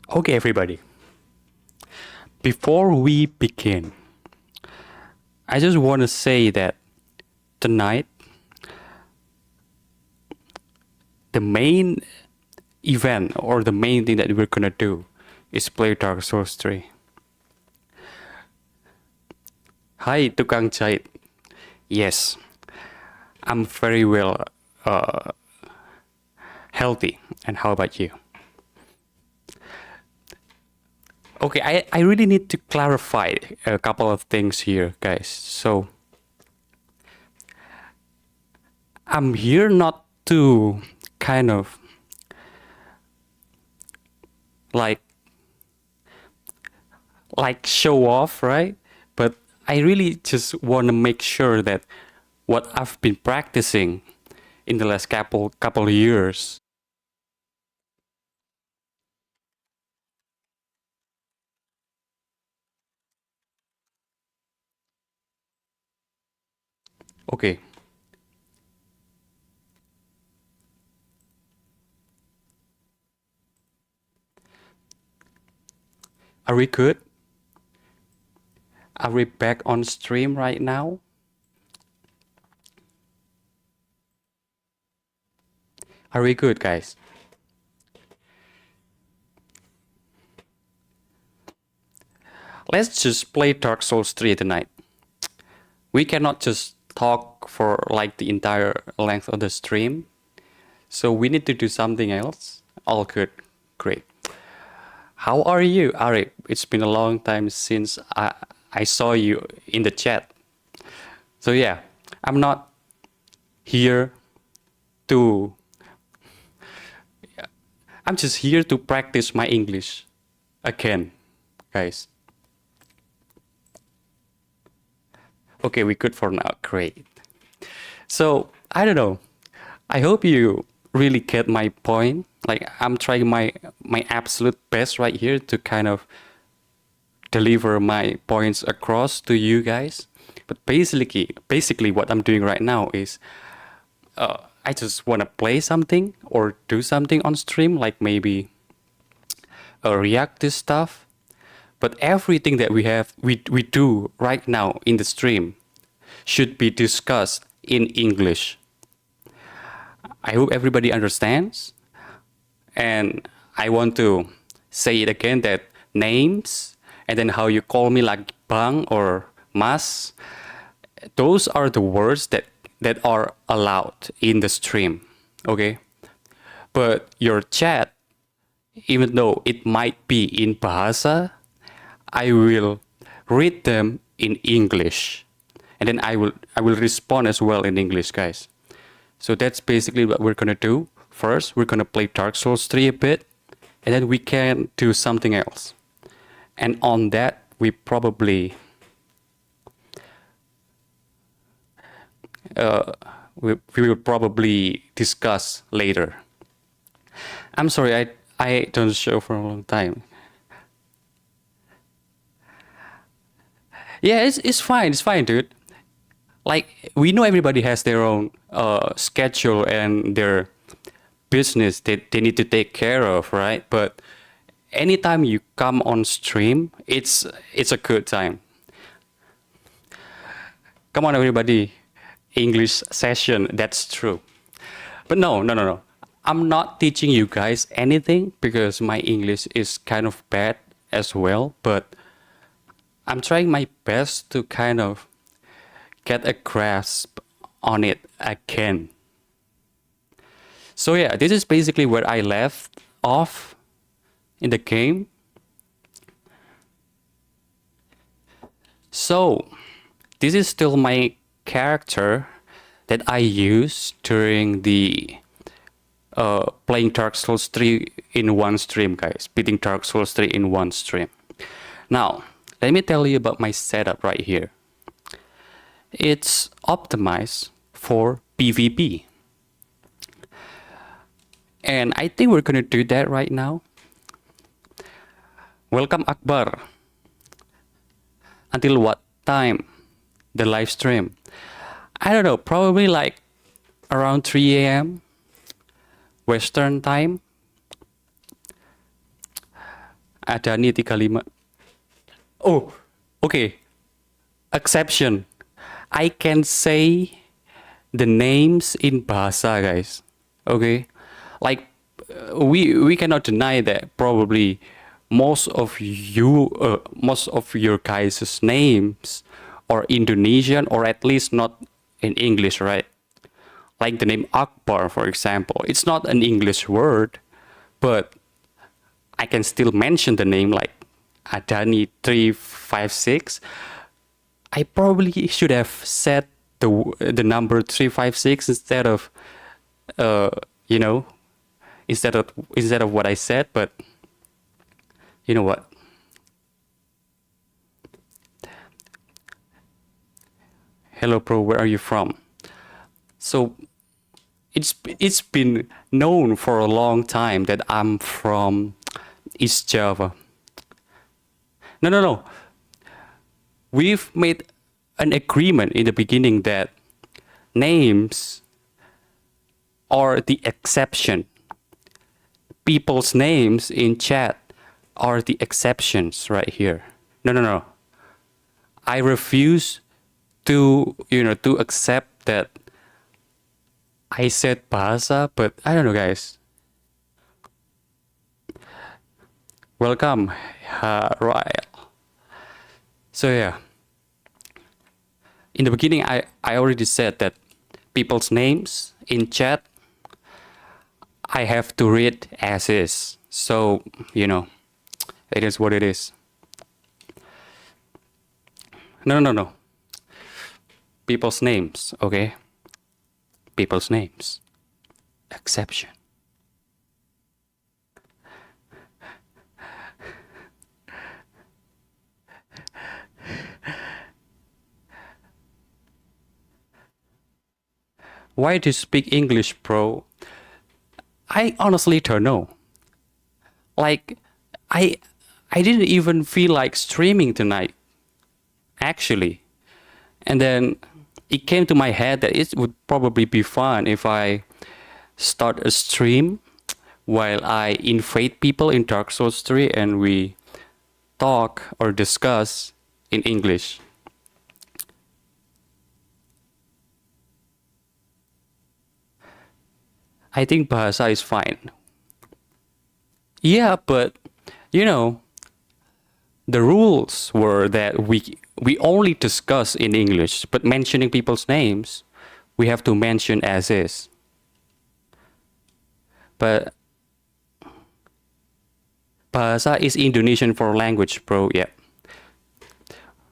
Okay, everybody. Before we begin, I just want to say that tonight, the main event or the main thing that we're gonna do is play Dark Souls 3. Hi, tukang jahit. Yes, I'm very well uh, healthy. And how about you? Okay, I really need to clarify a couple of things here, guys. So, I'm here not to kind of like show off, right? But I really just want to make sure that what I've been practicing in the last couple of years. Okay, are we good? Are we back on stream right now? Are we good, guys? Let's just play Dark Souls 3 tonight. We cannot just talk for like the entire length of the stream. So we need to do something else. All good. Great. How are you, Ari? It's been a long time since I saw you in the chat. So yeah, I'm not here to I'm just here to practice my English again, guys. Okay, we good for now. Great. So, I don't know. I hope you really get my point. Like I'm trying my absolute best right here to kind of deliver my points across to you guys. But basically what I'm doing right now is I just want to play something or do something on stream, like maybe react to stuff. But everything that we do right now in the stream should be discussed in English. I hope everybody understands. And I want to say it again that names and then how you call me like bang or mas, those are the words that are allowed in the stream. Okay? But your chat, even though it might be in Bahasa, I will read them in English. And then I will respond as well in English, guys. So that's basically what we're gonna do. First, we're gonna play Dark Souls 3 a bit, and then we can do something else. And on that, uh, we will probably discuss later. I'm sorry, I don't show for a long time. Yeah, it's fine, dude. Like we know everybody has their own schedule and their business that they need to take care of, right? But anytime you come on stream, it's a good time. Come on, everybody. English session, that's true. But no. I'm not teaching you guys anything because my English is kind of bad as well. But I'm trying my best to kind of get a grasp on it again. So yeah, this is basically where I left off in the game. So this is still my character that I used during the playing Dark Souls 3 in one stream, guys. Beating Dark Souls 3 in one stream. Now, let me tell you about my setup right here. It's optimized for PvP. And I think we're gonna do that right now. Welcome Akbar. Until what time? The live stream. I don't know, probably like around 3 a.m. Western time. Ada nih 35. Oh, okay. Exception. I can say the names in bahasa, guys. Okay, like we cannot deny that probably most of your guys' names are Indonesian or at least not in English, right? Like the name Akbar, for example. It's not an English word, but I can still mention the name like Adani 356. I probably should have said the number 356 instead of uh you know instead of what I said, but you know what? Hello, bro. Where are you from? So it's been known for a long time that I'm from East Java. No, no, no. We've made an agreement in the beginning that names are the exception. People's names in chat are the exceptions right here. No, no, no. I refuse to accept that I said bahasa, but I don't know, guys. Welcome, Ryle. So yeah, in the beginning, I already said that people's names in chat I have to read as is. So it is what it is. No, no, no, no. People's names, okay? People's names. Exception. Why do you speak English, bro? I honestly don't know. Like, I I didn't even feel like streaming tonight, actually. And then it came to my head that it would probably be fun if I start a stream while I invade people in Dark Souls 3 and we talk or discuss in English. I think bahasa is fine. Yeah, but you know, the rules were that we only discuss in English, but mentioning people's names, we have to mention as is. But bahasa is Indonesian for language, bro. Yeah.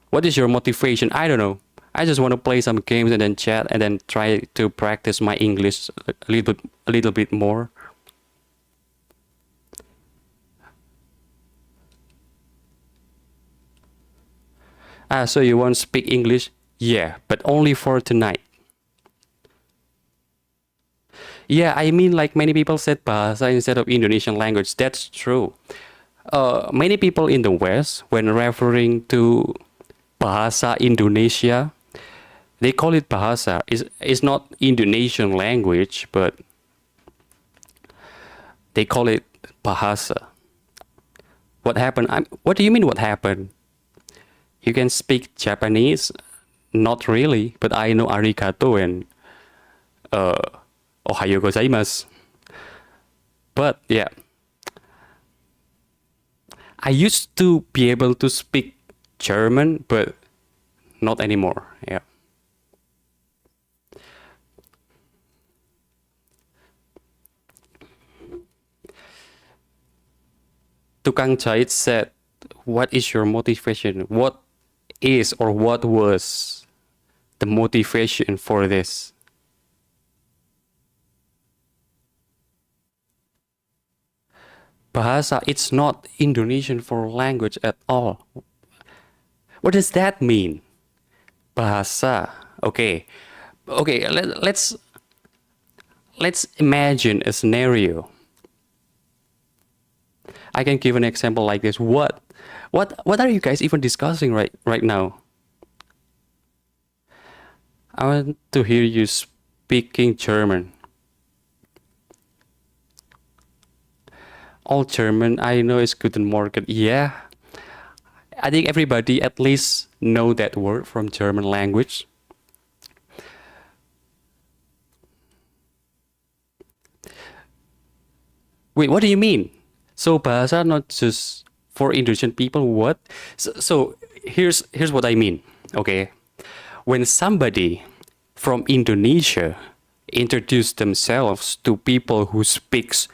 What is your motivation? I don't know. I just want to play some games and then chat and then try to practice my English a little bit more. Ah, so you want to speak English? Yeah, but only for tonight. Yeah, I mean, like many people said bahasa instead of Indonesian language. That's true. Many people in the West, when referring to bahasa Indonesia, they call it bahasa. It's not Indonesian language, but they call it bahasa. What happened? What do you mean? What happened? You can speak Japanese? Not really, but I know arigato and uh, ohayo gozaimasu. But yeah, I used to be able to speak German, but not anymore. Yeah. Tukang Jahit said, "What is your motivation? What is or what was the motivation for this?" Bahasa, it's not Indonesian for language at all. What does that mean? Bahasa. Okay. Okay, let's imagine a scenario. I can give an example like this. What are you guys even discussing right now? I want to hear you speaking German. All German I know is Guten Morgen. Yeah, I think everybody at least know that word from German language. Wait, what do you mean? So bahasa not just for Indonesian people? What? So here's what I mean. Okay, when somebody from Indonesia introduce themselves to people who speak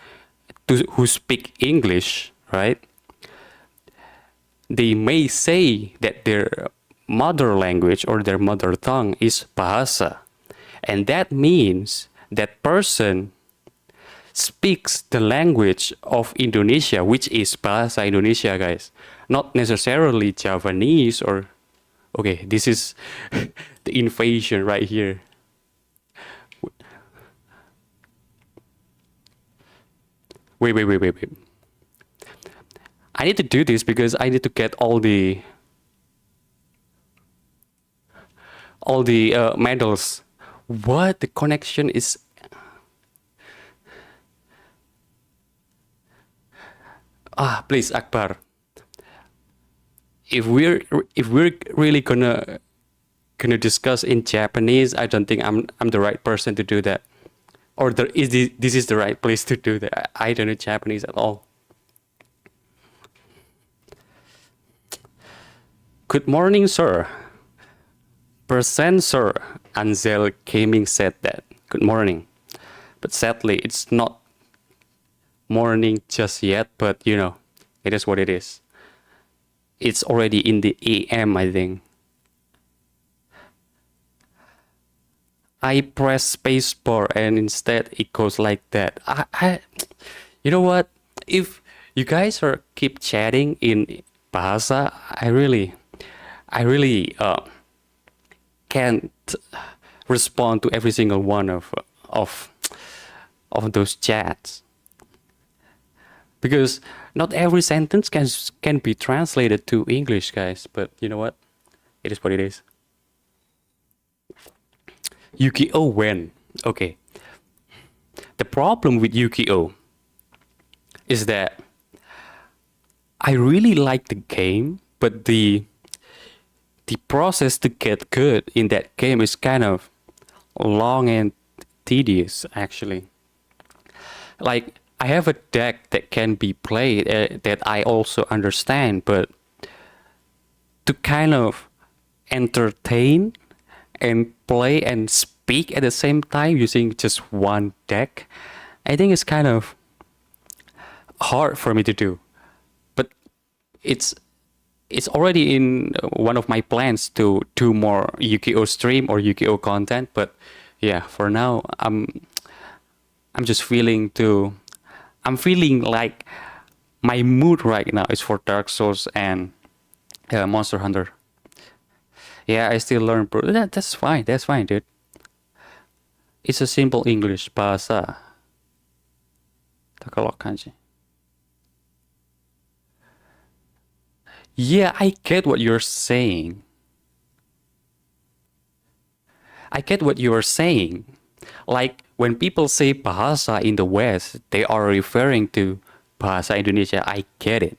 English, right? They may say that their mother language or their mother tongue is bahasa, and that means that person speaks the language of Indonesia, which is bahasa Indonesia, guys. Not necessarily Javanese or okay, this is the invasion right here. Wait. I need to do this because I need to get all the medals. What? The connection is. Please, Akbar. If we're if we're really gonna discuss in Japanese, I don't think I'm the right person to do that. Or this is the right place to do that. I don't know Japanese at all. Good morning, sir. Percent, sir. Ansel Gaming said that. Good morning. But sadly, it's not morning just yet, but you know, it is what it is. It's already in the AM, I think. I press spacebar and instead it goes like that. You know what? If you guys are keep chatting in Bahasa, I really can't respond to every single one of of those chats because not every sentence can be translated to English, guys. But you know what? It is what it is. Yu-Gi-Oh when? Okay. The problem with Yu-Gi-Oh is that I really like the game, but the process to get good in that game is kind of long and tedious actually. Like I have a deck that can be played that I also understand, but to kind of entertain and play and speak at the same time using just one deck, I think it's kind of hard for me to do. But it's it's already in one of my plans to do more Yu-Gi-Oh stream or Yu-Gi-Oh content. But yeah, for now I'm just feeling to I'm feeling like my mood right now is for Dark Souls and Monster Hunter. Yeah, I still learn, bro. That's fine. That's fine, dude. It's a simple English, bahasa. Tagalog kanji. Yeah, I get what you're saying. I get what you're saying. Like when people say bahasa in the West, they are referring to bahasa Indonesia. I get it.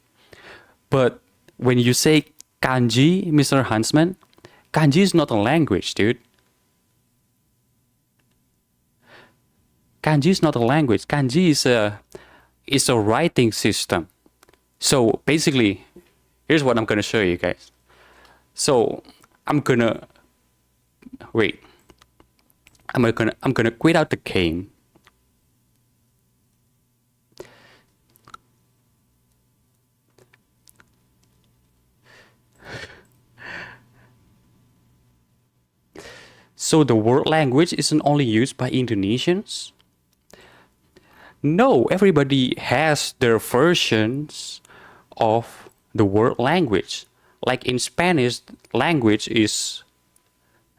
But when you say kanji, Mr. Huntsman, kanji is not a language, dude. Kanji is not a language. Kanji is a writing system. So basically, here's what I'm gonna show you guys. So I'm gonna wait. I'm gonna quit out the game. So the word language isn't only used by Indonesians? No, everybody has their versions of the word language. Like in Spanish, language is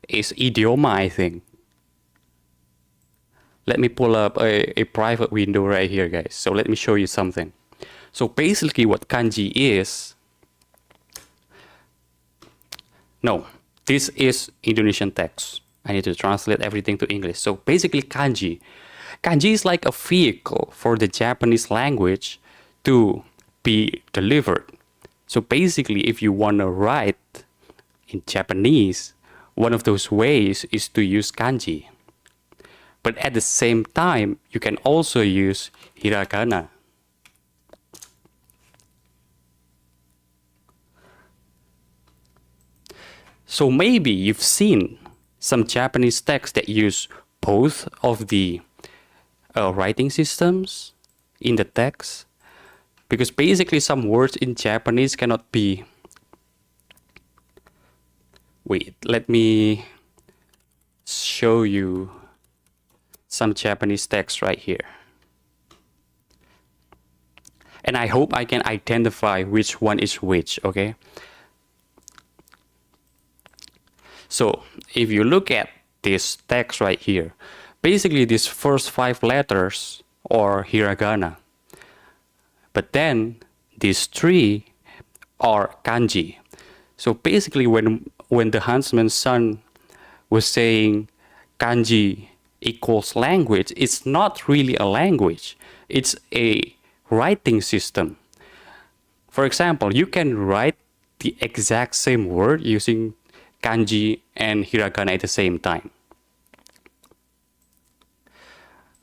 idioma, I think. Let me pull up a private window right here, guys. So let me show you something. So basically what kanji is, no, this is Indonesian text. I need to translate everything to English. So basically kanji is like a vehicle for the Japanese language to be delivered. So basically, if you want to write in Japanese, one of those ways is to use kanji. But at the same time, you can also use hiragana. So maybe you've seen some Japanese texts that use both of the writing systems in the text, because basically some words in Japanese cannot be. Wait, let me show you some Japanese text right here. And I hope I can identify which one is which, okay? So if you look at this text right here, basically these first 5 letters are hiragana. But then these 3 are kanji. So basically when the huntsman's son was saying kanji equals language, it's not really a language. It's a writing system. For example, you can write the exact same word using kanji and hiragana at the same time.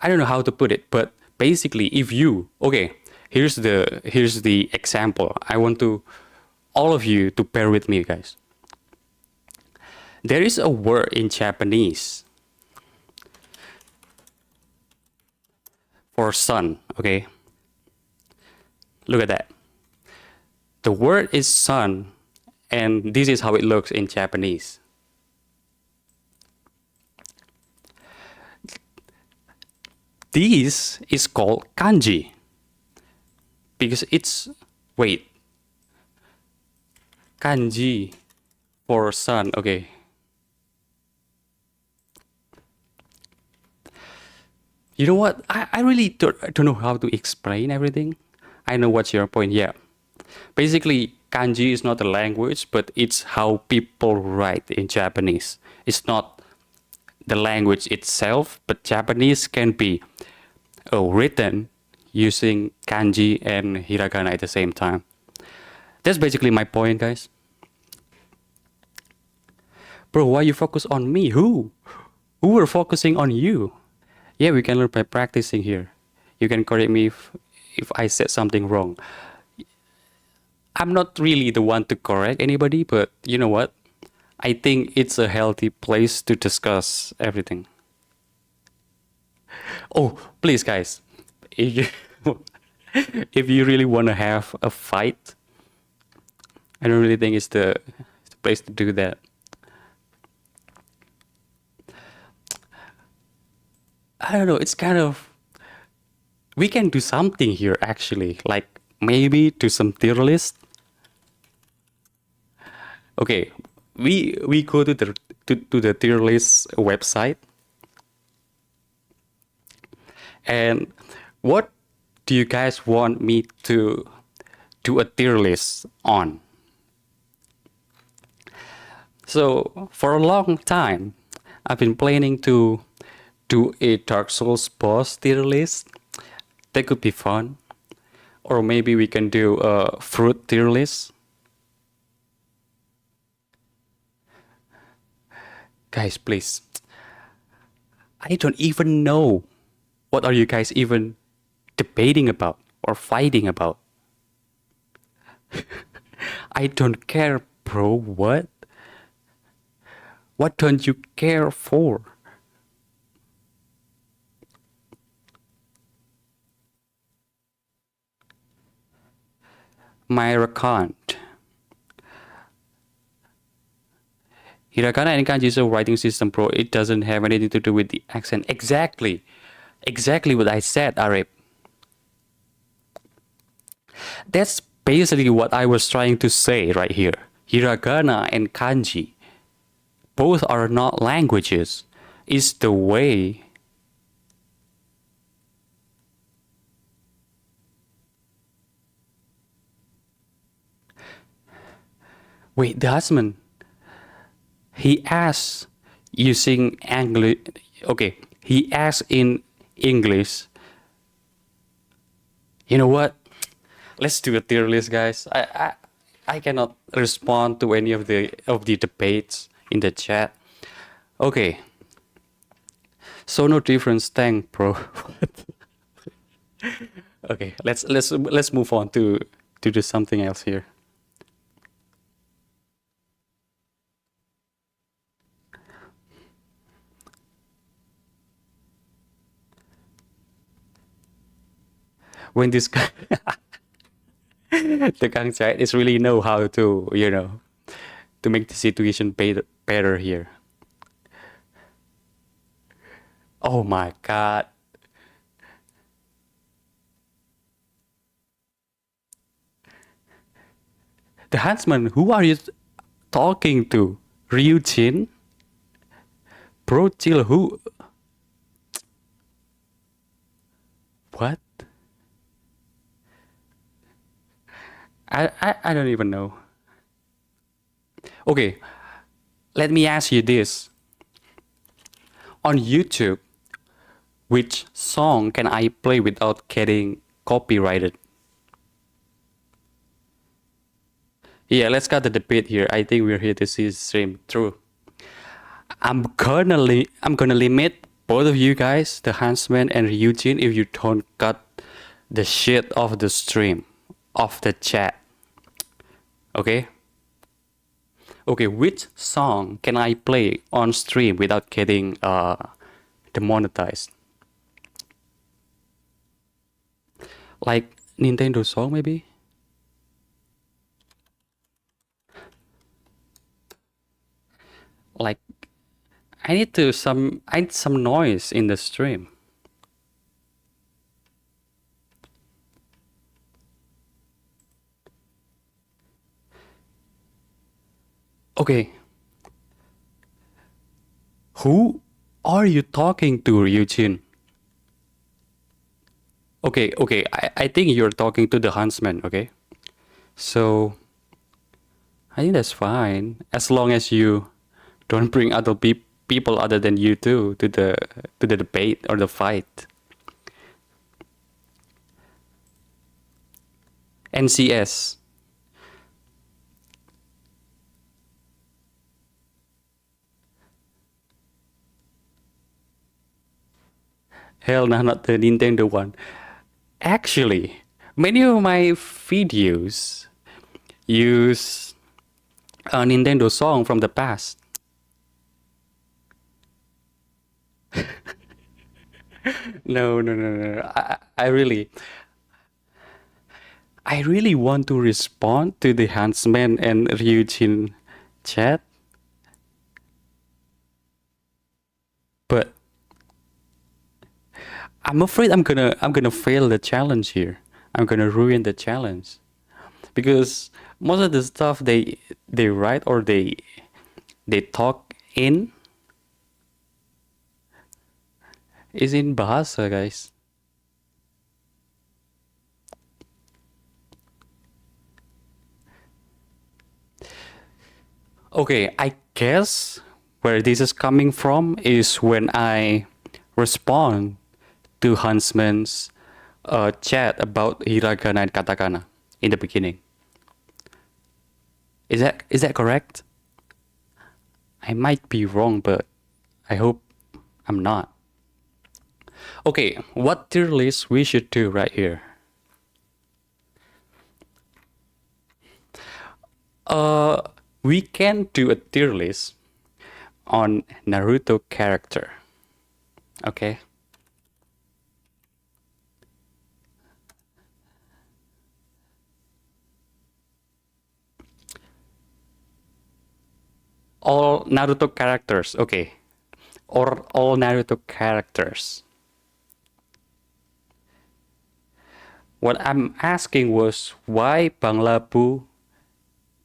I don't know how to put it, but basically if you, okay, here's the example. I want to all of you to bear with me, guys. There is a word in Japanese for sun, okay? Look at that. The word is sun, and this is how it looks in Japanese. This is called kanji because it's, wait, kanji for sun, okay. You know what? I really don't know how to explain everything. I know what's your point, yeah. Basically, kanji is not a language, but it's how people write in Japanese. It's not the language itself, but Japanese can be written using kanji and hiragana at the same time. That's basically my point, guys. Bro, why you focus on me? Who were focusing on you? Yeah, we can learn by practicing here. You can correct me if I said something wrong. I'm not really the one to correct anybody, but you know what? I think it's a healthy place to discuss everything. Oh, please, guys, if you if you really want to have a fight, I don't really think it's the place to do that. I don't know. It's kind of, we can do something here actually, like maybe do some tier list. Okay, we go to the tier list website, and what do you guys want me to do a tier list on? So for a long time, I've been planning to do a Dark Souls boss tier list. That could be fun. Or maybe we can do a fruit tier list. Guys, please. I don't even know what are you guys even debating about or fighting about. I don't care, bro. What? What don't you care for? My account. Hiragana and kanji is a writing system, bro. It doesn't have anything to do with the accent. Exactly. Exactly what I said, Arif. That's basically what I was trying to say right here. Hiragana and kanji, both are not languages. It's the way wait, the husband, he asks using English. Okay, he asks in English. You know what? let's do a tier list, guys. I cannot respond to any of the debates in the chat. Okay, so no difference, thank bro. Okay, let's move on to do something else here. When this guy, the Kang chat is really know how to, to make the situation better here. Oh my god. The huntsman, who are you talking to? Ryujin? Bro, chill, who? What? I don't even know. Okay, let me ask you this. On YouTube, which song can I play without getting copyrighted? Yeah, let's cut the debate here. I think we're here to see the stream through. I'm gonna limit both of you guys, the Huntsman and Ryujin, if you don't cut the shit off the stream, off the chat. Okay? Okay, which song can I play on stream without getting demonetized? Like Nintendo song maybe? Like I need some noise in the stream. Okay. Who are you talking to, Ryujin? Okay, okay. I think you're talking to the huntsman, okay? So I think that's fine. As long as you don't bring other people other than you two to the debate or the fight. NCS. Hell no, not the Nintendo one. Actually, many of my videos use a Nintendo song from the past. No, no, no, no. I really want to respond to the Huntsman and Ryujin chat, but I'm afraid I'm gonna fail the challenge here. I'm gonna ruin the challenge because most of the stuff they write or they talk in is in Bahasa, guys. Okay, I guess where this is coming from is when I respond to Huntsman's chat about hiragana and katakana in the beginning. Is that correct? I might be wrong, but I hope I'm not. Okay, what tier list we should do right here? We can do a tier list on Naruto character. Okay. All Naruto characters. Okay. Or all Naruto characters. What I'm asking was why Bang Labu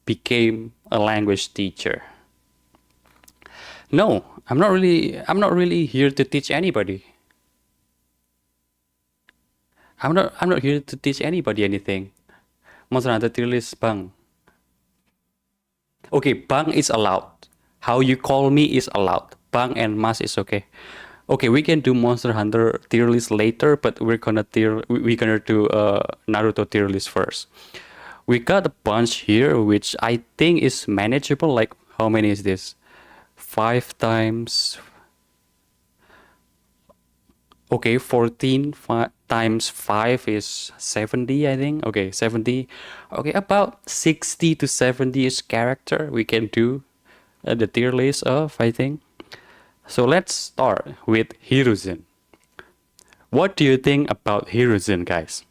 became a language teacher. No, I'm not really here to teach anybody. I'm not here to teach anybody anything. Monster Hunter tier list Bang. Okay, Bang is allowed. How you call me is allowed. Bang and Mas is okay. Okay, we can do Monster Hunter tier list later, but we're gonna do Naruto tier list first. We got a bunch here, which I think is manageable. Like, how many is this? Five times. Okay, 14 times 5 is 70, I think. Okay, 70. Okay, about 60 to 70 is character we can do the tier list of, I think. So let's start with Hiruzen. What do you think about Hiruzen, guys?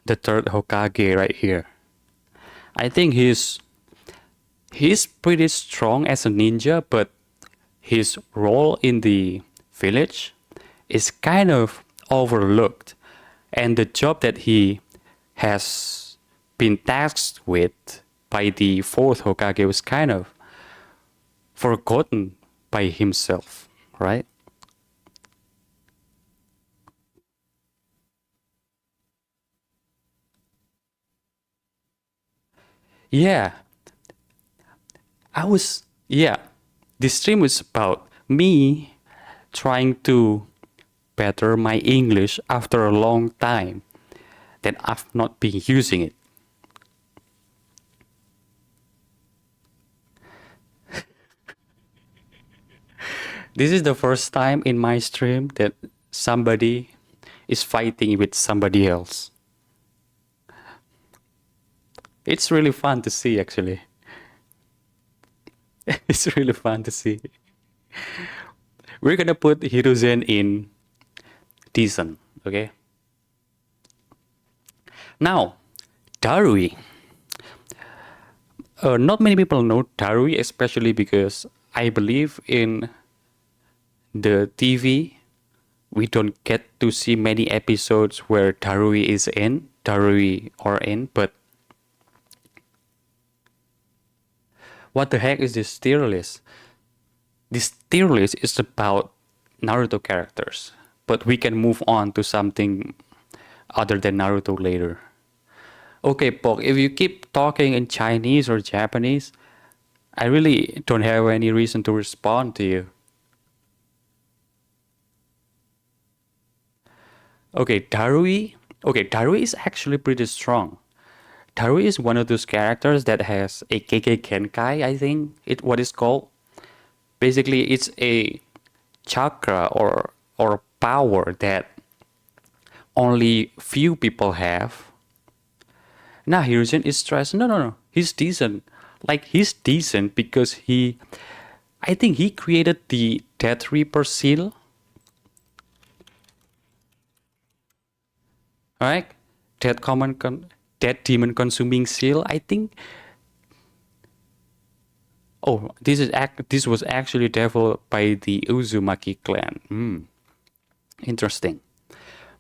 The third Hokage right here. I think he's pretty strong as a ninja, but his role in the village is kind of overlooked. And the job that he has been tasked with by the fourth Hokage was kind of forgotten by himself, right? Yeah, yeah, this stream was about me trying to better my English after a long time that I've not been using it. This is the first time in my stream that somebody is fighting with somebody else. It's really fun to see, actually. It's really fun to see. We're gonna put Hiruzen in decent, okay? Now, Darui. Not many people know Darui, especially because I believe in the TV, we don't get to see many episodes where Darui or in, but what the heck is this tier list? This tier list is about Naruto characters, but we can move on to something other than Naruto later. Okay, Pok, if you keep talking in Chinese or Japanese, I really don't have any reason to respond to you. Okay, Darui. Okay, Darui is actually pretty strong. Darui is one of those characters that has a KK Kenkai, I think what is called. Basically, it's a chakra or power that only few people have. Nah, Hiruzen is stressed. No, no, no. He's decent. Like, he's decent because I think he created the Death Reaper seal. Right? Death, Death Demon Consuming Seal. I think. Oh, this was actually developed by the Uzumaki clan. Interesting.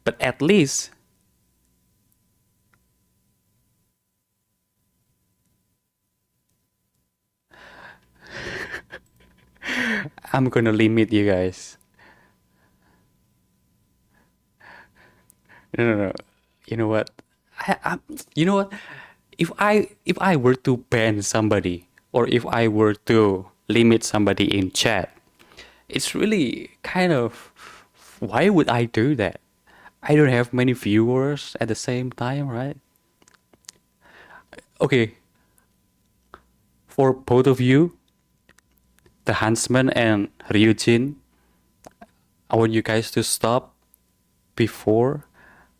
But at least I'm gonna limit you guys. No, no, no. You know what? You know what? If I were to ban somebody or if I were to limit somebody in chat, it's really kind of why would I do that? I don't have many viewers at the same time, right? Okay, for both of you, the Huntsman and Ryujin, I want you guys to stop before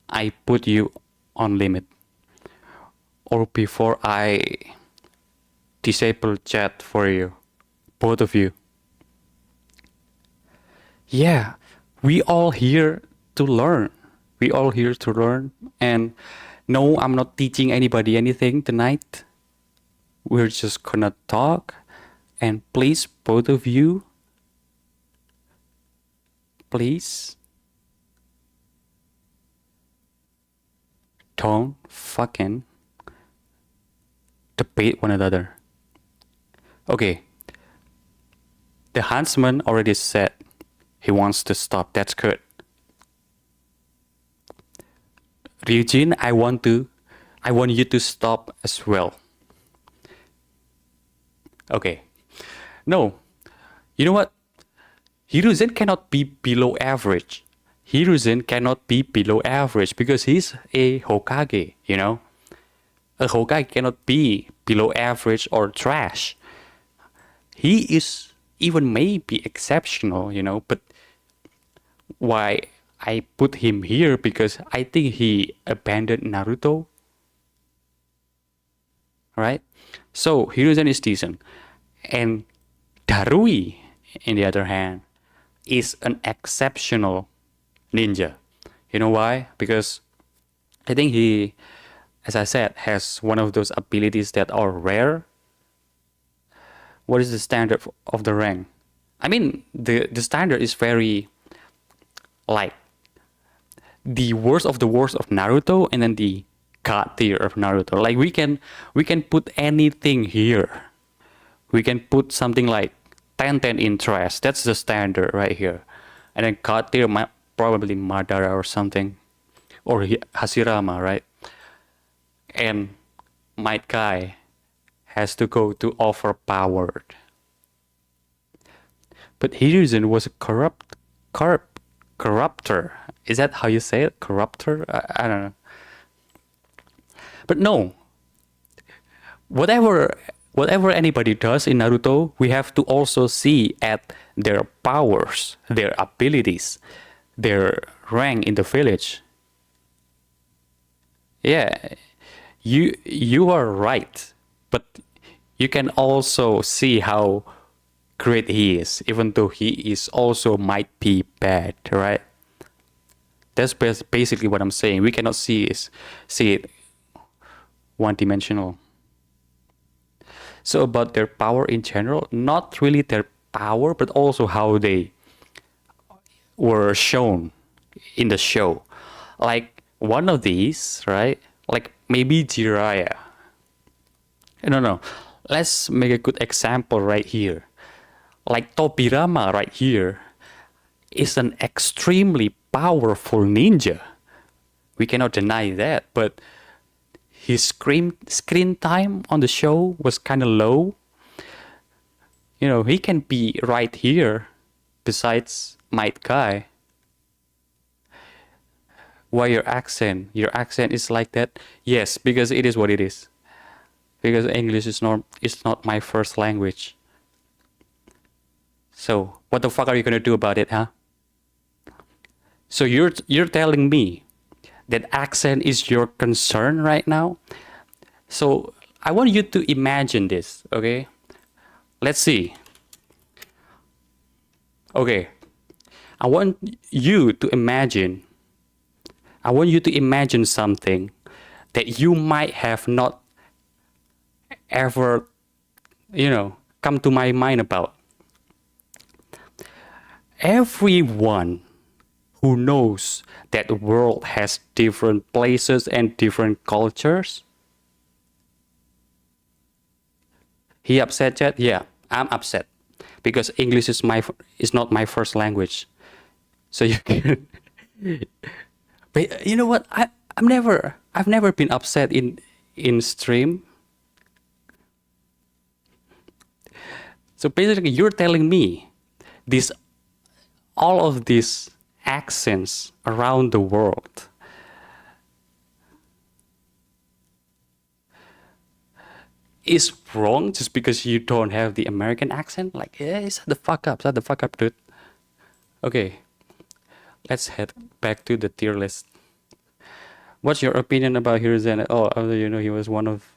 I put you on limit or before I disable chat for you, both of you. Yeah, we all here to learn. We all here to learn. And no, I'm not teaching anybody anything tonight. We're just gonna talk. And please, both of you, please don't fucking debate one another. Okay. The Huntsman already said he wants to stop. That's good. Ryujin, I want you to stop as well. Okay. No. You know what? Hiruzen cannot be below average. Hiruzen cannot be below average because he's a Hokage, you know? A Hokage cannot be below average or trash. He is even maybe exceptional, you know, but why I put him here because I think he abandoned Naruto, right? So Hiruzen is decent. And Darui, on the other hand, is an exceptional ninja. You know why? Because I think he, as I said, has one of those abilities that are rare. What is the standard of the rank? I mean, the standard is very like the worst of the worst of Naruto, and then the god tier of Naruto. Like we can put anything here. We can put something like 10 in trash. That's the standard right here. And then god tier probably Madara or something, or Hashirama, right? And Might Guy has to go to overpowered. But Hiruzen was a corrupter. Is that how you say it? Corrupter? I don't know. But no, whatever anybody does in Naruto, we have to also see at their powers, their abilities, their rank in the village. Yeah, you are right, but you can also see how great he is, even though he is also might be bad, right? That's basically what I'm saying. We cannot see it one dimensional. So about their power in general, not really their power, but also how they were shown in the show. Like one of these, right? Like maybe Jiraiya. No, no. Let's make a good example right here. Like Tobirama right here is an extremely powerful ninja. We cannot deny that, but his screen time on the show was kind of low. You know, he can be right here besides Might Guy. Why your accent? Your accent is like that? Yes, because it is what it is. Because English is not my first language. So, what the fuck are you gonna do about it, huh? So you're telling me that accent is your concern right now? So I want you to imagine this, okay? Let's see. Okay. I want you to imagine. I want you to imagine something that you might have not ever, come to my mind about. Everyone who knows that the world has different places and different cultures. He upset yet? Yeah, I'm upset because English is not my first language. So you can. But you know what? I've never been upset in stream. So basically, you're telling me this all of these accents around the world is wrong just because you don't have the American accent? Like, yeah, shut the fuck up, dude. Okay, let's head back to the tier list. What's your opinion about Hiruzen? Oh, he was one of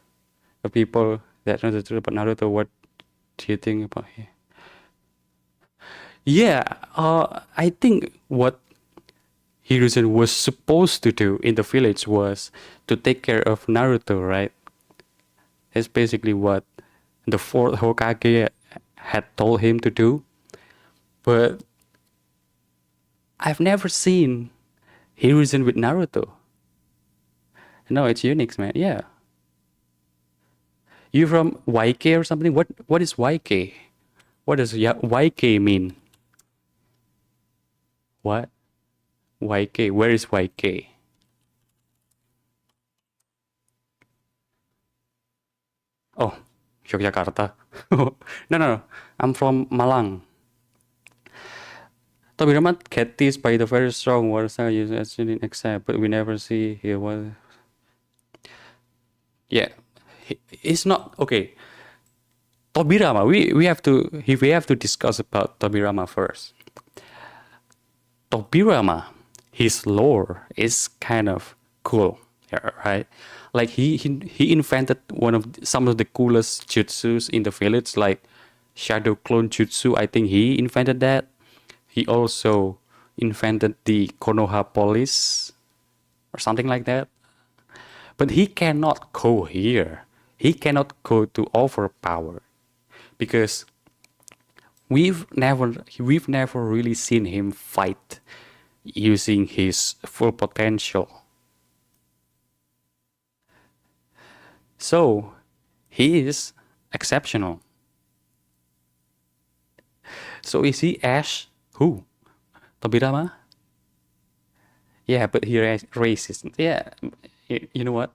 the people that knows the truth about Naruto. What do you think about him? Yeah, I think what Hiruzen was supposed to do in the village was to take care of Naruto, right? That's basically what the fourth Hokage had told him to do. But I've never seen Hiruzen with Naruto. No, it's Unix, man. Yeah. You from YK or something? What is YK? What does YK mean? What? YK? Where is YK? Oh, Yogyakarta. No, no, no. I'm from Malang. Tobirama get teased by the very strong words I use as you didn't accept, but we never see he was. Yeah, it's not okay. Tobirama, we have to discuss about Tobirama first. Tobirama, his lore is kind of cool, yeah, right? Like he invented some of the coolest jutsus in the village, like Shadow Clone Jutsu. I think he invented that. He also invented the Konoha Police or something like that. But he cannot go here. He cannot go to overpower because we've never really seen him fight using his full potential. So he is exceptional. So is he Ash? Who? Tobirama? Yeah, but he racist. Yeah, you know what?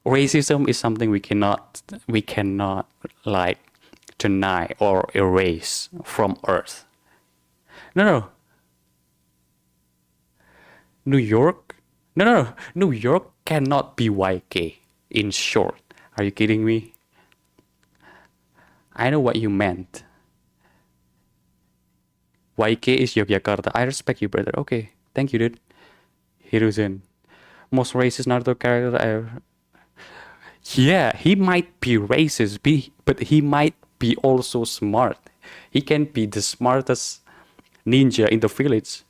Racism is something we cannot like deny or erase from Earth. No, no, New York. No, no, no. New York cannot be YK. In short, are you kidding me? I know what you meant. YK is Yogyakarta. I respect you, brother. Okay, thank you, dude. Hiruzen, most racist Naruto character I ever. Yeah, he might be racist, but he might be also smart. He can be the smartest ninja in the village.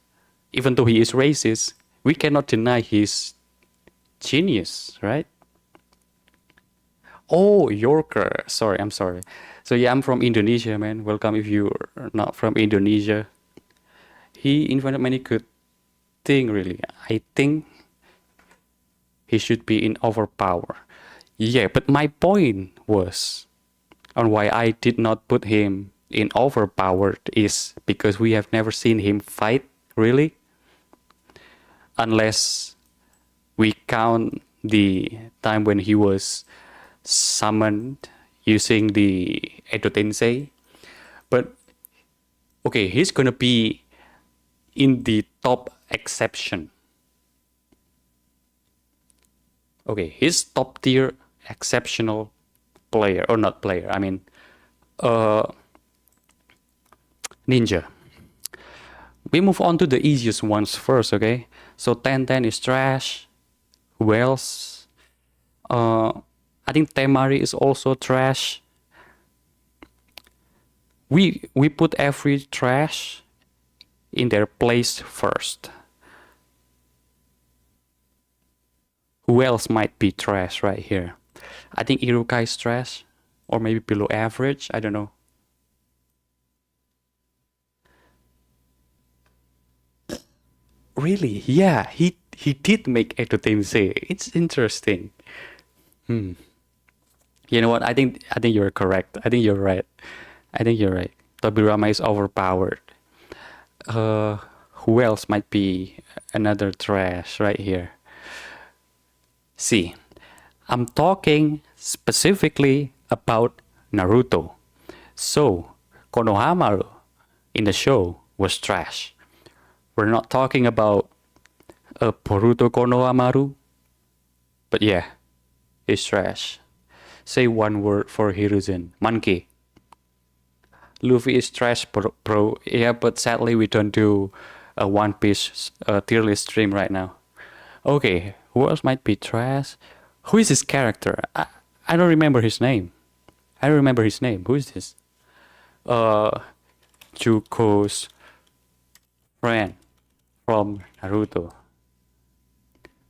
Even though he is racist, we cannot deny his genius, right? Oh, Yorker. Sorry, I'm sorry. So yeah, I'm from Indonesia, man. Welcome if you're not from Indonesia. He invented many good things, really. I think he should be in overpower. Yeah, but my point was on why I did not put him in overpowered is because we have never seen him fight, really. Unless we count the time when he was summoned using the Edo Tensei. But okay, he's gonna be in the top exception. Okay, he's top tier exceptional player, or not player, I mean ninja. We move on to the easiest ones first, okay? So Ten is trash. Who else? I think Temari is also trash. We put every trash in their place first. Who else might be trash right here? I think Iruka is trash, or maybe below average. I don't know. Really? Yeah, he did make Edo Tensei. It's interesting. You know what? I think you're correct. I think you're right. I think you're right. Tobirama is overpowered. Who else might be another trash right here? See, I'm talking specifically about Naruto. So, Konohamaru in the show was trash. We're not talking about Boruto Konohamaru, but yeah, it's trash. Say one word for Hiruzen. Monkey. Luffy is trash, bro. Yeah, but sadly we don't do a One Piece tier list stream right now. Okay, who else might be trash? Who is this character? I don't remember his name. I don't remember his name. Who is this? Juko's friend from Naruto.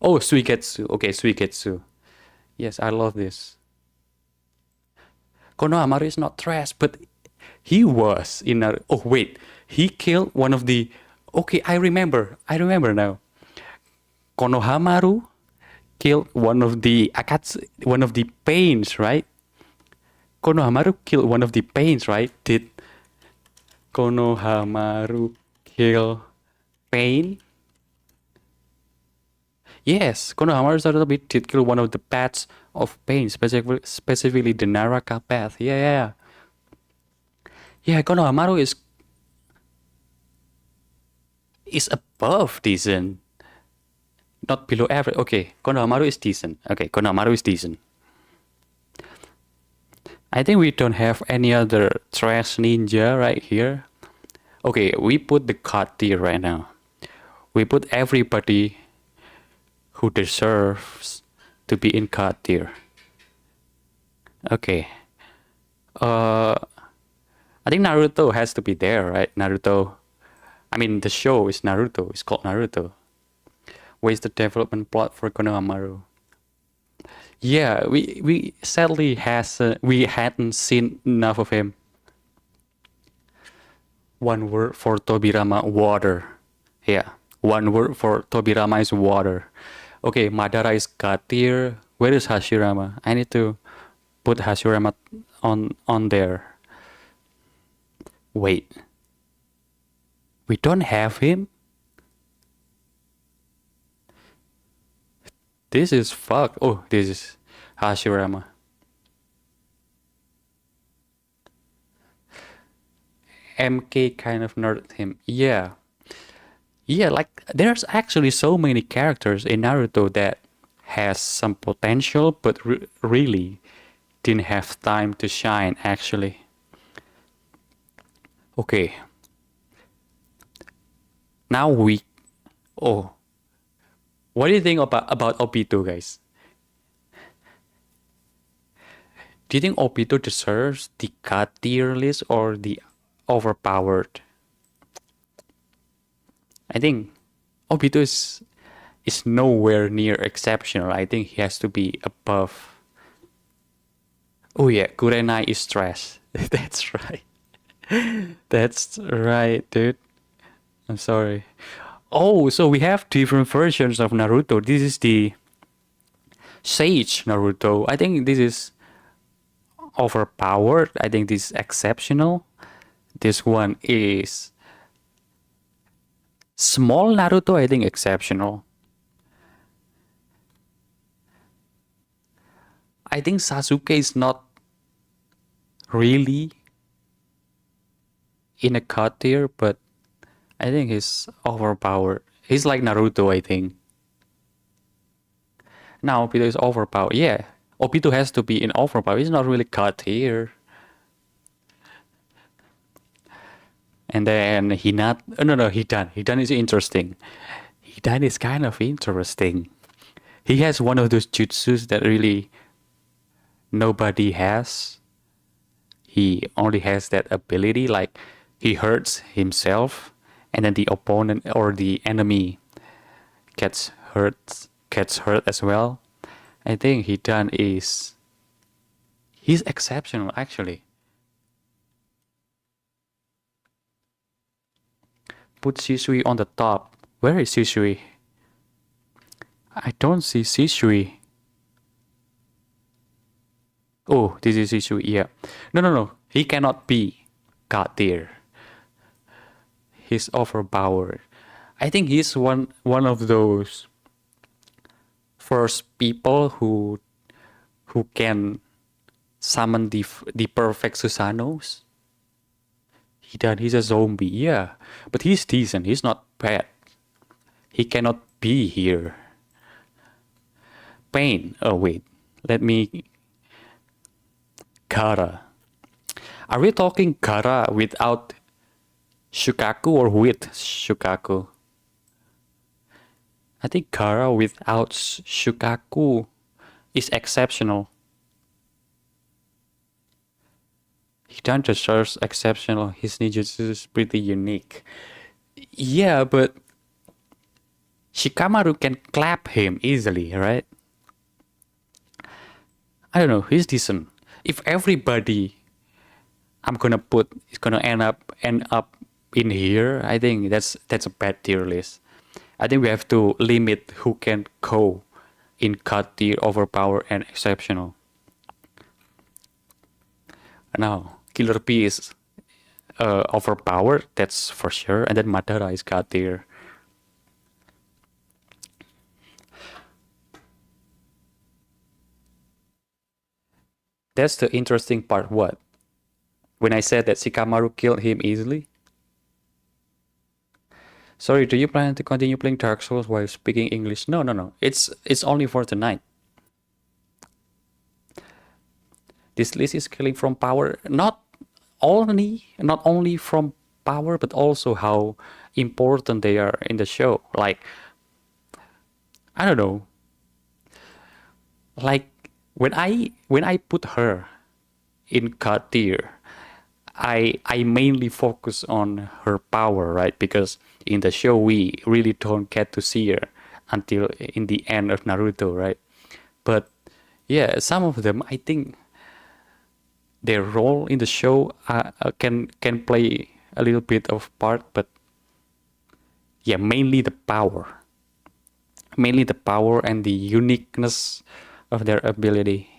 Oh, Suigetsu. Okay, Suigetsu. Yes, I love this. Konohamaru is not trash, but he was in a. Oh wait, he killed one of the. Okay, I remember. I remember now. Konohamaru killed one of the Akatsu, one of the pains, right? Konohamaru killed one of the pains, right? Did Konohamaru kill Pain? Yes, Konohamaru Sarutobi did kill one of the paths of Pain, specifically the Naraka path. Yeah. Yeah, Konohamaru is. is above decent, not below average. Okay, Konohamaru is decent. Okay, Konohamaru is decent. I think we don't have any other trash ninja right here. Okay, we put the god tier right now. We put everybody who deserves to be in god tier. Okay. I think Naruto has to be there, right? Naruto. I mean, the show is Naruto. It's called Naruto. Where's the development plot for Konohamaru? Yeah, we sadly we hadn't seen enough of him. One word for Tobirama, water. Yeah, one word for Tobirama is water. Okay, Madara is god tier. Where is Hashirama? I need to put Hashirama on there. Wait. We don't have him? This is fuck. Oh, this is Hashirama. MK kind of nerd him. Yeah. Yeah, like there's actually so many characters in Naruto that has some potential but really didn't have time to shine actually. Okay. Now we oh. What do you think about Obito, guys? Do you think Obito deserves the god tier list or the overpowered? I think Obito is nowhere near exceptional. I think he has to be above. Oh yeah, Kurenai is trash. That's right. That's right, dude. I'm sorry. Oh, so we have different versions of Naruto. This is the Sage Naruto. I think this is overpowered. I think this is exceptional. This one is small Naruto. I think exceptional. I think Sasuke is not really in a cut tier, but I think he's overpowered. He's like Naruto, I think. Now Obito is overpowered. Yeah, Obito has to be in overpowered. He's not really cut tier. And then Hinata. Oh, no, Hidan. Hidan is interesting. Hidan is kind of interesting. He has one of those jutsus that really nobody has. He only has that ability, like he hurts himself, and then the opponent or the enemy gets hurt as well. I think he's exceptional actually. Put Shisui on the top. Where is Shisui? I don't see Shisui. Oh, this is Shisui. Yeah. No. He cannot be god tier. He's overpowered. I think he's one of those first people who can summon the perfect Susanos. He's a zombie, yeah. But he's decent, he's not bad. He cannot be here. Pain. Oh wait. Let me Kara. Are we talking Kara without Shukaku or with Shukaku? I think Kara without Shukaku is exceptional. Hidan deserves exceptional. His ninjutsu is pretty unique. Yeah, but Shikamaru can clap him easily, right? I don't know. He's decent. If everybody I'm gonna put is gonna end up in here, I think that's a bad tier list. I think we have to limit who can go in cut tier, overpower, and exceptional. Now, Killer P is overpowered, that's for sure, and then Madara is cut tier. That's the interesting part. What? When I said that Shikamaru killed him easily? Sorry, do you plan to continue playing Dark Souls while speaking English? No, no, no. It's only for tonight. This list is killing from power, not only from power, but also how important they are in the show. Like, I don't know. Like when I put her in God tier, I mainly focus on her power, right? Because in the show we really don't get to see her until in the end of Naruto, right? But yeah, some of them I think their role in the show can play a little bit of part, but yeah, mainly the power and the uniqueness of their ability.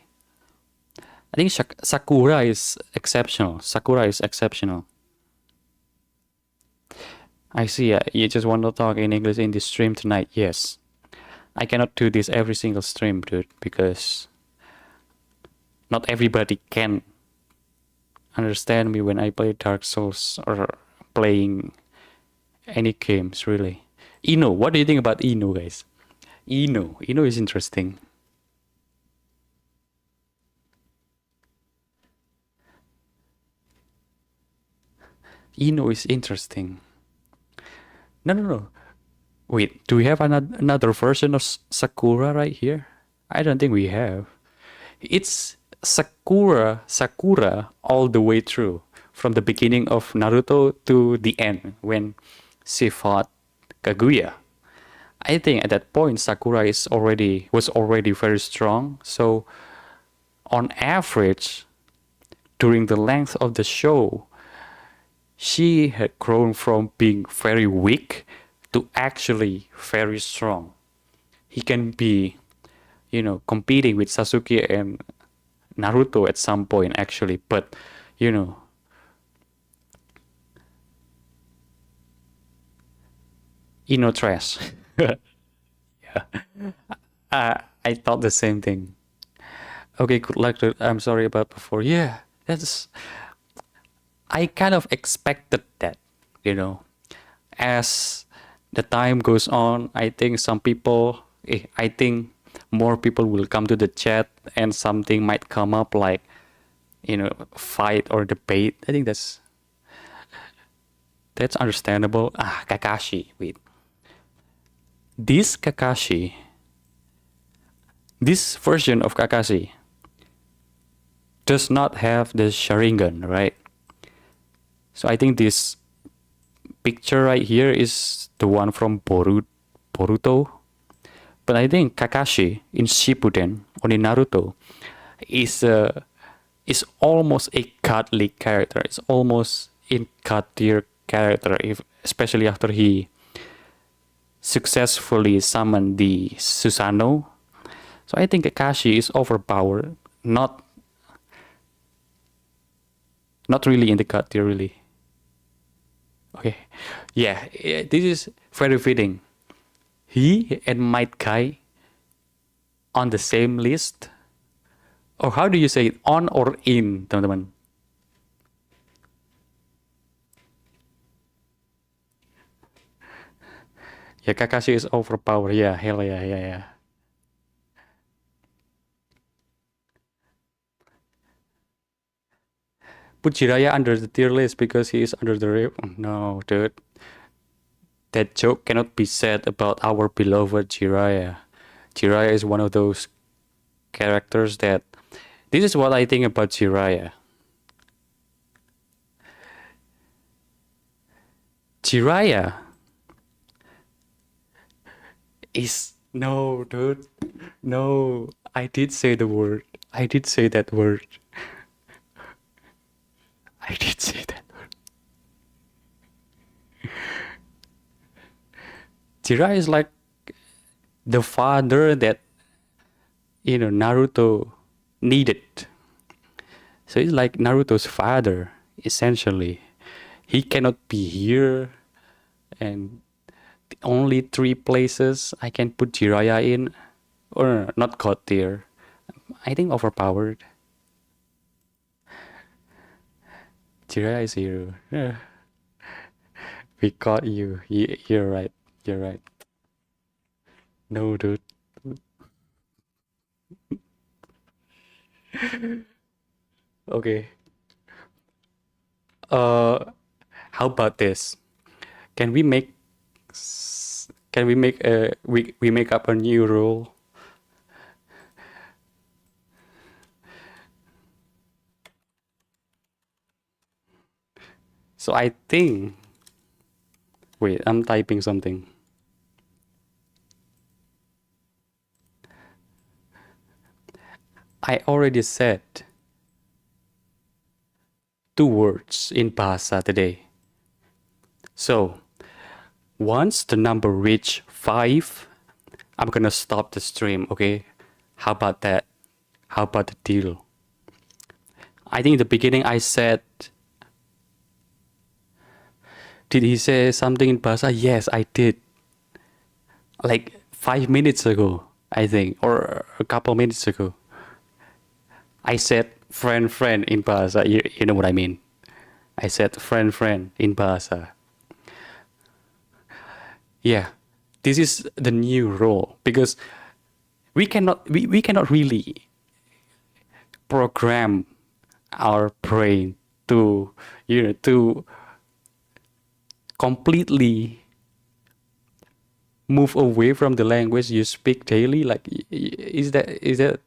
I think Sakura is exceptional. Sakura is exceptional. I see. You just want to talk in English in this stream tonight. Yes, I cannot do this every single stream, dude, because not everybody can understand me when I play Dark Souls or playing any games, really. Ino, what do you think about Ino, guys? Ino is interesting. Ino is interesting. No, no, no. Wait, do we have another version of Sakura right here? I don't think we have. It's Sakura all the way through, from the beginning of Naruto to the end when she fought Kaguya. I think at that point Sakura was already very strong. So on average, during the length of the show, she had grown from being very weak to actually very strong. He can be, competing with Sasuke and Naruto at some point actually, but you know, Ino trash. Yeah, I thought the same thing. Okay, good luck. I'm sorry about before. Yeah, that's. I kind of expected that, you know. As the time goes on, I think I think more people will come to the chat and something might come up like, fight or debate. I think that's understandable. Kakashi. Wait, this Kakashi, this version of Kakashi does not have the Sharingan, right? So I think this picture right here is the one from Boruto. But I think Kakashi in Shippuden or in Naruto is almost a godly character. It's almost in god tier character, especially after he successfully summoned the Susanoo. So I think Kakashi is overpowered, not really in the god tier, really. Okay, yeah, this is very fitting. He and Might Kai on the same list, or how do you say it, on or in, teman-teman? Yeah, Kakashi is overpowered. Yeah, hell yeah, yeah, yeah. Put Jiraiya under the tier list because he is under the rip. Oh, no, dude. That joke cannot be said about our beloved Jiraiya. Jiraiya is one of those characters that. This is what I think about Jiraiya. Jiraiya is. No, dude. No, I did say the word. I did say that word. I did say that word. Jiraiya is like the father that Naruto needed. So he's like Naruto's father, essentially. He cannot be here, and the only three places I can put Jiraiya in, or not god tier, I think overpowered. Jiraiya is hero. Yeah. We caught you. You're right. You're right. No, dude. Okay. Uh, how about this? Can we make can we make a we make up a new rule? So I think wait, I'm typing something. I already said two words in bahasa today. So once the number reach 5, I'm gonna stop the stream, okay? How about that? How about the deal? I think in the beginning I said, did he say something in bahasa? Yes, I did. Like 5 minutes ago, I think, or a couple minutes ago. I said friend, friend in bahasa. You know what I mean? I said friend, friend in bahasa. Yeah, this is the new rule because we cannot really program our brain to to completely move away from the language you speak daily. Like, is that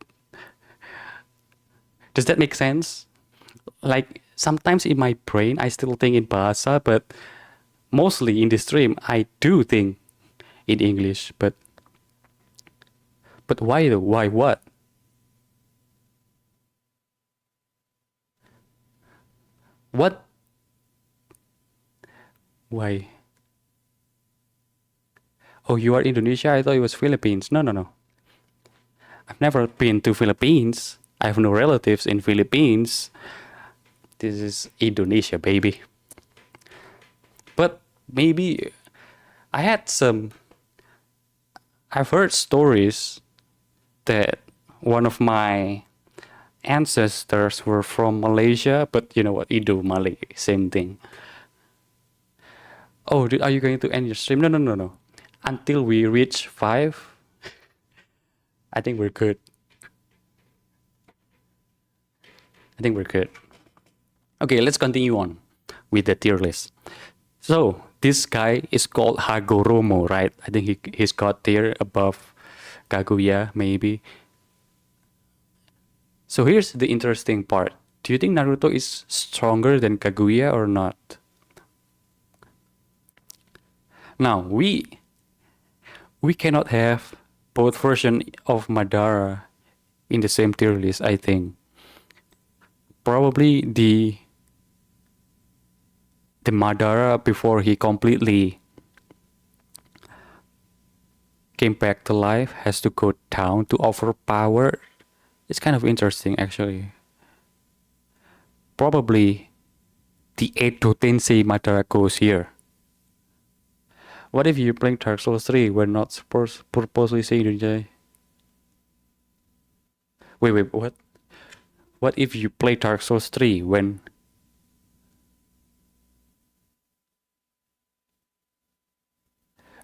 does that make sense? Like sometimes in my brain I still think in bahasa, but mostly in the stream I do think in English. But why though? Why what? What? Why? Oh, you are Indonesia? I thought it was Philippines. No, no, no. I've never been to Philippines. I have no relatives in Philippines. This is Indonesia, baby. But maybe I had some. I've heard stories that one of my ancestors were from Malaysia, but you know what? Indo, Malay, same thing. Oh, are you going to end your stream? No, no, no, no. Until we reach 5, I think we're good. I think we're good. Okay, let's continue on with the tier list. So this guy is called Hagoromo, right? I think he's got tier above Kaguya, maybe. So here's the interesting part. Do you think Naruto is stronger than Kaguya or not? Now we cannot have both version of Madara in the same tier list, I think. Probably the Madara before he completely came back to life has to go down to overpower. It's kind of interesting actually. Probably the Edo Tensei Madara goes here. What if you're playing Dark Souls 3? We're not supposed purposely saying wait, what? What if you play Dark Souls 3 when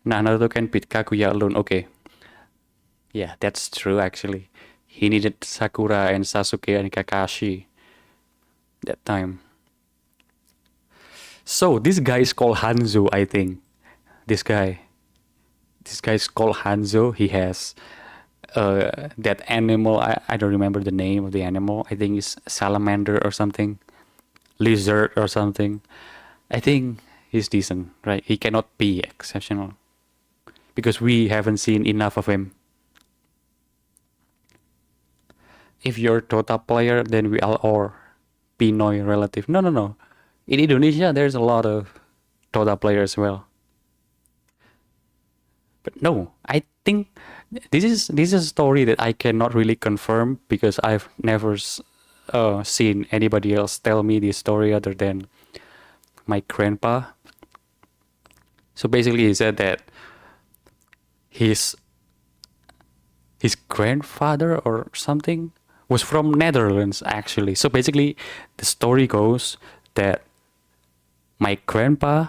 Naruto can beat Kaguya alone? Okay. Yeah, that's true actually. He needed Sakura and Sasuke and Kakashi that time. So this guy is called Hanzo, I think. This guy. This guy is called Hanzo. He has that animal. I don't remember the name of the animal. I think it's salamander or something. Lizard or something. I think he's decent, right? He cannot be exceptional. Because we haven't seen enough of him. If you're Dota player, then we all are Pinoy relative. No, no, no. In Indonesia, there's a lot of Dota players as well. But no, I think this is a story that I cannot really confirm because I've never seen anybody else tell me this story other than my grandpa. So basically, he said that his grandfather or something was from Netherlands actually. So basically, the story goes that my grandpa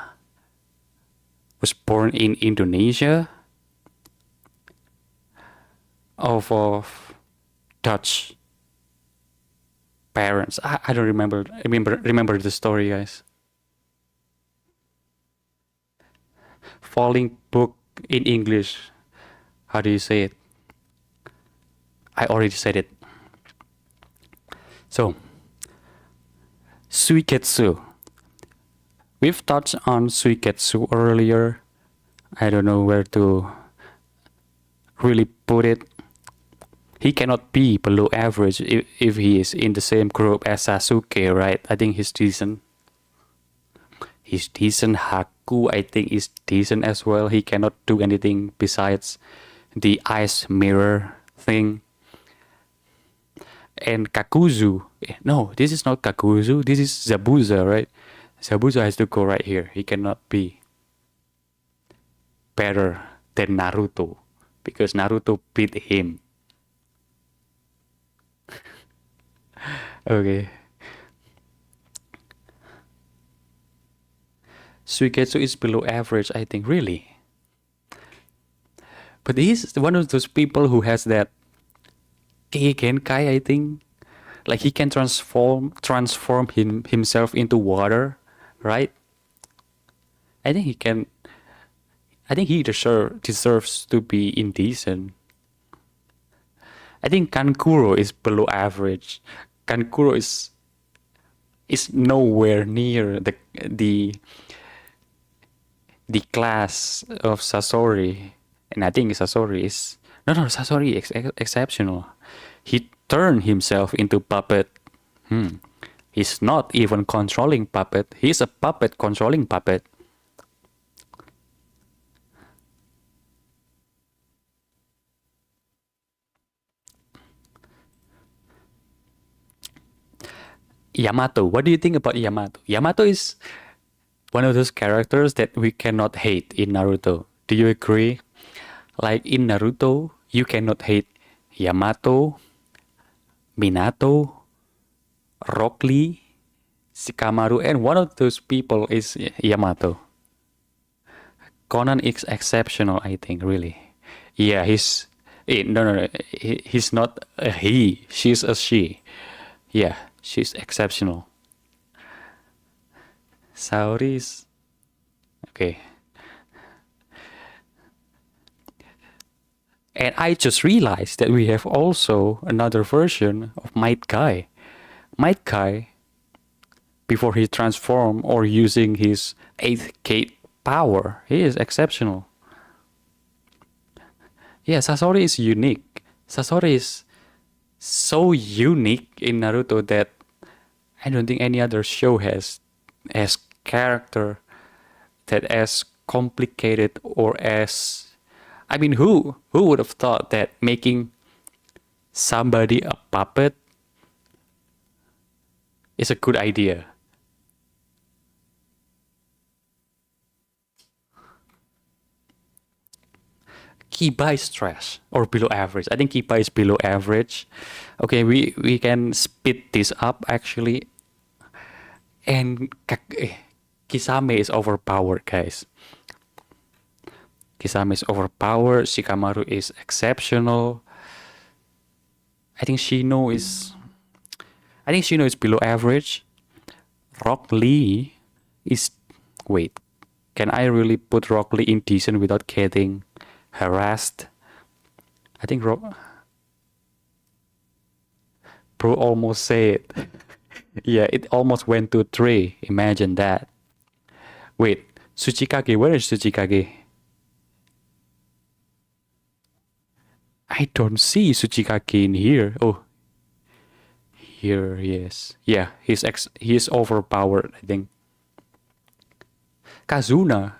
was born in Indonesia of Dutch parents. I don't remember the story, guys. Falling book in English. How do you say it? I already said it. So, suiketsu. We've touched on suiketsu earlier. I don't know where to really put it. He cannot be below average if he is in the same group as Sasuke, right? I think he's decent. He's decent. Haku, I think, is decent as well. He cannot do anything besides the ice mirror thing. And Kakuzu. No, this is not Kakuzu. This is Zabuza, right? Zabuza has to go right here. He cannot be better than Naruto because Naruto beat him. Okay. Suiketsu is below average, I think, really. But he's one of those people who has that Genkai, I think. Like he can transform himself into water, right? I think he can. I think he deserves to be indecent. I think Kankuro is below average. Kankuro is nowhere near the class of Sasori, and I think Sasori is Sasori is exceptional. He turned himself into puppet. He's not even controlling puppet. He's a puppet controlling puppet. Yamato. What do you think about Yamato? Yamato is one of those characters that we cannot hate in Naruto. Do you agree? Like in Naruto, you cannot hate Yamato, Minato, Rock Lee, Shikamaru, and one of those people is Yamato. Conan is exceptional, I think, really. Yeah, he's... no. He's not a he. She's a she. Yeah, she's exceptional. Saori is... Okay. And I just realized that we have also another version of Might Guy. Might Guy, before he transformed or using his 8th gate power, he is exceptional. Yeah, Sasori is unique. Sasori is so unique in Naruto that I don't think any other show has character that as complicated or as... I mean, who would have thought that making somebody a puppet is a good idea? Kiba is trash or below average. I think Kiba is below average. Okay, we can speed this up actually. And Kisame is overpowered, guys. Kisame is overpowered. Shikamaru is exceptional. I think Shino is below average. Rock Lee is... Wait, can I really put Rock Lee in decent without getting harassed? I think Bro almost said yeah, it almost went to 3. Imagine that. Wait, Tsuchikage, where is Tsuchikage? I don't see Tsuchikage in here. Oh, here he is. Yeah, he's overpowered, I think. Kazuna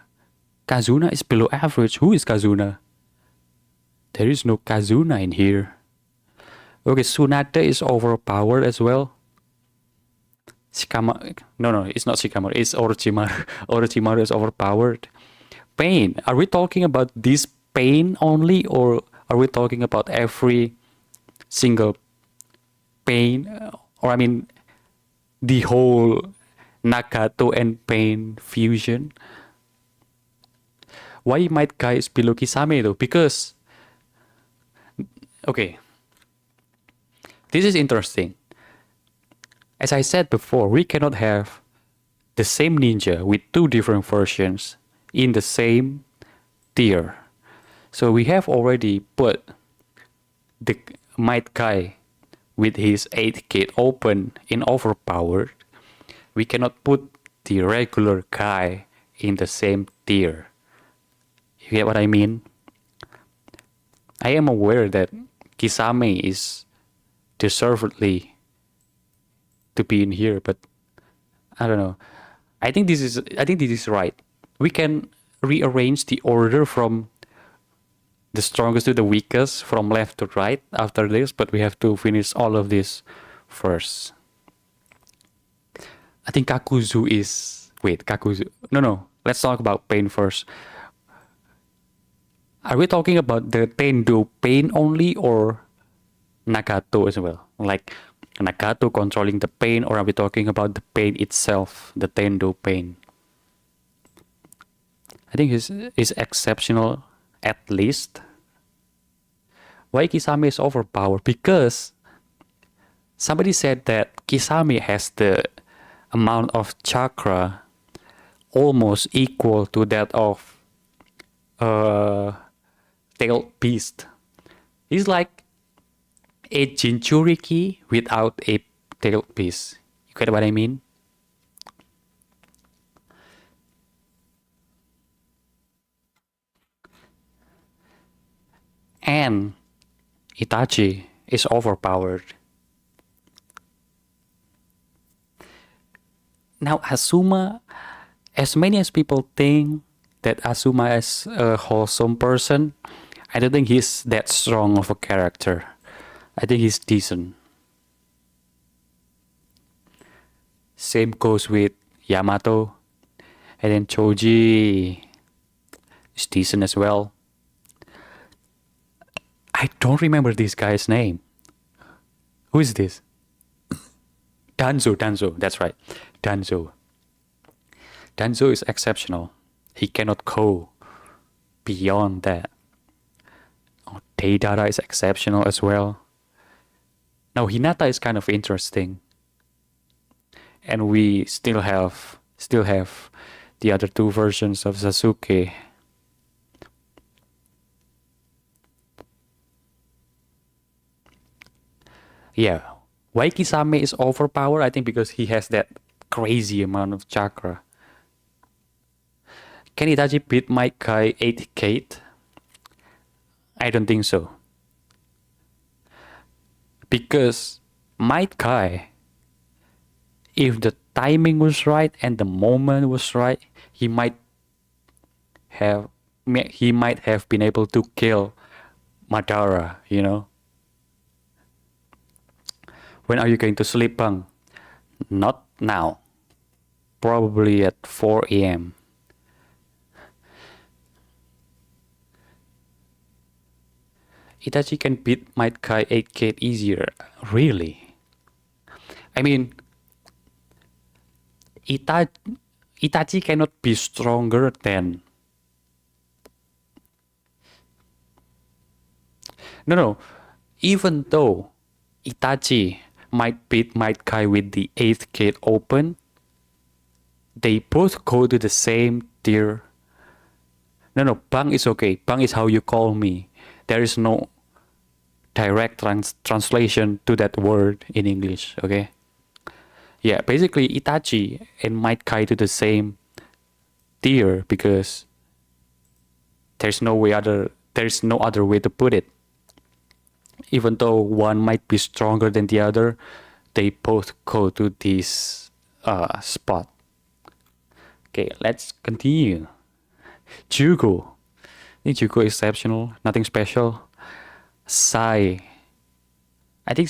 is below average. Who is Kazuna? There is no Kazuna in here. Okay, Tsunade is overpowered as well. Shikamaru... No, it's not Shikamaru. It's Orochimaru. Orochimaru is overpowered. Pain. Are we talking about this Pain only, or are we talking about every single Pain? Or I mean, the whole Nagato and Pain fusion? Why Might Guy is below Kisame though? Because, okay, this is interesting. As I said before, we cannot have the same ninja with two different versions in the same tier. So we have already put the Might Guy with his 8th gate open in overpowered. We cannot put the regular guy in the same tier. You get what I mean? I am aware that Kisame is deservedly to be in here, but I don't know. I think this is right. We can rearrange the order from the strongest to the weakest, from left to right after this, but we have to finish all of this first. I think Kakuzu is... Wait, Kakuzu... No. Let's talk about pain first. Are we talking about the Tendo pain only or Nagato as well? Like Nagato controlling the pain, or are we talking about the pain itself, the Tendo pain? I think is exceptional at least. Why Kisame is overpowered? Because somebody said that Kisame has the amount of chakra almost equal to that of tailed beast. He's like a Jinchuriki without a tailed beast. You get what I mean? And Itachi is overpowered. Now Asuma, as many as people think that Asuma is a wholesome person, I don't think he's that strong of a character. I think he's decent. Same goes with Yamato. And then Choji is decent as well. I don't remember this guy's name. Who is this? Danzo, that's right. Danzo is exceptional. He cannot go beyond that. Oh, Deidara is exceptional as well. Now Hinata is kind of interesting. And we still have the other two versions of Sasuke. Yeah. Why Kisame is overpowered? I think because he has that crazy amount of chakra. Can Itachi beat Might Guy 8th gate? I don't think so. Because Might Guy, if the timing was right and the moment was right, he might have been able to kill Madara, you know. When are you going to sleep, Bang? Not now. Probably at 4 a.m. Itachi can beat Might Guy 8th gate easier. Really? I mean, Itachi cannot be stronger than... No. Even though Itachi might beat Might Guy with the 8th gate open, they both go to the same tier. No, Bang is okay. Bang is how you call me. There is no direct translation to that word in English, okay? Yeah, basically Itachi and Might Guy to the same tier because there's no other way to put it. Even though one might be stronger than the other, they both go to this spot. Okay, let's continue. Jugo. I think Jugo is exceptional, nothing special. Sai. I think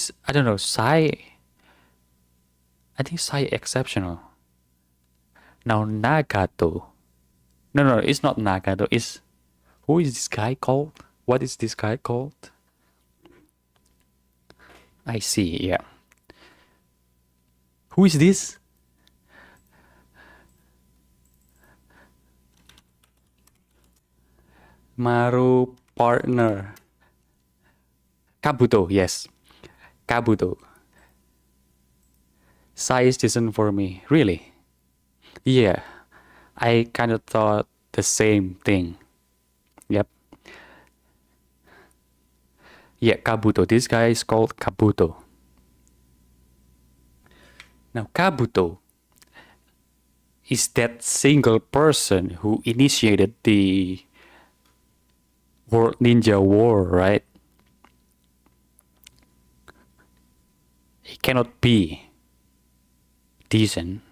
Sai exceptional. Now Nagato. No, it's not Nagato. Who is this guy called? What is this guy called? I see, yeah. Who is this? Maru partner. Kabuto, yes. Kabuto. Size isn't for me. Really? Yeah. I kind of thought the same thing. Yep. Yeah, Kabuto. This guy is called Kabuto. Now, Kabuto is that single person who initiated the World Ninja War, right? He cannot be decent.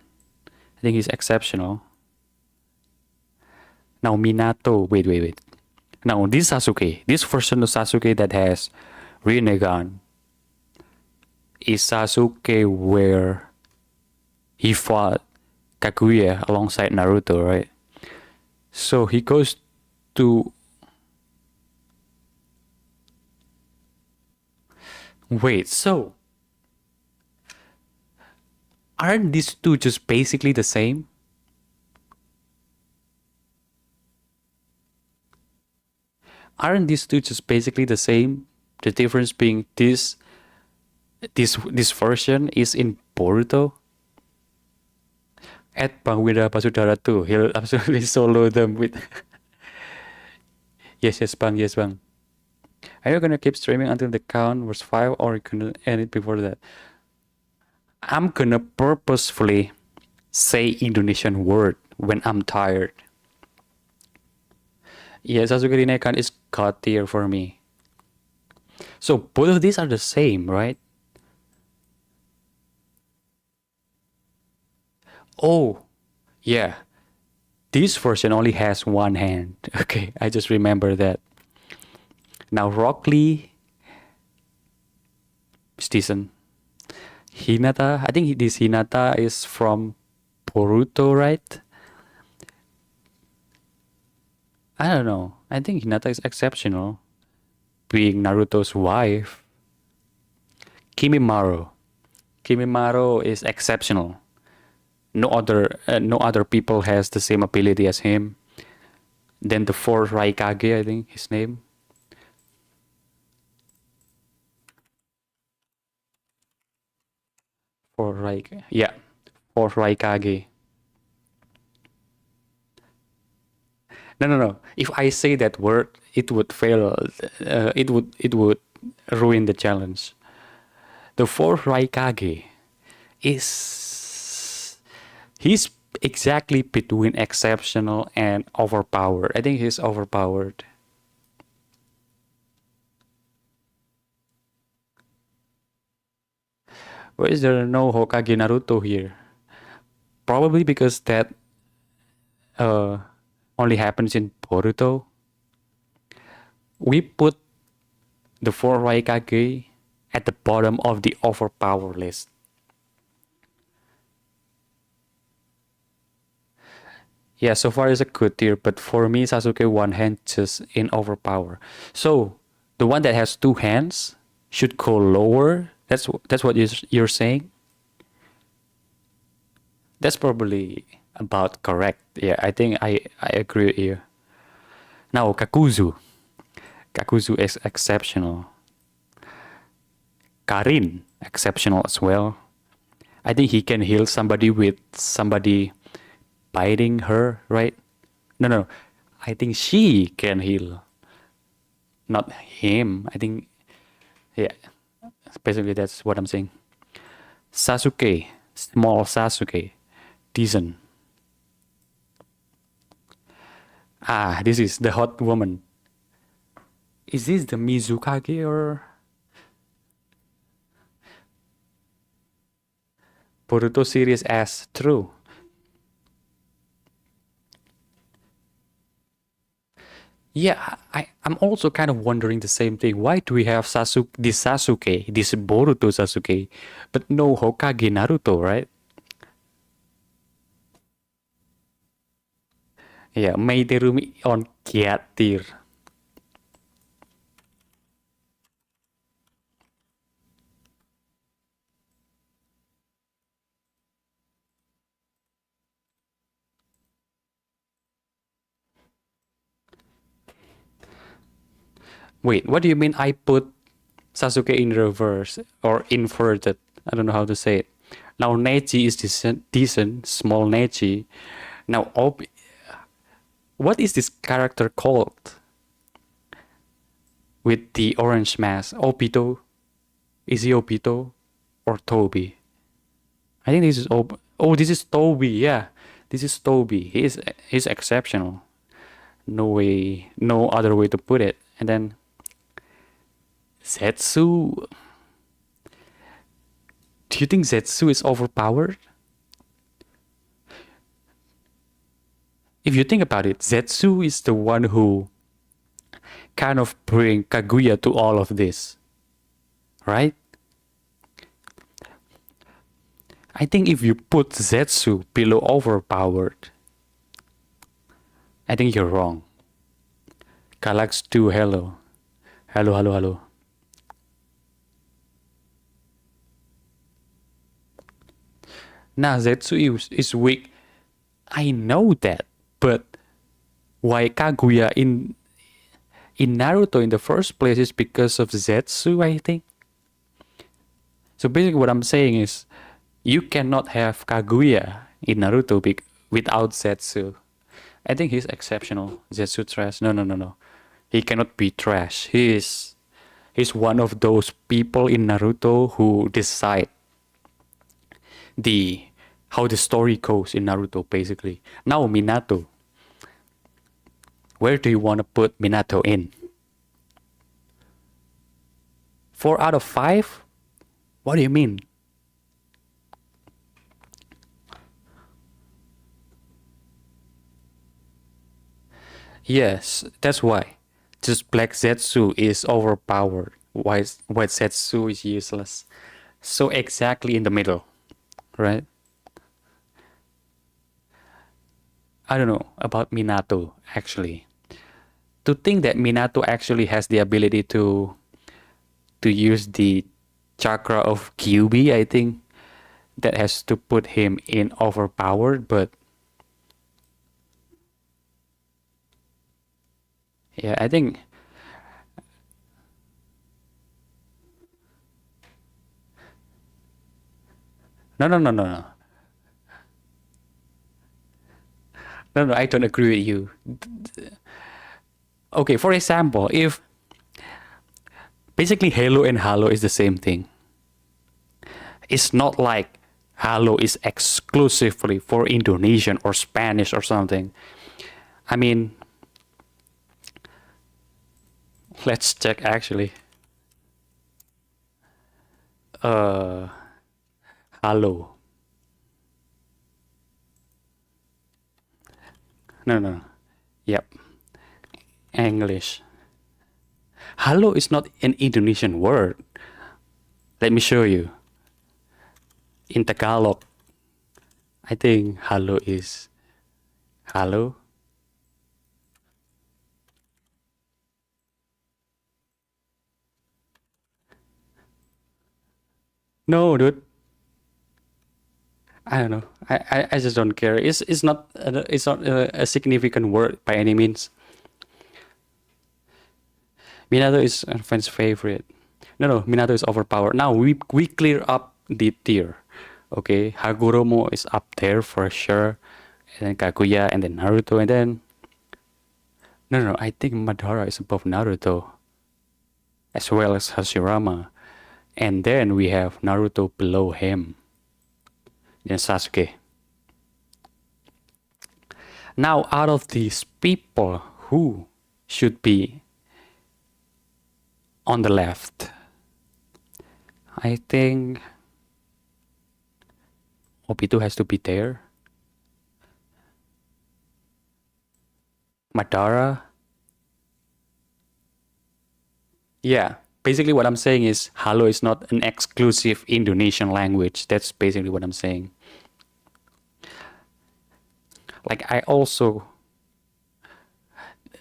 I think he's exceptional. Now, Minato. Wait. Now, this Sasuke, this version of Sasuke that has Rinnegan, is Sasuke where he fought Kaguya alongside Naruto, right? So he goes to. Wait, so aren't these two just basically the same? Aren't these two just basically the same? The difference being this version is in Boruto. At Bang Wira Pasudara too, he'll absolutely solo them with. Yes, Bang, yes, Bang. Are you gonna keep streaming until the count was 5 or you gonna end it before that? I'm gonna purposefully say Indonesian word when I'm tired. Yeah, Sasuke Rinnegan is god tier for me. So both of these are the same, right? Oh, yeah. This version only has one hand. Okay, I just remember that. Now Rock Lee is decent. Hinata, I think this Hinata is from Boruto, right? I don't know. I think Hinata is exceptional, being Naruto's wife. Kimimaro. Kimimaro is exceptional. No other people has the same ability as him. Then the fourth Raikage, I think his name. Fourth Raikage. Yeah, fourth Raikage. No. If I say that word, it would fail. It would ruin the challenge. The fourth Raikage is he's exactly between exceptional and overpowered. I think he's overpowered. Why is there no Hokage Naruto here? Probably because that uh, only happens in Boruto. We put the four Raikage at the bottom of the overpower list. Yeah, so far is a good tier, but for me, Sasuke one hand just in overpower. So the one that has two hands should go lower. That's what you're saying. That's probably about correct. Yeah, I think I agree with you. Now Kakuzu. Kakuzu is exceptional. Karin exceptional as well. I think he can heal somebody with somebody biting her, right? No. I think she can heal, not him. I think, yeah, basically that's what I'm saying. Sasuke, small Sasuke, decent. Ah, this is the hot woman. Is this the Mizukage or Boruto series as true? Yeah, I'm also kind of wondering the same thing. Why do we have Sasuke, this Boruto Sasuke, but no Hokage Naruto, right? Yeah, Meiterumi on Kiatir. Wait, what do you mean I put Sasuke in reverse or inverted? I don't know how to say it. Now Neji is decent, small Neji. Now what is this character called with the orange mask? Obito? Is he Obito or Toby? I think this is oh, this is Toby. Yeah, this is Toby. He's exceptional. No way, no other way to put it. And then Zetsu. Do you think Zetsu is overpowered? If you think about it, Zetsu is the one who kind of bring Kaguya to all of this, right? I think if you put Zetsu below overpowered, I think you're wrong. Galax 2, hello. Hello, hello, hello. Nah, Zetsu is weak. I know that, but why Kaguya in Naruto in the first place is because of Zetsu, I think. So basically what I'm saying is you cannot have Kaguya in Naruto without Zetsu. I think he's exceptional. Zetsu trash. No. He cannot be trash. He's one of those people in Naruto who decide how the story goes in Naruto basically. Now Minato. Where do you want to put Minato in? 4 out of 5? What do you mean? Yes, that's why. Just Black Zetsu is overpowered. White Zetsu is useless. So exactly in the middle, right? I don't know about Minato actually. To think that Minato actually has the ability to use the chakra of Kyuubi, I think that has to put him in overpowered, but yeah, I think no. No, I don't agree with you. Okay, for example, if basically Halo and Halo is the same thing. It's not like Halo is exclusively for Indonesian or Spanish or something. I mean, let's check actually. Halo. No. Yep. English. Halo is not an Indonesian word. Let me show you. In Tagalog, I think halo is halo. No, dude. I don't know. I just don't care. It's not a significant word by any means. Minato is a fan's favorite. No. Minato is overpowered. Now we clear up the tier. Okay, Hagoromo is up there for sure, and then Kaguya, and then Naruto, and then no. I think Madara is above Naruto, as well as Hashirama, and then we have Naruto below him. Then Sasuke. Now, out of these people, who should be on the left? I think Obito has to be there. Madara. Yeah, basically what I'm saying is Halo is not an exclusive Indonesian language. That's basically what I'm saying. Like I also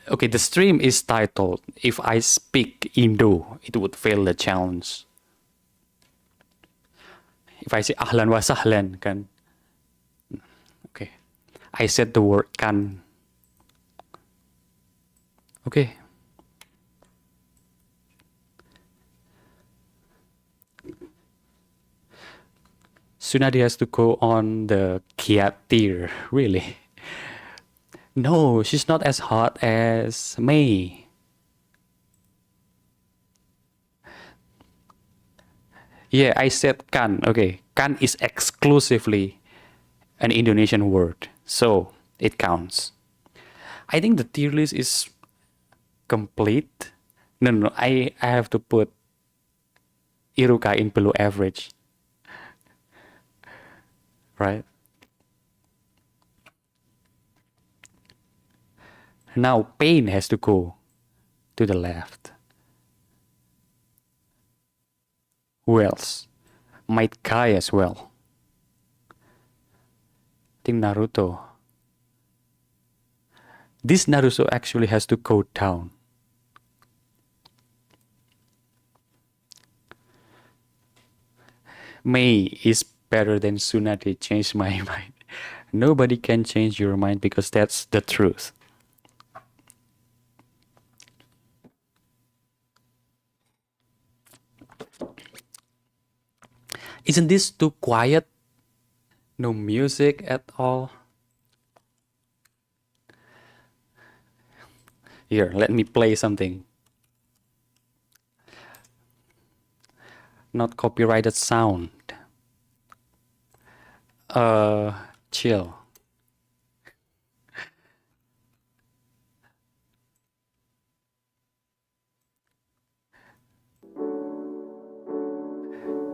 okay, the stream is titled If I Speak Indo, it would fail the challenge. If I say ahlan wa sahlan kan. Okay. I said the word kan. Okay. Tsunade has to go on the Kiat tier, really. No, she's not as hot as Mei. Yeah, I said kan. Okay, kan is exclusively an Indonesian word, so it counts. I think the tier list is complete. No, no, no. I have to put Iruka in below average, right? Now Pain has to go to the left. Who else? Might Kai as well. I think Naruto. This Naruto actually has to go down. Mei is better than Tsunade. Change my mind. Nobody can change your mind because that's the truth. Isn't this too quiet? No music at all? Here, let me play something. Not copyrighted sound. Chill.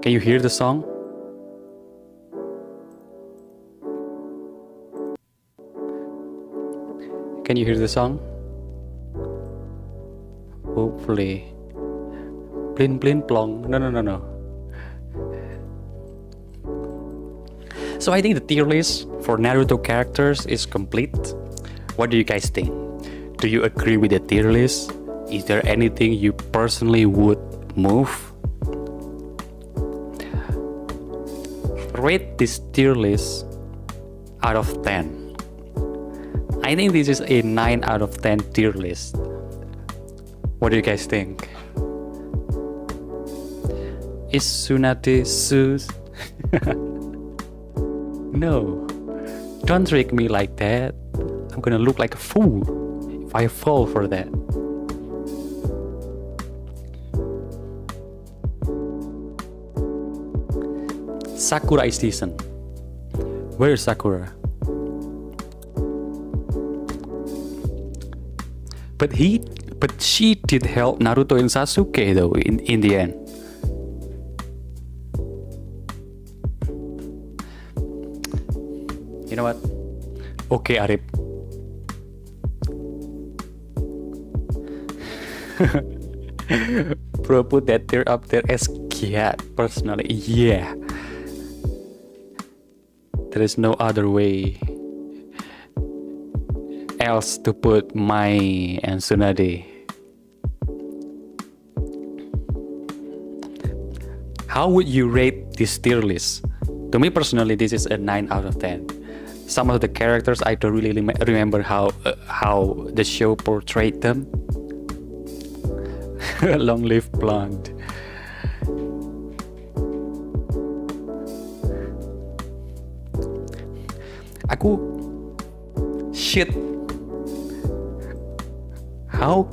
Can you hear the song? Can you hear the song? Hopefully. Blin blin plong. No, no, no, no. So I think the tier list for Naruto characters is complete. What do you guys think? Do you agree with the tier list? Is there anything you personally would move? Rate this tier list out of 10. I think this is a 9 out of 10 tier list. What do you guys think? Is Tsunade Sus? No, don't trick me like that. I'm gonna look like a fool if I fall for that. Sakura is decent. Where is Sakura? But she did help Naruto and Sasuke though in the end. You know what? Okay, Arif. Bro, put that tier up there as cat personally. Yeah. There is no other way else to put Mai and Tsunade. How would you rate this tier list? To me personally, this is a 9 out of 10. Some of the characters I don't really remember how the show portrayed them. Long live blonde. Shit. How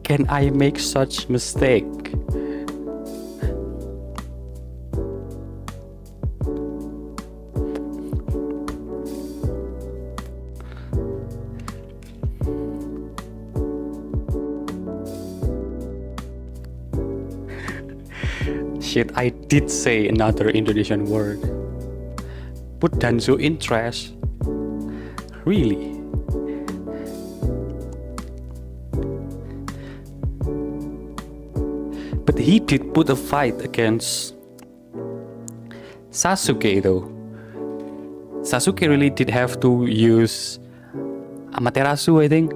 can I make such mistake? Shit, I did say another Indonesian word. Put Danzo in trash. Really? But he did put a fight against Sasuke though. Sasuke really did have to use Amaterasu, I think.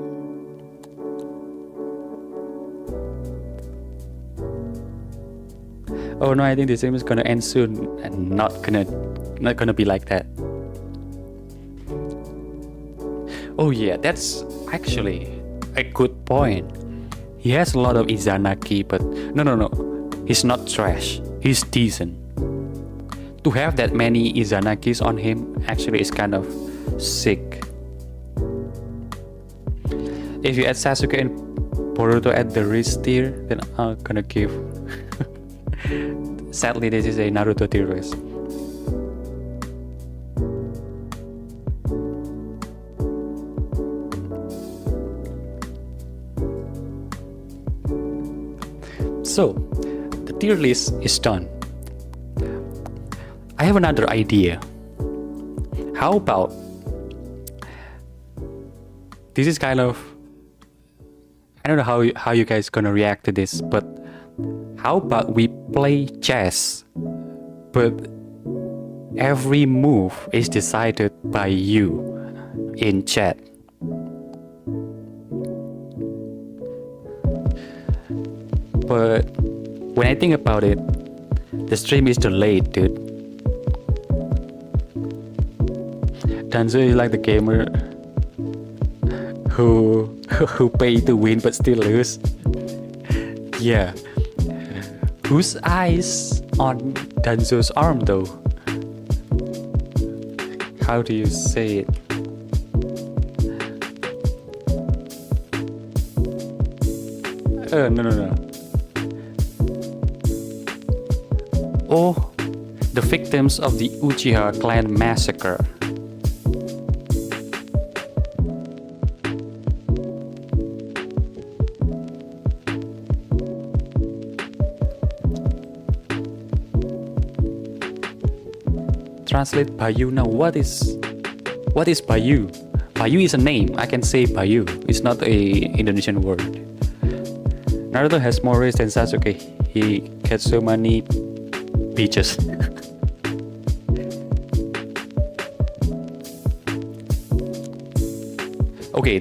Oh no, I think this game is gonna end soon and not gonna be like that. Oh yeah, that's actually a good point. He has a lot of Izanagi, but no, he's not trash. He's decent. to have that many Izanagis on him actually is kind of sick. If you add Sasuke and Boruto at the wrist tier, then I'm gonna give. Sadly, this is a Naruto tier list. So, the tier list is done. I have another idea. How about this is kind of, I don't know how you guys gonna react to this, but how about we play chess, but every move is decided by you in chat. But when I think about it, the stream is delayed, dude. Danzo is like the gamer who pay to win but still lose. Yeah. Whose eyes on Danzo's arm though? How do you say it? No. Oh, the victims of the Uchiha clan massacre. Translate Bayu now. What is Bayu? Bayu is a name. I can say Bayu. It's not a Indonesian word. Naruto has more race than Sasuke. He gets so many beaches. Okay,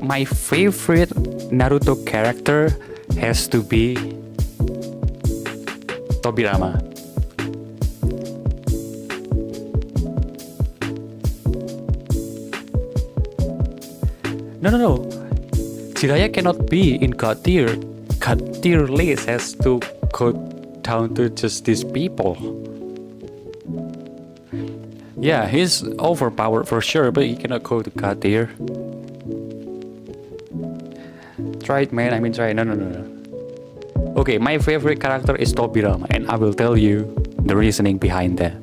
my favorite Naruto character has to be Tobirama. No. Jiraiya cannot be in God tier. God tier list has to go down to just these people. Yeah, he's overpowered for sure, but he cannot go to God tier. Try it, man. Try it. No. Okay, my favorite character is Tobirama, and I will tell you the reasoning behind that.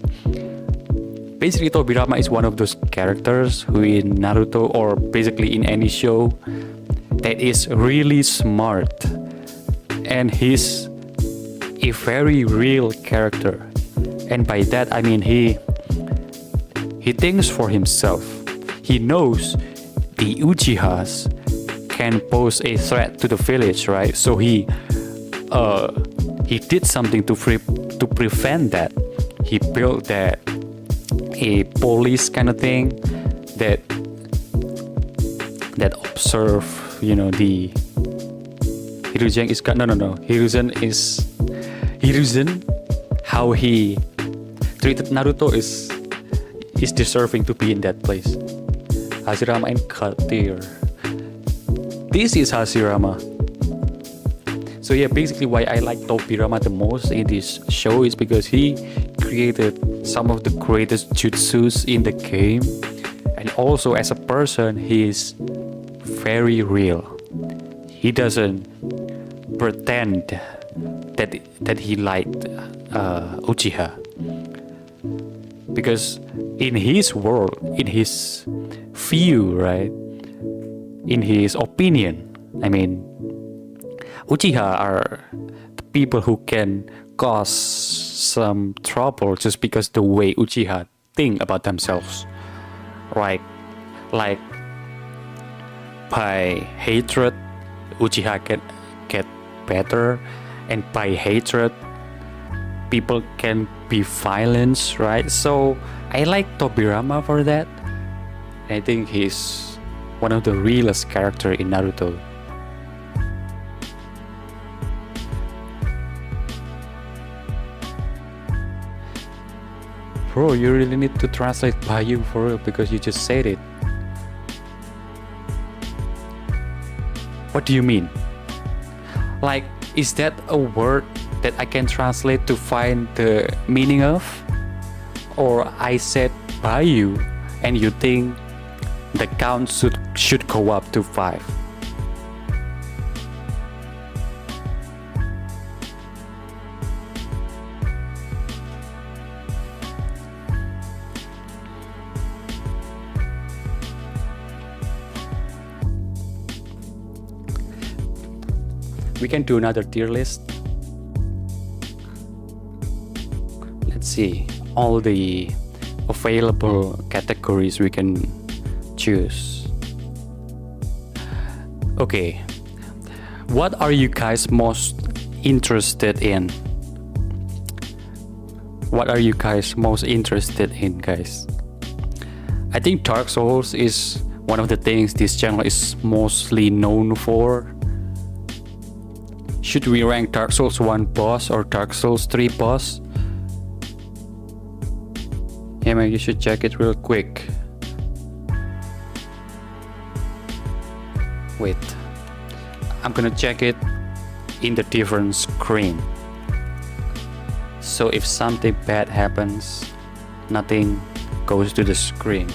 Basically, Tobirama is one of those characters who in Naruto or basically in any show that is really smart, and he's a very real character. And by that I mean he thinks for himself. He knows the Uchihas can pose a threat to the village, right? So he did something to prevent that. He built that a police kind of thing that observe, the Hiruzen is no. Hiruzen how he treated Naruto is deserving to be in that place. Hashirama and God tier. This is Hashirama. So yeah, basically why I like Tobirama the most in this show is because he created some of the greatest jutsus in the game, and also as a person he is very real. He doesn't pretend that he liked Uchiha, because in his world, in his view, right, in his opinion, Uchiha are the people who can cause some trouble just because the way Uchiha think about themselves, right? Like by hatred, Uchiha can get better, and by hatred, people can be violent, right? So I like Tobirama for that. I think he's one of the realest character in Naruto. Bro, you really need to translate Bayu for real because you just said it. What do you mean? Like, is that a word that I can translate to find the meaning of? Or I said by you and you think the count should go up to 5? We can do another tier list. Let's see all the available categories we can choose. Okay, what are you guys most interested in? What are you guys most interested in, guys? I think Dark Souls is one of the things this channel is mostly known for. Should we rank Dark Souls 1 boss or Dark Souls 3 boss? Yeah man, you should check it real quick. Wait, I'm gonna check it in the different screen. So if something bad happens, nothing goes to the screen.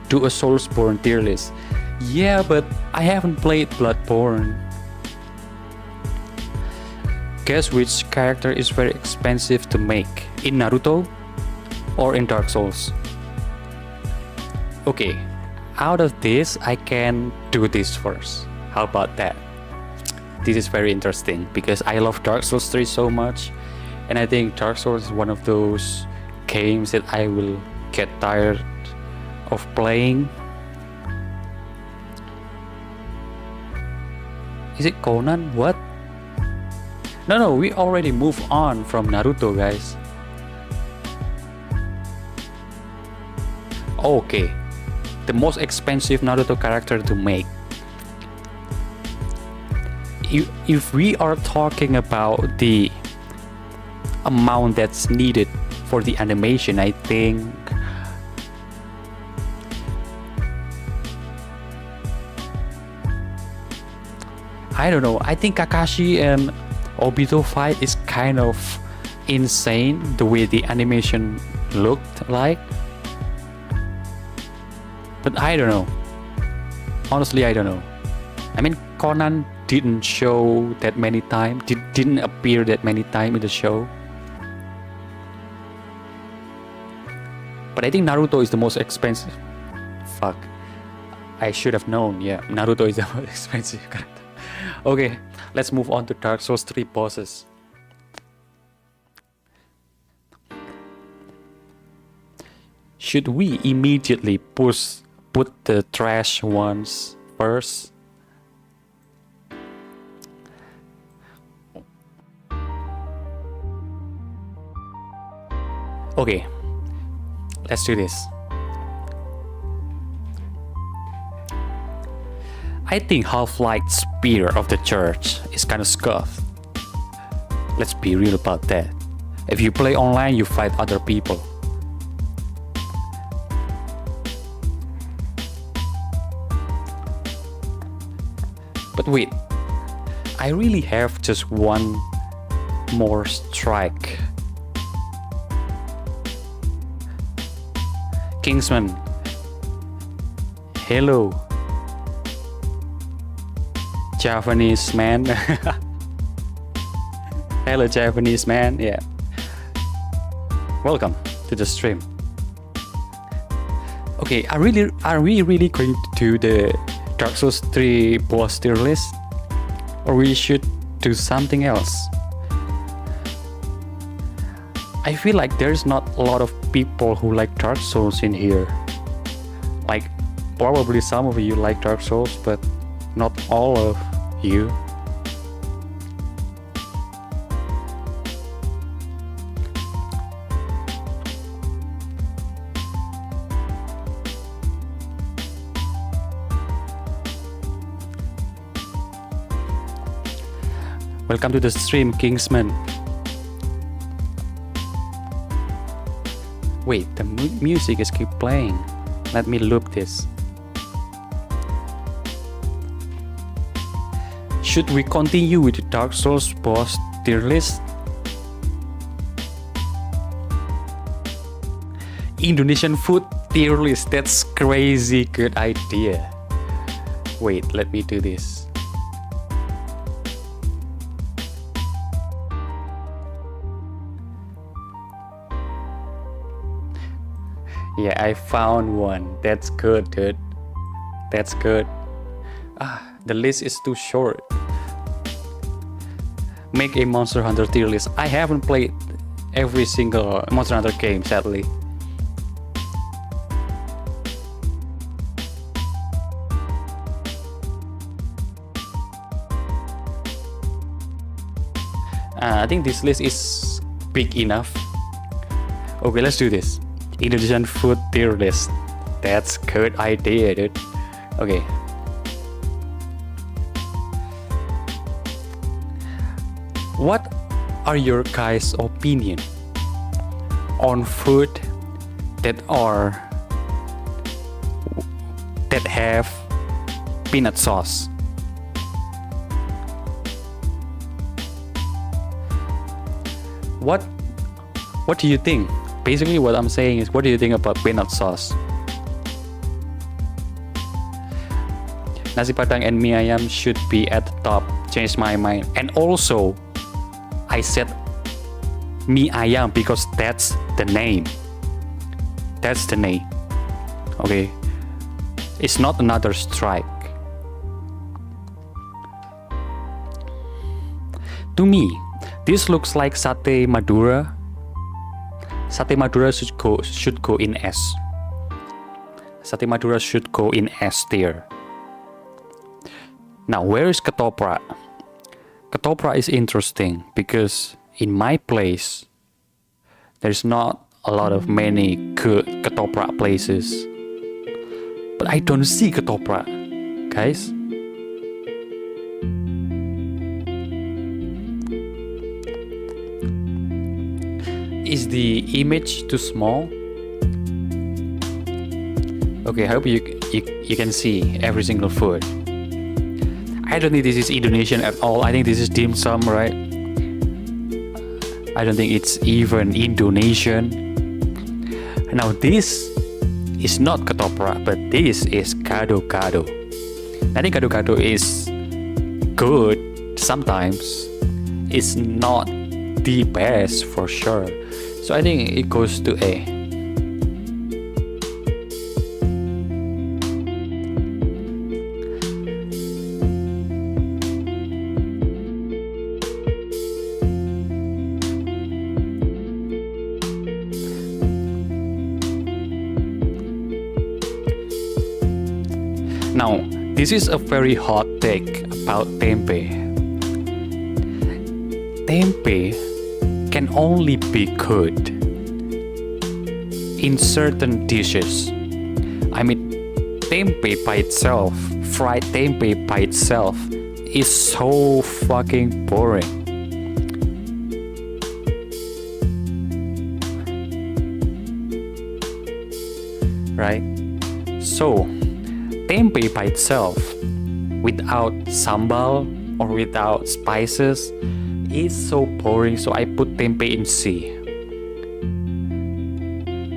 Do a Soulsborne tier list. Yeah, but I haven't played Bloodborne. Guess which character is very expensive to make? In Naruto or in Dark Souls? Okay, out of this I can do this first. How about that? This is very interesting because I love Dark Souls 3 so much, and I think Dark Souls is one of those games that I will get tired of playing. Is it Conan? What? No, we already moved on from Naruto, guys. Okay, the most expensive Naruto character to make. If we are talking about the amount that's needed for the animation, I think I don't know. I think Kakashi and Obito fight is kind of insane, the way the animation looked like. But I don't know. Honestly, I don't know. I mean, Conan didn't show that many times, didn't appear that many times in the show. But I think Naruto is the most expensive. Fuck. I should have known. Yeah, Naruto is the most expensive character. Okay, let's move on to Dark Souls 3 bosses. Should we immediately put the trash ones first? Okay, let's do this. I think Half-Light's Spear of the Church is kind of scuffed. Let's be real about that. If you play online, you fight other people. But wait, I really have just one more strike. Kingsman. Hello. Japanese man. Hello Japanese man, yeah. Welcome to the stream. Okay, are we really going to do the Dark Souls 3 boss tier list? Or we should do something else? I feel like there's not a lot of people who like Dark Souls in here. Like, probably some of you like Dark Souls, but not all of you. Welcome to the stream, Kingsman. Wait, the music is keep playing. Let me loop this. Should we continue with the Dark Souls boss tier list? Indonesian food tier list. That's crazy good idea. Wait, let me do this. Yeah, I found one. That's good, dude. That's good. The list is too short. Make a Monster Hunter tier list. I haven't played every single Monster Hunter game, sadly. I think this list is big enough. Okay, let's do this. Indonesian food tier list. That's good idea, dude. Okay. What are your guys' opinion on food that have peanut sauce? What do you think? Basically what I'm saying is, what do you think about peanut sauce? Nasi Padang and mie ayam should be at the top. Changed my mind. And also, I said mie ayam because that's the name. That's the name. Okay. It's not another strike. To me, this looks like Sate Madura. Sate Madura should go in S. Sate Madura should go in S tier. Now, where is ketoprak? Ketoprak is interesting because in my place, there's not a lot of many good ketoprak places. But I don't see ketoprak, guys. Is the image too small? Okay, I hope you can see every single food. I don't think this is Indonesian at all. I think this is dim sum, right? I don't think it's even Indonesian. Now this is not ketoprak, but this is gado-gado. I think gado-gado is good sometimes. It's not the best for sure. So I think it goes to A. Now, this is a very hot take about tempeh. Tempeh can only be good in certain dishes. I mean, tempeh by itself, fried tempeh by itself, is so fucking boring. Right? So, tempeh by itself, without sambal or without spices, is so boring, so I put tempeh in C.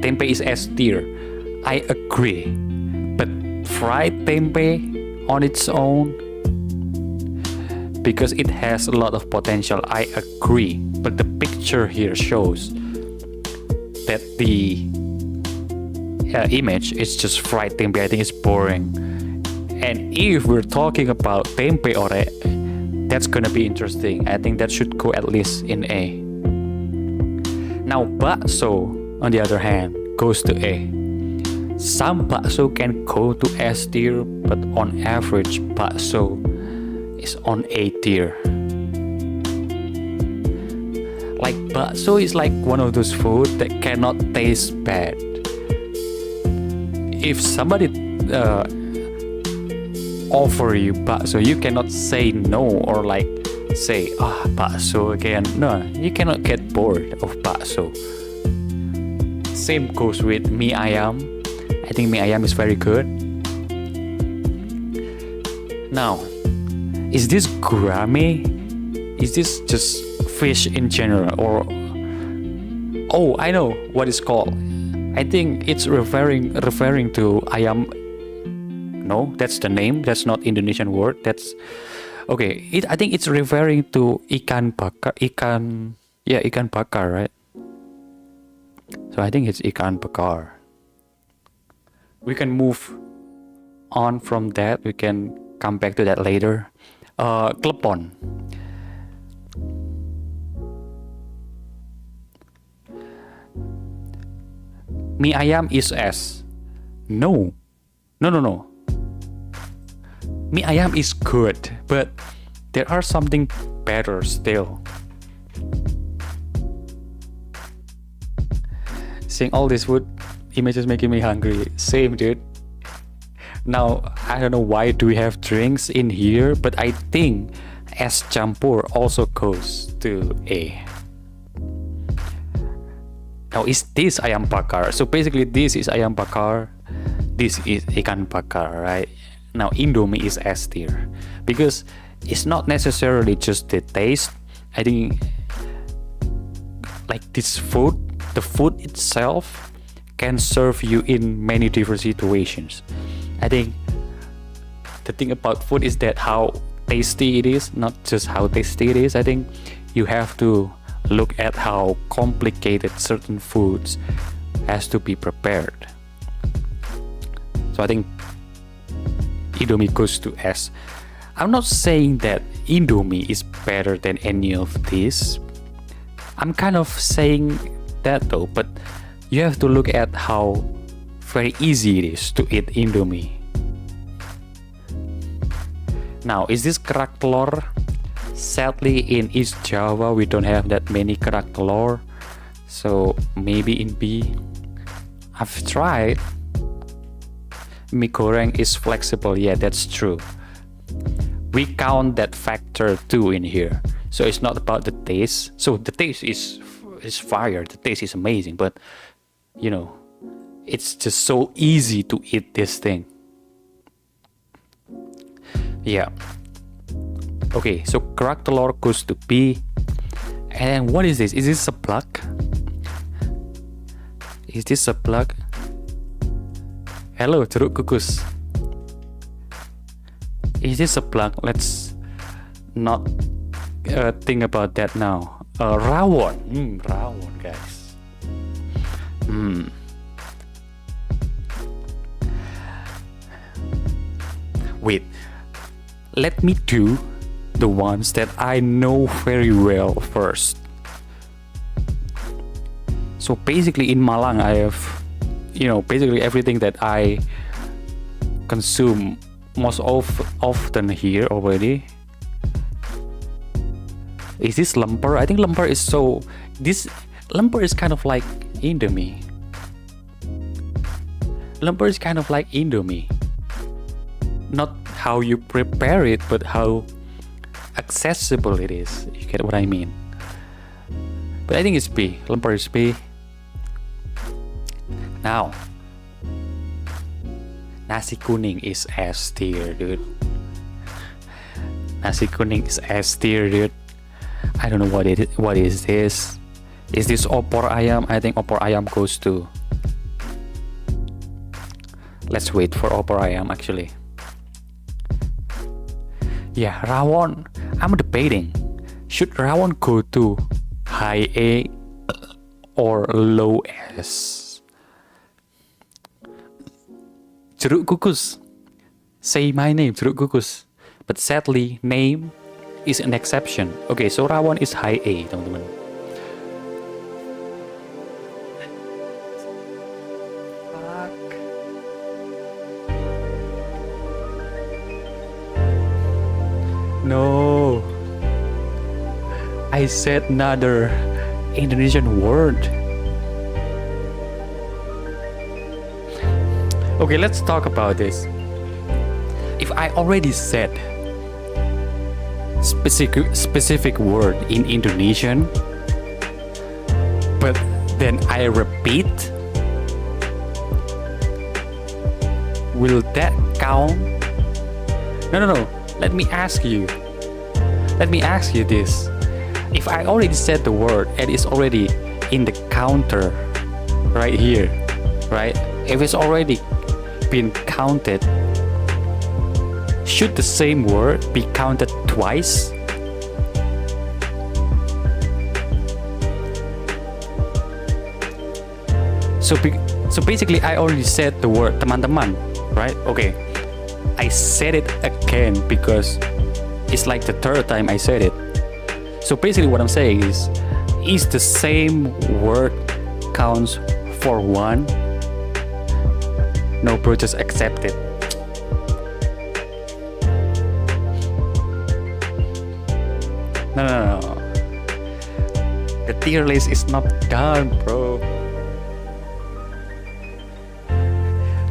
Tempeh is S tier. I agree. But fried tempeh on its own, because it has a lot of potential, I agree. But the picture here shows that the image is just fried tempeh. I think it's boring. And if we're talking about tempeh ore, that's gonna be interesting. I think that should go at least in A. Now bakso, on the other hand, goes to A. Some bakso can go to S tier, but on average, bakso is on A tier. Like bakso is like one of those food that cannot taste bad. If somebody offer you bakso, you cannot say no or like say bakso again. No, you cannot get bored of bakso. same goes with mie ayam. I think mie ayam is very good. Now, is this gurame? Is this just fish in general, or oh, I know what it's called. I think it's referring to ayam. No, that's the name. That's not Indonesian word. That's okay. I think it's referring to ikan bakar. Ikan bakar, right? So I think it's ikan bakar. We can move on from that. We can come back to that later. Klepon. Mie ayam is S. No. Mie ayam is good, but there are something better still. Seeing all this food images making me hungry. Same, dude. Now, I don't know why do we have drinks in here, but I think es campur also goes to A. Now, is this ayam bakar? So basically, this is ayam bakar. This is ikan bakar, right? Now, Indomie is S tier because it's not necessarily just the taste. I think like this food, the food itself can serve you in many different situations. I think the thing about food is that how tasty it is, not just how tasty it is. I think you have to look at how complicated certain foods has to be prepared. So I think Indomie goes to S. I'm not saying that Indomie is better than any of these. I'm kind of saying that though, but you have to look at how very easy it is to eat Indomie. Now, is this kerak telur? Sadly, in East Java, we don't have that many kerak telur. So maybe in B. I've tried. Mie goreng is flexible. Yeah, that's true. We count that factor too in here. So it's not about the taste. So the taste is fire. The taste is amazing. But, you know, it's just so easy to eat this thing. Yeah. Okay, so kerak telur goes to B. And what is this? Is this a plug? Is this a plug? Hello, jeruk kukus. Is this a plug? Let's not think about that now. Rawon. Rawon, guys. Wait. Let me do the ones that I know very well first. So basically in Malang I have, basically everything that I consume most often here already. Is this lemper? I think lemper is lemper is kind of like Indomie. Lemper is kind of like Indomie. Not how you prepare it, but how accessible it is. You get what I mean? But I think it's B. Lemper is B. Now, nasi kuning is S tier, dude. Nasi kuning is S tier, dude. I don't know what is this. Is this opor ayam? I think opor ayam goes to. Let's wait for opor ayam actually. Yeah, rawon. I'm debating. Should rawon go to high A or low S? Jeruk kukus. Say my name, jeruk kukus. But sadly, name is an exception. Okay, so rawon is high A, teman-teman. No, I said another Indonesian word. Okay, let's talk about this. If I already said specific word in Indonesian, but then I repeat will that count? No. Let me ask you this. If I already said the word and it's already in the counter right here, right? If it's already been counted, should the same word be counted twice? So basically I already said the word teman-teman, right? Okay, I said it again because it's like the third time I said it. So basically what I'm saying is the same word counts for one? No protest accepted. No. The tier list is not done, bro.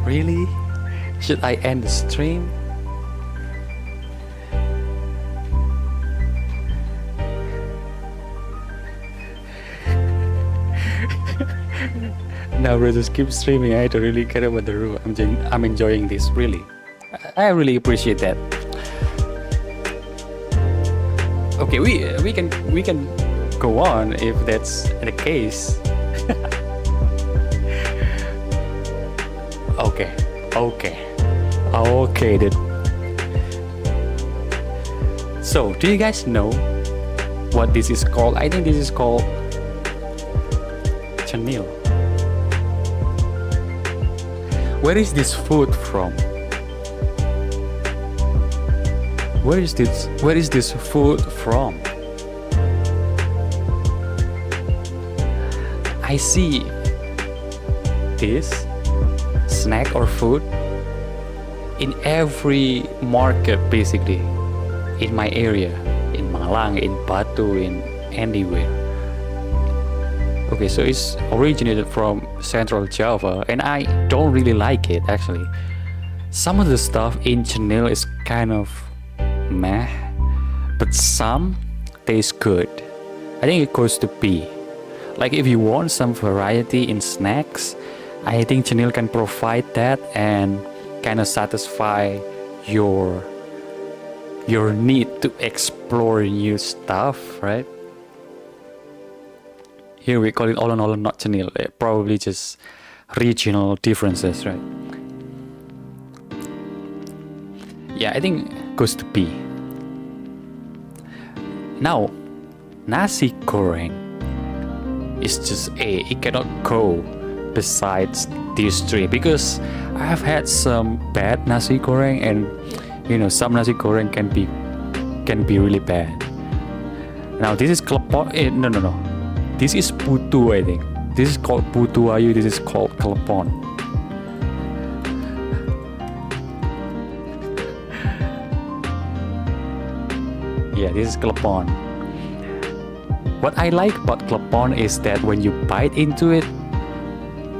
Really? Should I end the stream? No, bro, just keep streaming. I don't really care about the rule. I'm enjoying this, really. I really appreciate that. Okay, we can go on if that's the case. Okay, dude. So, do you guys know what this is called? I think this is called chenil. Where is this food from? Where is this food from? I see this snack or food in every market, basically, in my area, in Malang, in Batu, in anywhere. Okay, so it's originated from Central Java, and I don't really like it, actually. Some of the stuff in chenil is kind of meh, but some taste good. I think it goes to B. Like if you want some variety in snacks, I think chenil can provide that and kind of satisfy your need to explore new stuff, right? Here we call it olon-olon, not chenil. Probably just regional differences, right? Yeah, I think it goes to B. Now, nasi goreng is just A. It cannot go besides these three because I have had some bad nasi goreng, and some nasi goreng can be really bad. Now this is klepon. No. This is putu, I think. This is called putu ayu. This is called klepon. Yeah, this is klepon. What I like about klepon is that when you bite into it,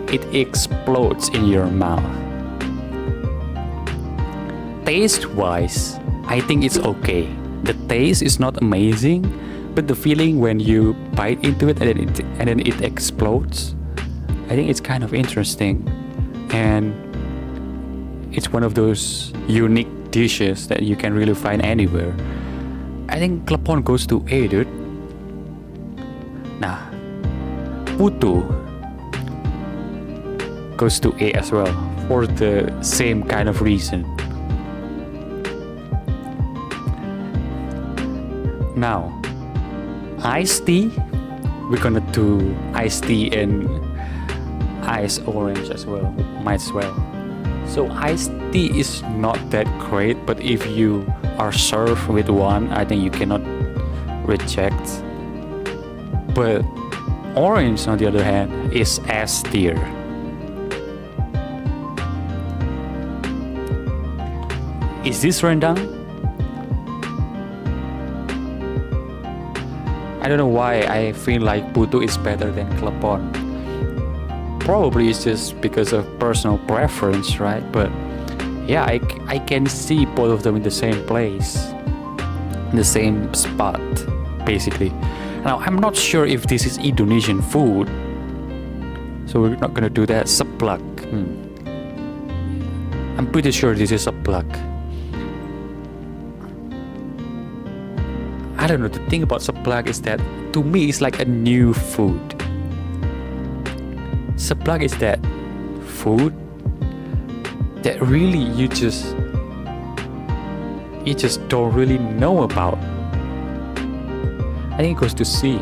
it explodes in your mouth. Taste-wise, I think it's okay. The taste is not amazing, but the feeling when you bite into it and then it explodes, I think it's kind of interesting. And it's one of those unique dishes that you can really find anywhere. I think klepon goes to A, dude. Nah, putu goes to A as well for the same kind of reason. Now, iced tea, we're gonna do iced tea and iced orange as well, might as well. So iced tea is not that great, but if you are served with one, I think you cannot reject. But orange, on the other hand, is S tier. Is this rendang? I don't know why I feel like putu is better than klepon. Probably it's just because of personal preference, right? But yeah, I can see both of them in the same place, in the same spot, basically. Now, I'm not sure if this is Indonesian food, so we're not gonna do that. Seblak. I'm I'm pretty sure this is a plug. I don't know, the thing about seblak is that to me it's like a new food. Seblak is that food that really you just don't really know about. I think it goes to see.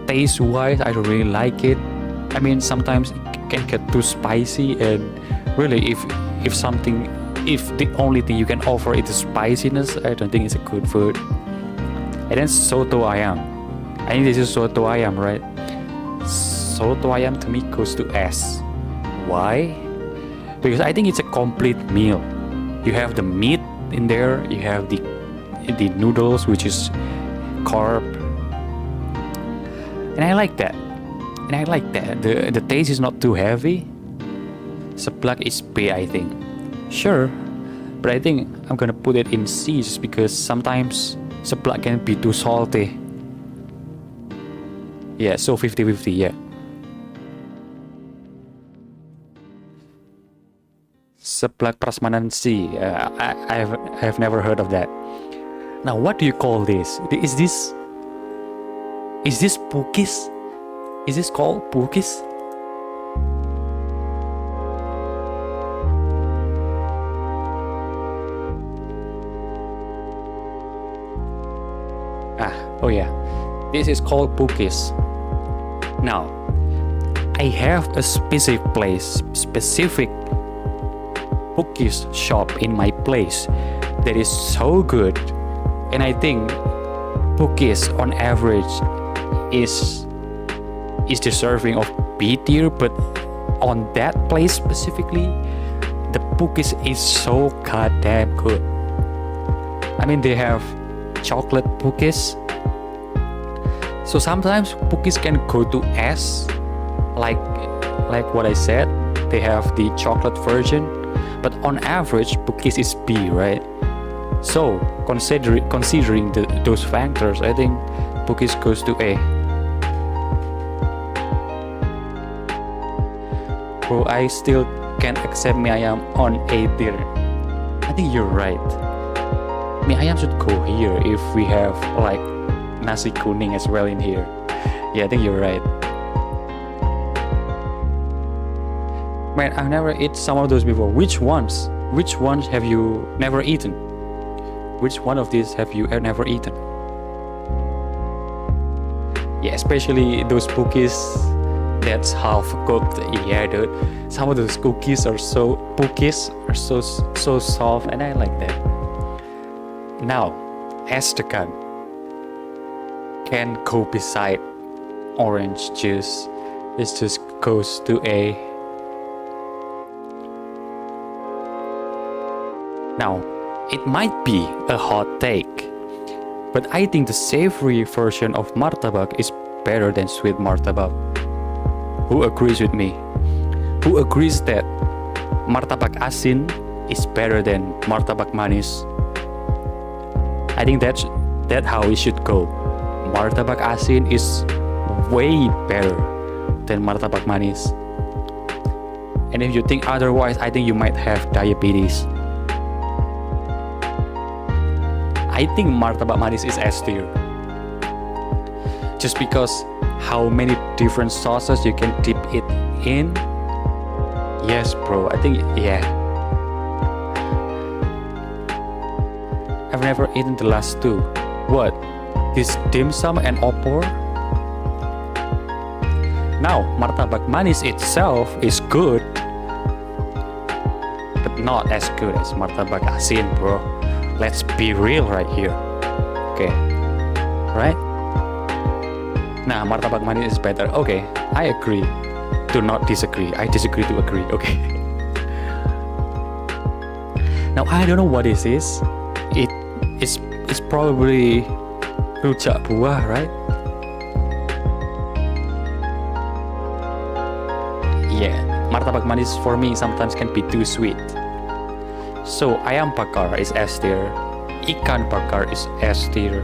Taste wise, I don't really like it. I mean, sometimes it can get too spicy, and really if the only thing you can offer is spiciness, I don't think it's a good food. And then soto ayam. I think this is soto ayam, right? Soto ayam to me goes to S. Why? Because I think it's a complete meal. You have the meat in there, you have the noodles, which is carb, and I like that. The taste is not too heavy. Seblak is B, I think. Sure, but I think I'm gonna put it in C just because sometimes seblak can be too salty. Yeah, so 50-50, yeah. Seblak prasmanan C. I have never heard of that. Now, what do you call this? Is this pukis? Is this called pukis? Oh yeah, this is called pukis. Now, I have a specific pukis shop in my place that is so good, and I think pukis on average is deserving of B tier, but on that place specifically, the pukis is so goddamn good. I mean, they have chocolate pukis, so sometimes pukis can go to S, like what I said, they have the chocolate version, but on average pukis is B, right? So considering those factors, I think pukis goes to A. Bro, I still can't accept mie ayam on A tier. I think you're right. Mie ayam should go here if we have like nasi kuning as well in here. Yeah, I think you're right. Man, I've never eaten some of those before. Which ones? Which ones have you never eaten? Which one of these have you never eaten? Yeah, especially those cookies that's half cooked. Yeah, dude. Some of those cookies are so soft, and I like that. Now, Estecan can go beside orange juice. This just goes to A. Now, it might be a hot take, but I think the savory version of martabak is better than sweet martabak. Who agrees with me? Who agrees that martabak asin is better than martabak manis? I think that's how it should go. Martabak asin is way better than martabak manis. And if you think otherwise, I think you might have diabetes. I think martabak manis is S tier. Just because how many different sauces you can dip it in. Yes, bro. I think, yeah. I've never eaten the last two. What? This dim sum and opor? Now, martabak manis itself is good, but not as good as martabak asin, bro. Let's be real right here. Okay. Right? Nah, martabak manis is better. Okay, I agree. Do not disagree. I disagree to agree. Okay. Now, I don't know what this is. It's probably rujak buah, right? Yeah, martabak manis for me sometimes can be too sweet. So ayam bakar is S tier, ikan bakar is S tier.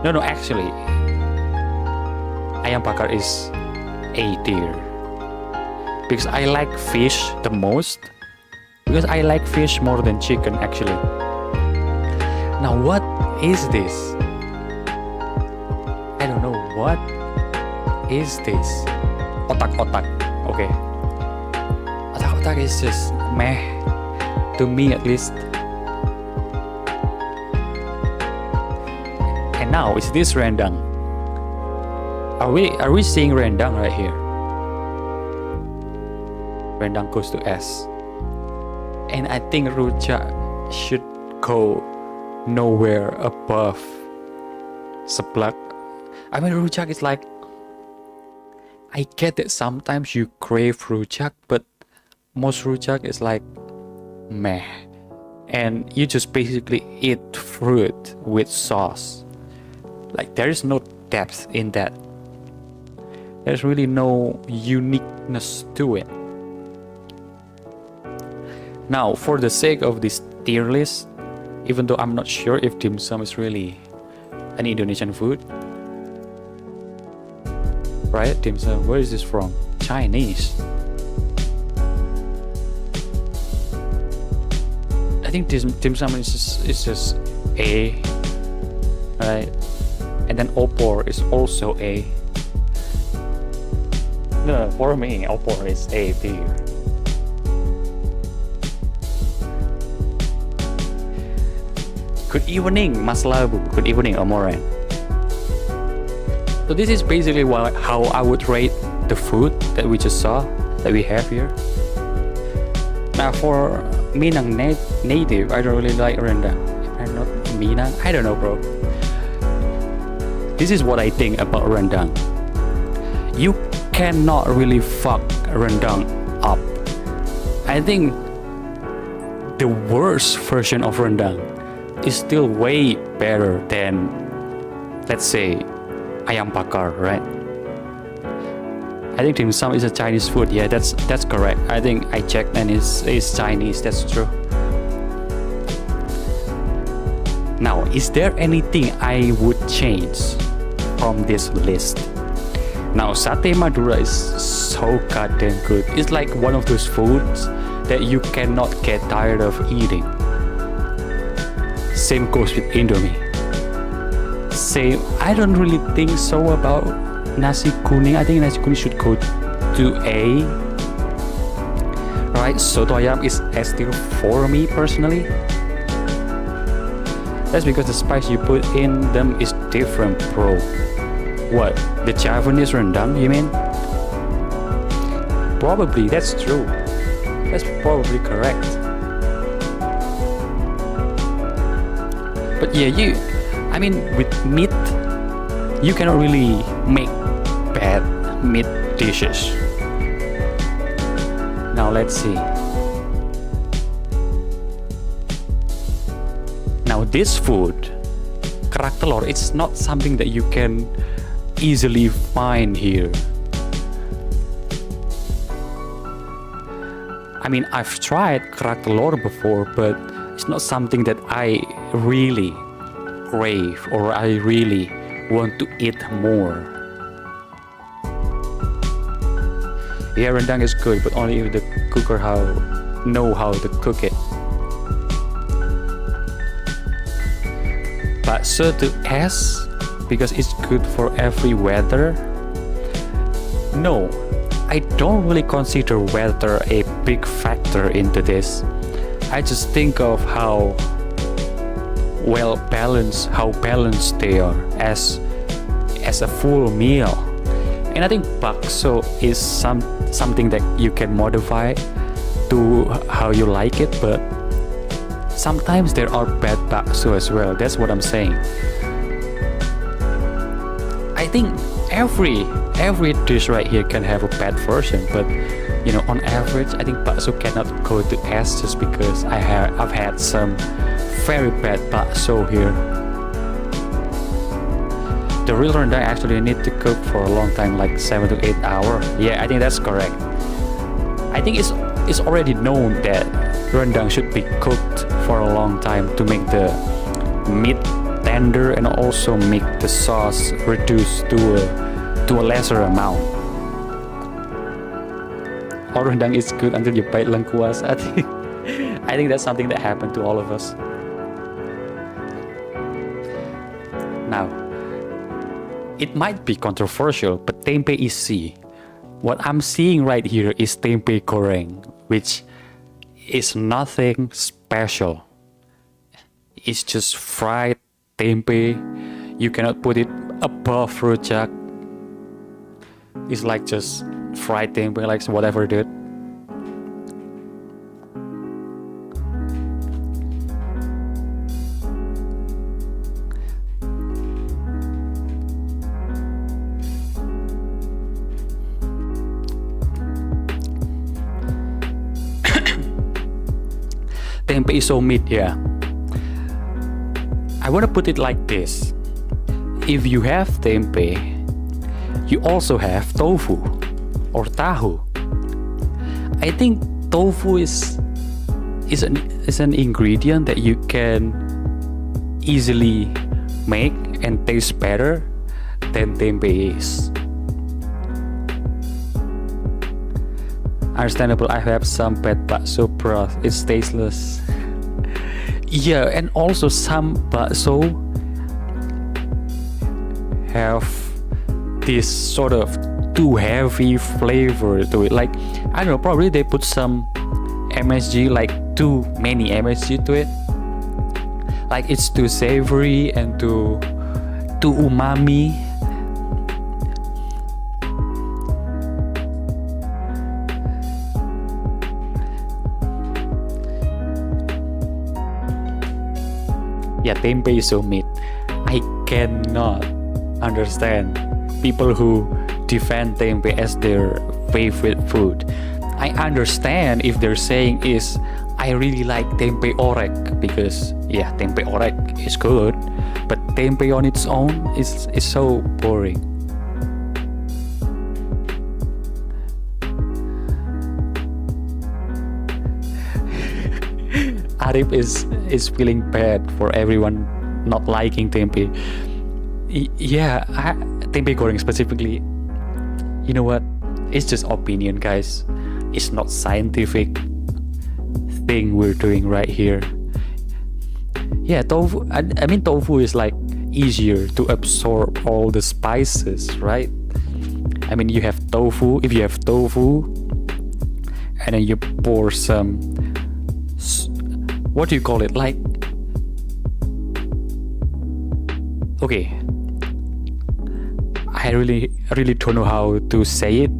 No, actually, ayam bakar is A tier because I like fish the most. because I like fish more than chicken actually. Now what is this? I don't know what is this. Otak-otak. Okay. Otak-otak is just meh to me at least. And now is this rendang? Are we seeing rendang right here? Rendang goes to S. And I think rujak should go nowhere above seblak. I mean, rujak is like, I get that sometimes you crave rujak, but most rujak is like meh. And you just basically eat fruit with sauce. Like there is no depth in that. There's really no uniqueness to it. Now, for the sake of this tier list, even though I'm not sure if dim sum is really an Indonesian food, right? Dim sum, where is this from? Chinese. I think dim sum is just A, right? And then opor is also A. No, for me, opor is A, B. Good evening, Mas Labu. Good evening, Omoran. So this is basically how I would rate the food that we just saw, that we have here. Now for Minang native, I don't really like rendang. If I'm not Minang, I don't know, bro. This is what I think about rendang. You cannot really fuck rendang up. I think the worst version of rendang is still way better than, let's say, ayam bakar, right? I think dim sum is a Chinese food. Yeah, that's correct. I think I checked and it's Chinese. That's true. Now, is there anything I would change from this list? Now, Sate Madura is so goddamn good. It's like one of those foods that you cannot get tired of eating. Same goes with Indomie. Same. I don't really think so about nasi kuning. I think nasi kuning should go to A. Right? Soto ayam is S tier for me personally. That's because the spice you put in them is different, bro. What? The Javanese rendang, you mean? Probably, that's true. That's probably correct. But yeah, I mean, with meat, you cannot really make bad meat dishes. Now let's see. Now this food, kerak telur, it's not something that you can easily find here. I mean, I've tried kerak telur before, but it's not something that I really crave or I really want to eat more. Yeah, rendang is good, but only if the cooker know how to cook it. Bakso to S because it's good for every weather. No, I don't really consider weather a big factor into this. I just think of how balanced they are as a full meal. And I think bakso is something that you can modify to how you like it, but sometimes there are bad bakso as well. That's what I'm saying. I think every dish right here can have a bad version, but you know, on average, I think bakso cannot go to S just because I've had some very bad bakso here. The real rendang actually need to cook for a long time, like 7 to 8 hours. Yeah, I think that's correct. I think it's already known that rendang should be cooked for a long time to make the meat tender and also make the sauce reduce to a lesser amount. Or rendang is good until you bite lengkuas. I think I think that's something that happened to all of us. Now, it might be controversial, but tempe is C. What I'm seeing right here is tempe goreng, which is nothing special. It's just fried tempe. You cannot put it above rujak. It's like just fried tempe, like whatever it is. Tempe is so meat, yeah. I want to put it like this. If you have tempe, you also have tofu or tahu. I think tofu is an ingredient that you can easily make and taste better than tempe is. Understandable, I have some bad bakso broth. It's tasteless. Yeah, and also some bakso have this sort of too heavy flavor to it. Like, I don't know, probably they put some MSG, like too many MSG to it. Like it's too savory and too umami. Yeah, tempe is so meat. I cannot understand people who defend tempe as their favorite food. I understand if they're saying is I really like tempe orek because yeah, tempe orek is good, but tempe on its own is so boring. Arif is feeling bad for everyone not liking tempe. Yeah, tempe goreng specifically. You know what? It's just opinion, guys. It's not scientific thing we're doing right here. Yeah, tofu. I mean, tofu is like easier to absorb all the spices, right? I mean, you have tofu. If you have tofu, and then you pour some. What do you call it? Like, okay, I really don't know how to say it.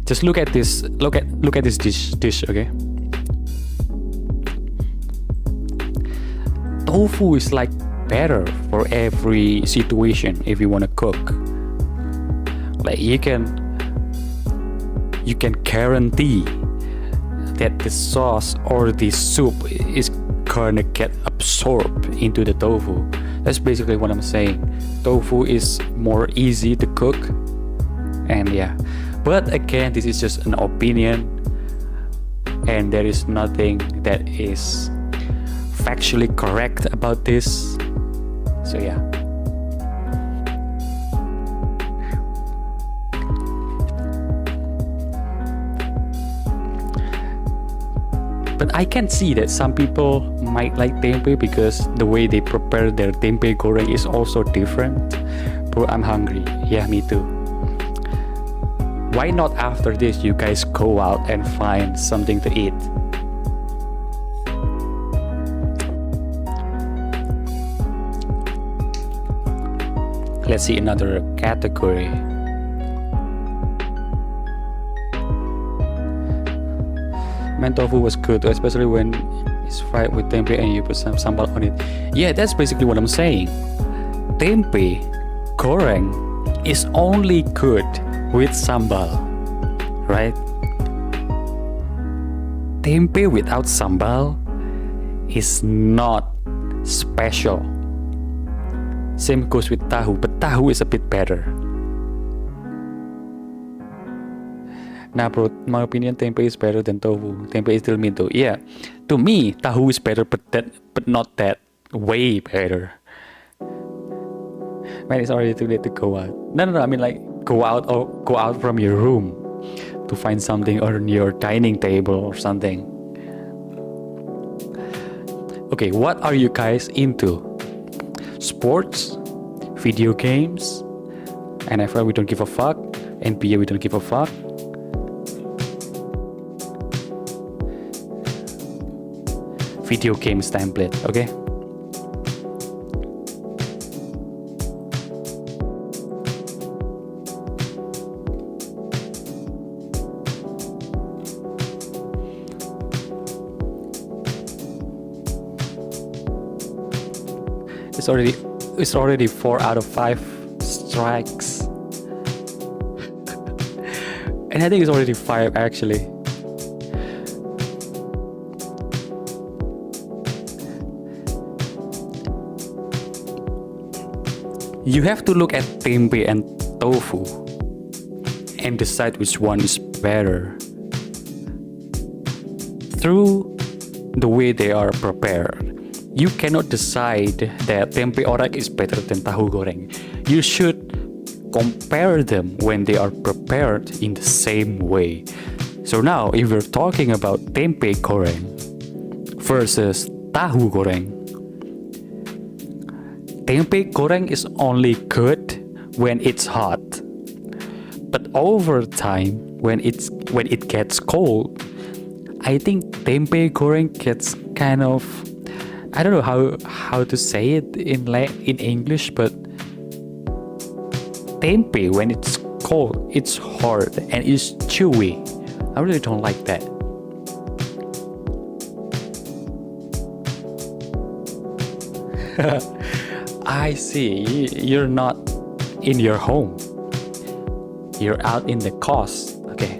Just look at this. Look at this dish. Okay. Tofu is like better for every situation if you want to cook. Like you can guarantee that the sauce or the soup is gonna get absorbed into the tofu. That's basically what I'm saying. Tofu is more easy to cook, and yeah. But again, this is just an opinion, and there is nothing that is factually correct about this. So yeah. But I can see that some people might like tempeh because the way they prepare their tempeh goreng is also different. Bro, I'm hungry. Yeah, me too. Why not after this you guys go out and find something to eat? Let's see another category. Man, tofu was good, especially when it's fried with tempeh and you put some sambal on it. Yeah, that's basically what I'm saying. Tempeh goreng is only good with sambal, right? Tempeh without sambal is not special. Same goes with tahu, but tahu is a bit better. Nah bro, my opinion, tempeh is better than tofu. Tempeh is still meat though. Yeah, to me, tahu is better, but not that way better. Man, it's already too late to go out. No. I mean, like, go out from your room to find something on your dining table or something. Okay, what are you guys into? Sports? Video games? NFL, we don't give a fuck. NBA, we don't give a fuck. Video games template, okay? It's already 4 out of 5 strikes. And I think it's already 5 actually. You have to look at tempeh and tofu and decide which one is better through the way they are prepared. You cannot decide that tempe orek is better than tahu goreng. You should compare them when they are prepared in the same way. So now, if we're talking about tempe goreng versus tahu goreng, tempe goreng is only good when it's hot. But over time, when it gets cold, I think tempe goreng gets kind of, I don't know how to say it in English, but tempeh when it's cold, it's hard and it's chewy. I really don't like that. I see. You're not in your home. You're out in the coast. Okay.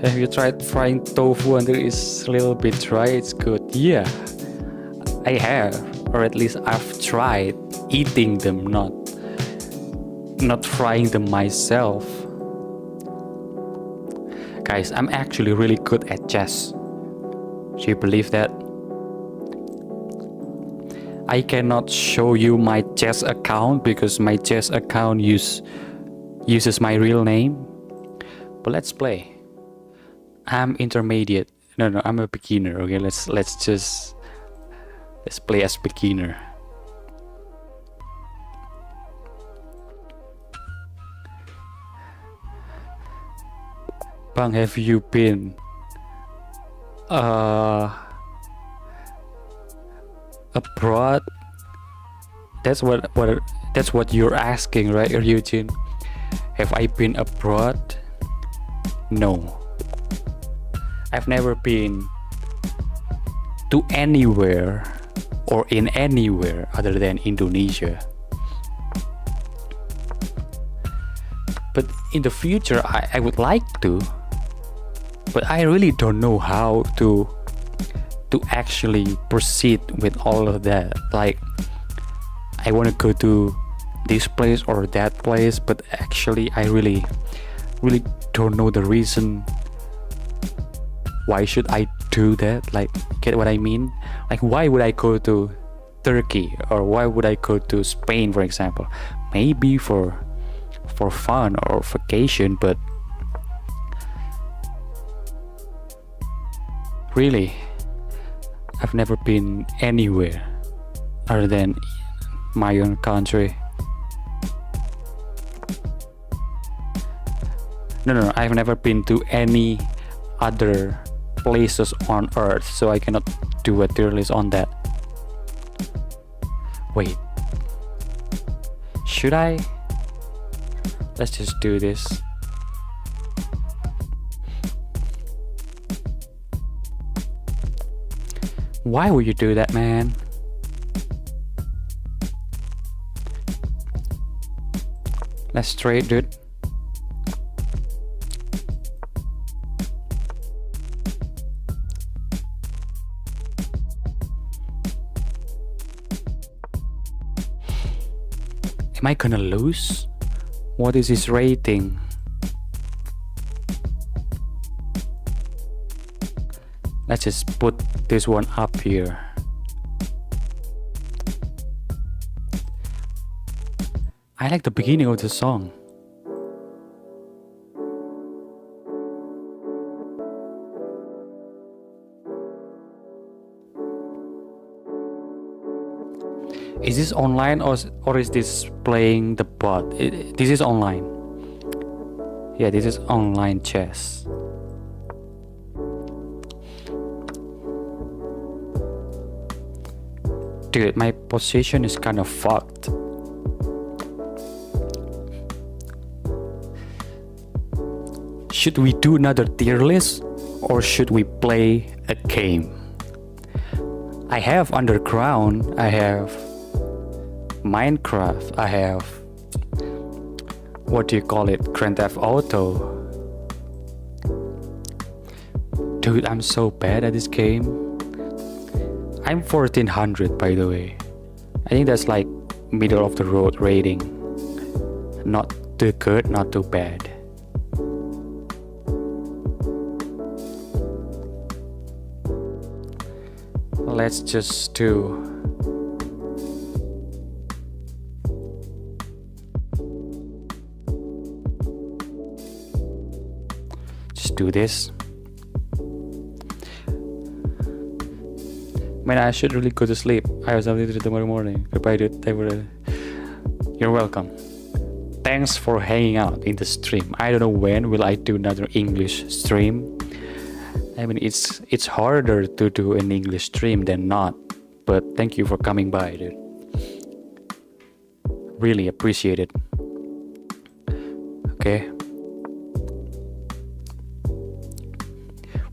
Have you tried frying tofu until it's a little bit dry? It's good. Yeah, I have, or at least I've tried eating them, not frying them myself. Guys, I'm actually really good at chess. Do you believe that? I cannot show you my chess account because my chess account uses my real name. But let's play. I'm intermediate. No, I'm a beginner. Okay, let's play as beginner. Bang, have you been abroad? That's what you're asking, right, Eugene? Have I been abroad? No. I've never been to anywhere or in anywhere other than Indonesia. But in the future, I would like to, but I really don't know how to actually proceed with all of that. Like, I want to go to this place or that place, but actually I really don't know the reason. Why should I do that? Like, get what I mean? Like, why would I go to Turkey or why would I go to Spain, for example? Maybe for fun or vacation, but really, I've never been anywhere other than my own country. No, I've never been to any other places on earth, so I cannot do a tier list on that. Wait, should I? Let's just do this. Why would you do that, man? Let's trade, dude. Am I gonna lose? What is his rating? Let's just put this one up here. I like the beginning of the song. Is this online or is this playing the bot? This is online. Yeah, this is online chess. Dude, my position is kind of fucked. Should we do another tier list or should we play a game? I have Underground, I have Minecraft, I have, what do you call it, Grand Theft Auto. Dude, I'm so bad at this game. I'm 1400 by the way. I think that's like middle of the road rating. Not too good, not too bad. Let's just do this. Man, I should really go to sleep. I have something to do tomorrow morning. Goodbye, dude. You're welcome. Thanks for hanging out in the stream. I don't know when will I do another English stream. I mean, it's harder to do an English stream than not. But thank you for coming by, dude. Really appreciate it. Okay.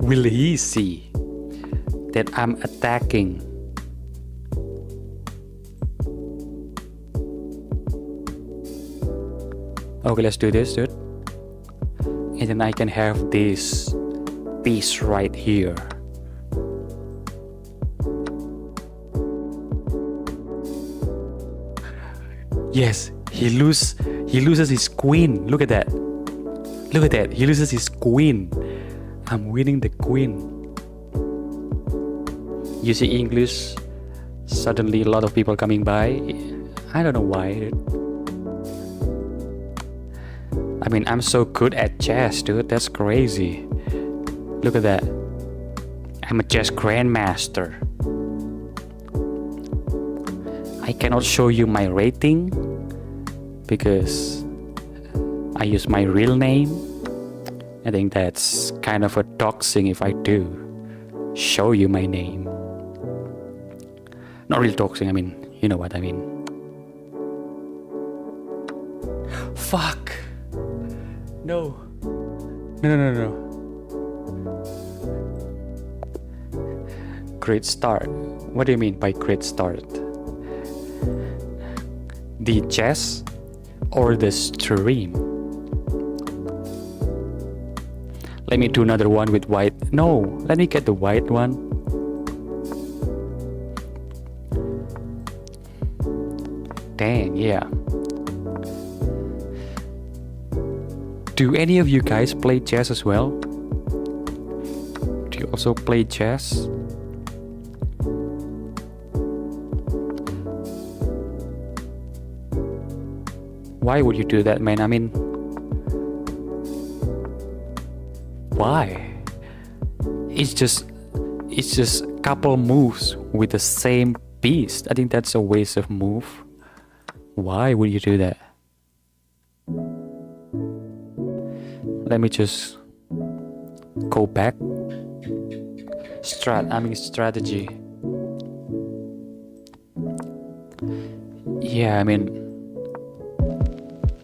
Will he see that I'm attacking? Okay, let's do this, dude. And then I can have this piece right here. Yes, he loses his queen. Look at that. Look at that. He loses his queen. I'm winning the queen. You see English, suddenly a lot of people coming by. I don't know why, dude. I mean, I'm so good at chess, dude. That's crazy. Look at that. I'm a chess grandmaster. I cannot show you my rating because I use my real name. I think that's kind of a doxing if I do show you my name. Not real doxing, I mean, you know what I mean. Fuck. No. No. Great start. What do you mean by great start? The chess or the stream? Let me do another one with white. No, let me get the white one. Dang, yeah. Do any of you guys play chess as well? Do you also play chess? Why would you do that, man? I mean, why? It's just a couple moves with the same piece. I think that's a waste of move. Why would you do that? Let me just go back. Strategy. Yeah, I mean,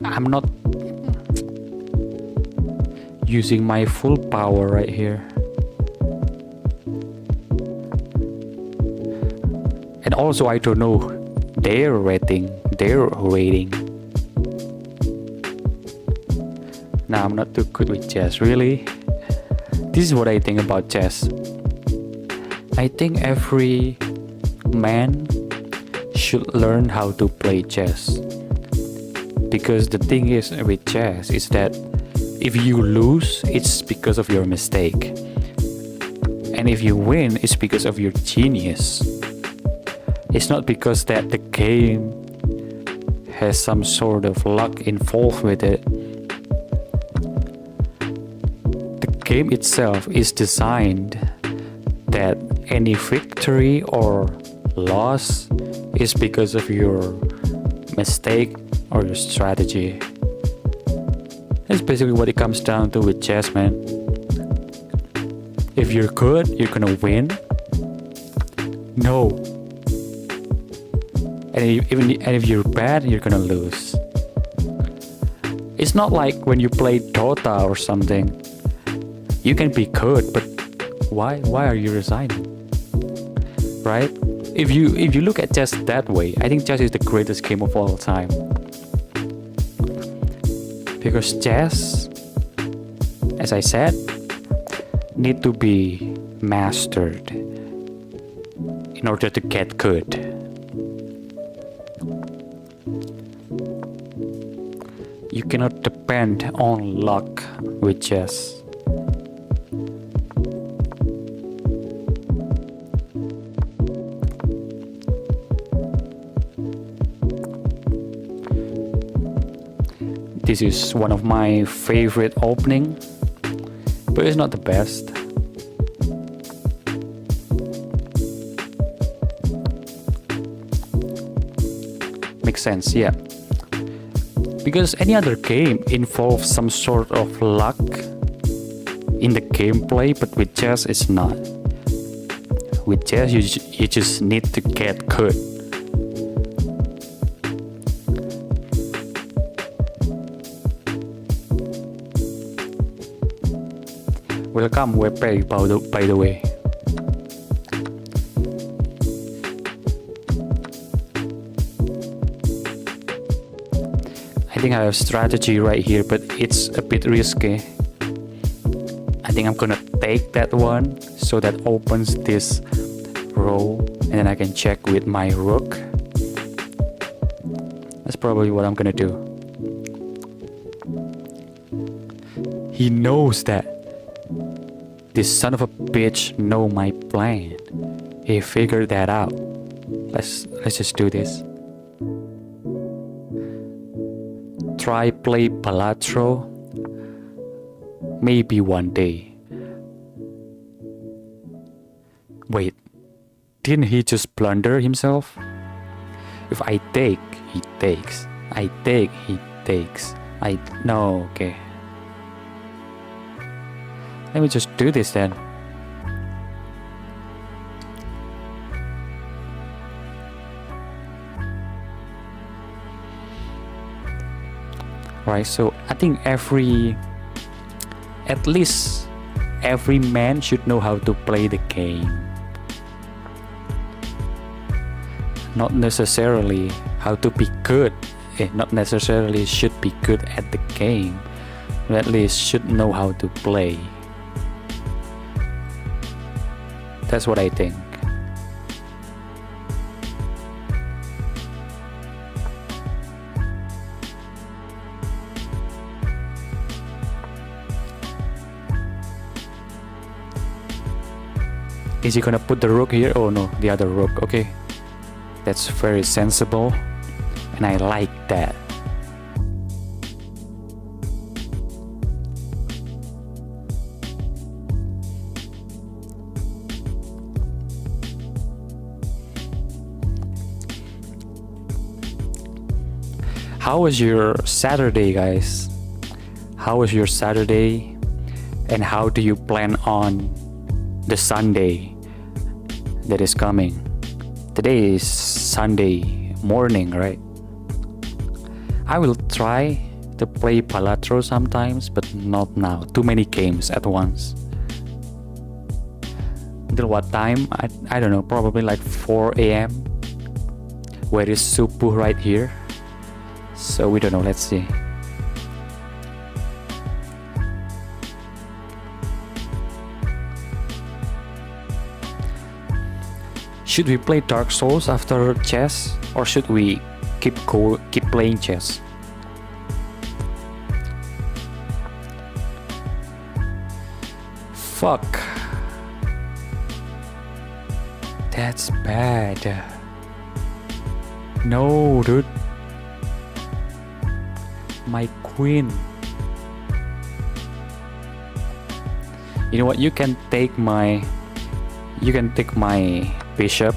I'm not using my full power right here. And also I don't know their rating. Nah, I'm not too good with chess, really. This is what I think about chess. I think every man should learn how to play chess. Because the thing is with chess is that if you lose, it's because of your mistake. And if you win, it's because of your genius. It's not because that the game has some sort of luck involved with it. The game itself is designed that any victory or loss is because of your mistake or your strategy. That's basically what it comes down to with chess, man. If you're good, you're gonna win. No. And if you're bad, you're gonna lose. It's not like when you play Dota or something. You can be good, but why are you resigning? Right? If you look at chess that way, I think chess is the greatest game of all time. Because chess, as I said, need to be mastered in order to get good. You cannot depend on luck with chess. This is one of my favorite opening, but it's not the best. Makes sense, yeah. Because any other game involves some sort of luck in the gameplay, but with chess it's not. With chess you just need to get good. Welcome Webpay, by the way. I think I have strategy right here, but it's a bit risky. I think I'm gonna take that one, so that opens this row, and then I can check with my rook. That's probably what I'm gonna do. He knows that. This son of a bitch know my plan. He figured that out. Let's just do this. Try play Palatro. Maybe one day. Wait, didn't he just blunder himself? If I take, he takes. I take, he takes. No, okay. Let me just do this then. Right, so I think at least every man should know how to play the game. Not necessarily how to be good. Not necessarily should be good at the game, but at least should know how to play. That's what I think. Is he gonna put the rook here? Oh no, the other rook. Okay, that's very sensible, and I like that. How was your Saturday, guys? How was your Saturday? And how do you plan on the Sunday that is coming? Today is Sunday morning, right? I will try to play Palatro sometimes, but not now. Too many games at once. Until what time? I don't know, probably like 4 a.m. Where is Subuh right here? So we don't know, let's see. Should we play Dark Souls after chess, or should we keep playing chess? Fuck. That's bad. No, dude. My queen. You know what? You can take my bishop,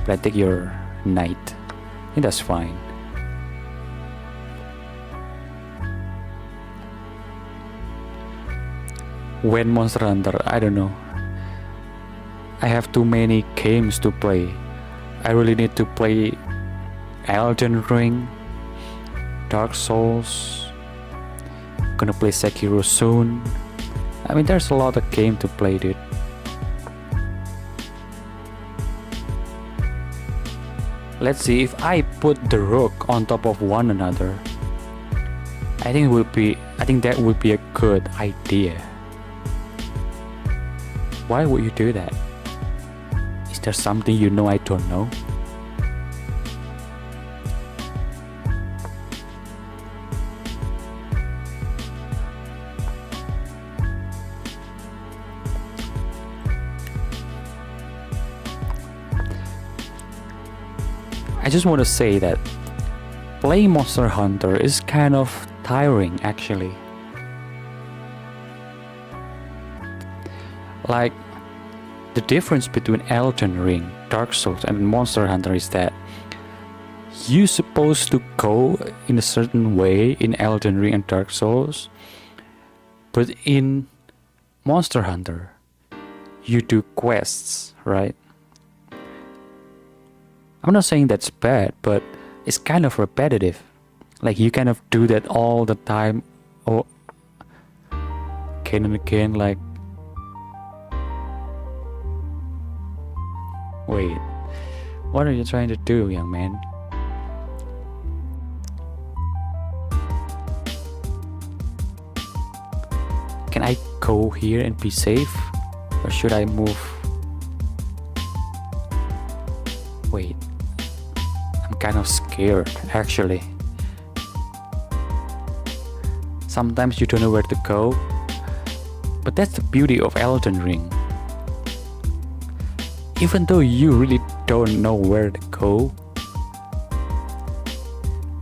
but I take your knight. I think that's fine. When Monster Hunter, I don't know. I have too many games to play. I really need to play Elden Ring, Dark Souls. Gonna play Sekiro soon. I mean, there's a lot of game to play, dude. Let's see, if I put the rook on top of one another, I think that would be a good idea. Why would you do that? Is there something you know I don't know? I just want to say that playing Monster Hunter is kind of tiring, actually. Like, the difference between Elden Ring, Dark Souls and Monster Hunter is that you're supposed to go in a certain way in Elden Ring and Dark Souls, but in Monster Hunter you do quests, right? I'm not saying that's bad, but it's kind of repetitive. Like, you kind of do that all the time, or again and again. Like, wait, what are you trying to do, young man? Can I go here and be safe? Or should I move? Wait, I'm kind of scared, actually. Sometimes you don't know where to go, but that's the beauty of Elden Ring. Even though you really don't know where to go,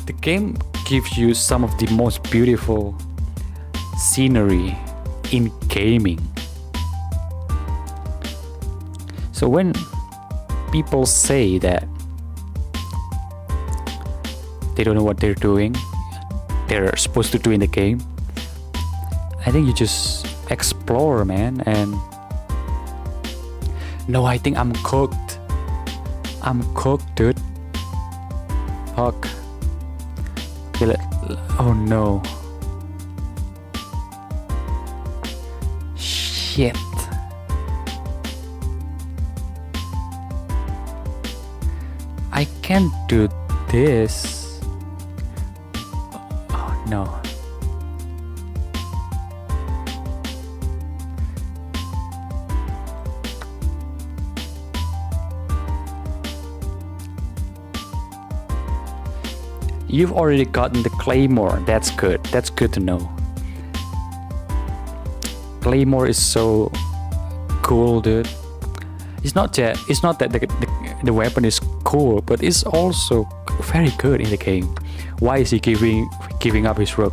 the game gives you some of the most beautiful scenery in gaming. So when people say that they don't know what they're doing, they're supposed to do in the game, I think you just explore, man. And no, I think I'm cooked. I'm cooked, dude. Fuck. Oh no. Shit. I can't do this. Oh no. You've already gotten the claymore. That's good. That's good to know. Claymore is so cool, dude. It's not that the weapon is cool, but it's also very good in the game. Why is he giving up his rook?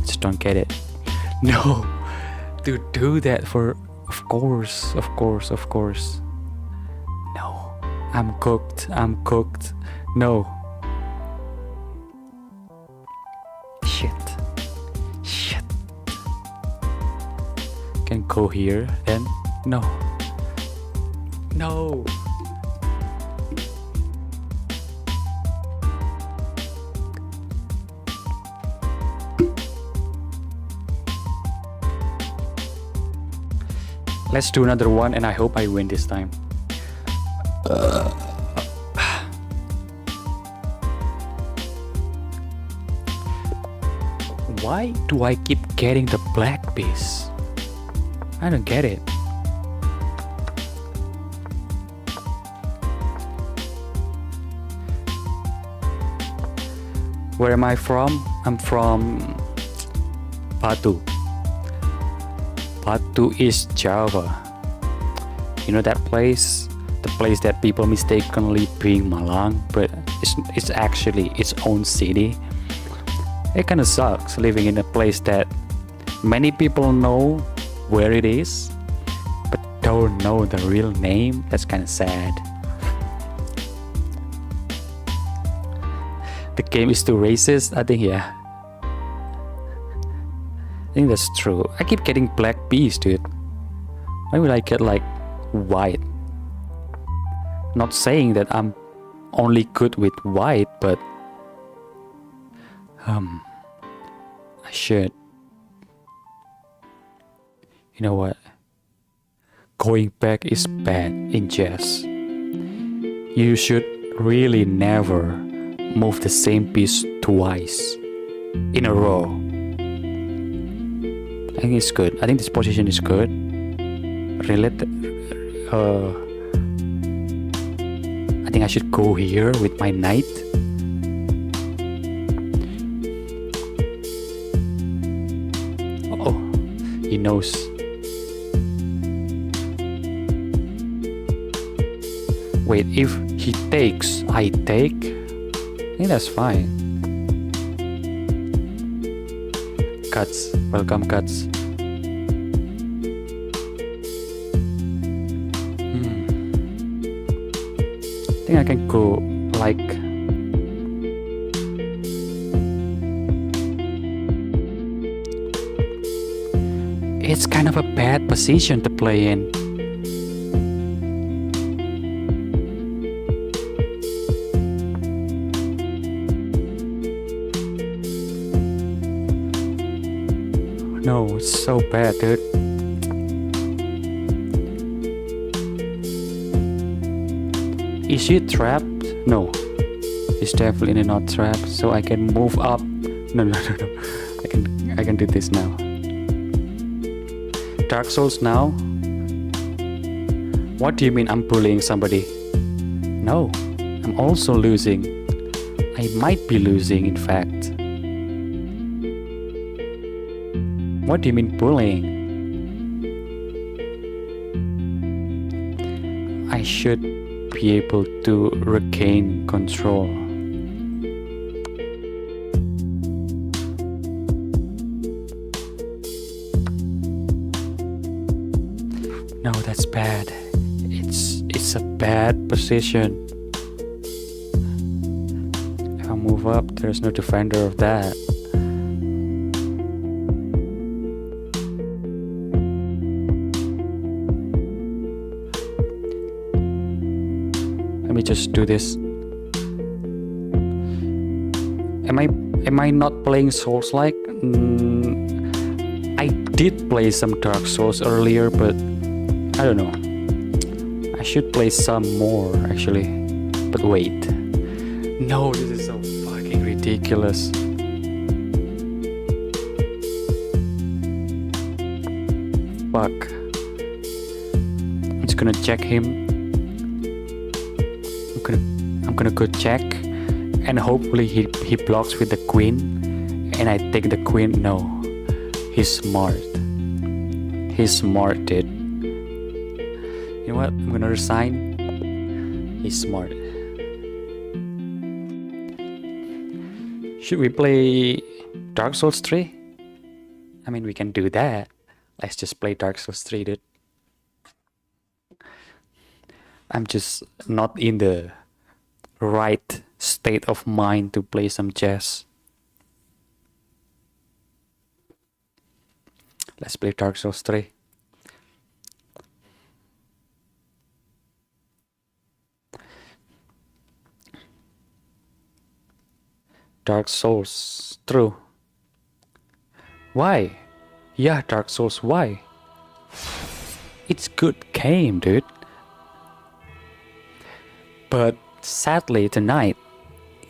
Just don't get it. No, to do that for, of course. No, I'm cooked. No. Shit. Can go here then? No. Let's do another one, and I hope I win this time. Why do I keep getting the black piece? I don't get it. Where am I from? I'm from Batu. Batu is Java. You know that place? the place that people mistakenly being Malang, but it's actually its own city. It kind of sucks living in a place that many people know where it is, but don't know the real name. That's kind of sad. The game is too racist, I think, yeah. I think that's true. I keep getting black bees, dude. Why would I get like white? Not saying that I'm only good with white, but I should. You know what? Going back is bad in chess. You should really never move the same piece twice in a row. I think it's good. I think this position is good. I think I should go here with my knight. Oh, he knows. Wait, if he takes, I take? I think that's fine. Cuts, welcome cuts. I think I can go like it's kind of a bad position to play in. No, it's so bad, dude. Is she trapped? No, she's definitely not trapped. So I can move up. No. I can do this now. Dark Souls now. What do you mean I'm bullying somebody? No, I'm also losing. I might be losing, in fact. What do you mean bullying? I should be able to regain control. No, that's bad. It's a bad position. If I move up, there's no defender of that. Let me just do this. Am I not playing Souls-like? I did play some Dark Souls earlier, but I don't know. I should play some more actually. But wait. No, this is so fucking ridiculous. Fuck. I'm just gonna check him. I'm gonna go check, and hopefully he blocks with the queen, and I take the queen. No, he's smart. He's smart, dude. You know what? I'm gonna resign. He's smart. Should we play Dark Souls 3? I mean, we can do that. Let's just play Dark Souls 3, dude. I'm just not in the right state of mind to play some chess. Let's play Dark Souls 3. Dark Souls, true. Why? Yeah, Dark Souls, why? It's good game, dude. But sadly tonight,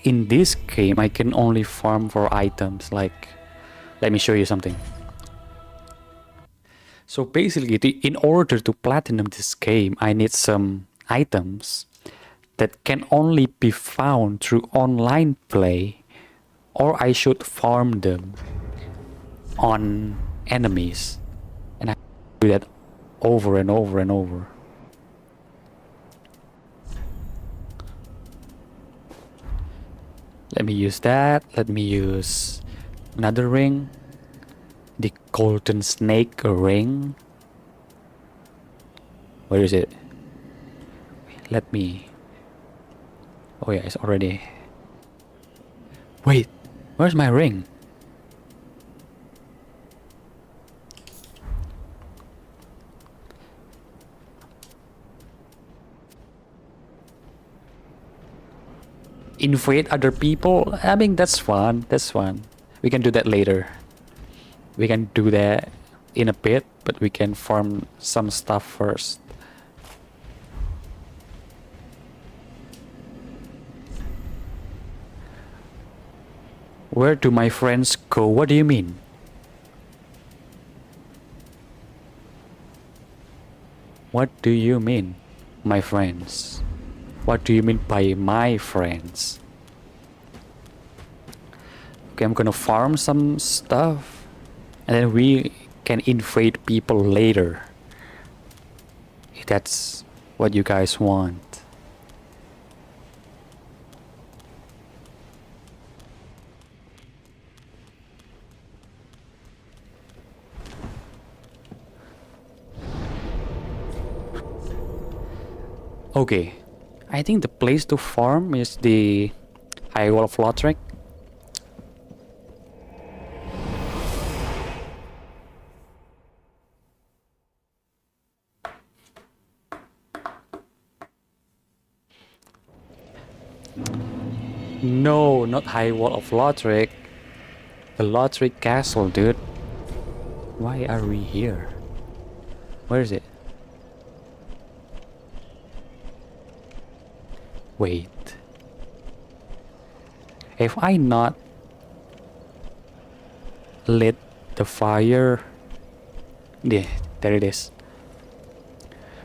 in this game, I can only farm for items. Like, let me show you something. So basically, in order to platinum this game, I need some items that can only be found through online play, or I should farm them on enemies. And I do that over and over and over. Let me use that. Let me use another ring. The golden snake ring. Where is it? Let me... Oh yeah, it's already... Wait, where's my ring? Invade other people? I mean, that's fun. That's fun. We can do that later. We can do that in a bit, but we can farm some stuff first. Where do my friends go? What do you mean? What do you mean, my friends? What do you mean by my friends? Okay, I'm gonna farm some stuff and then we can invade people later. If that's what you guys want. Okay, I think the place to farm is the High Wall of Lothric. No, not High Wall of Lothric. The Lothric Castle, dude. Why are we here? Where is it? Wait. If I not lit the fire... Yeah, there it is.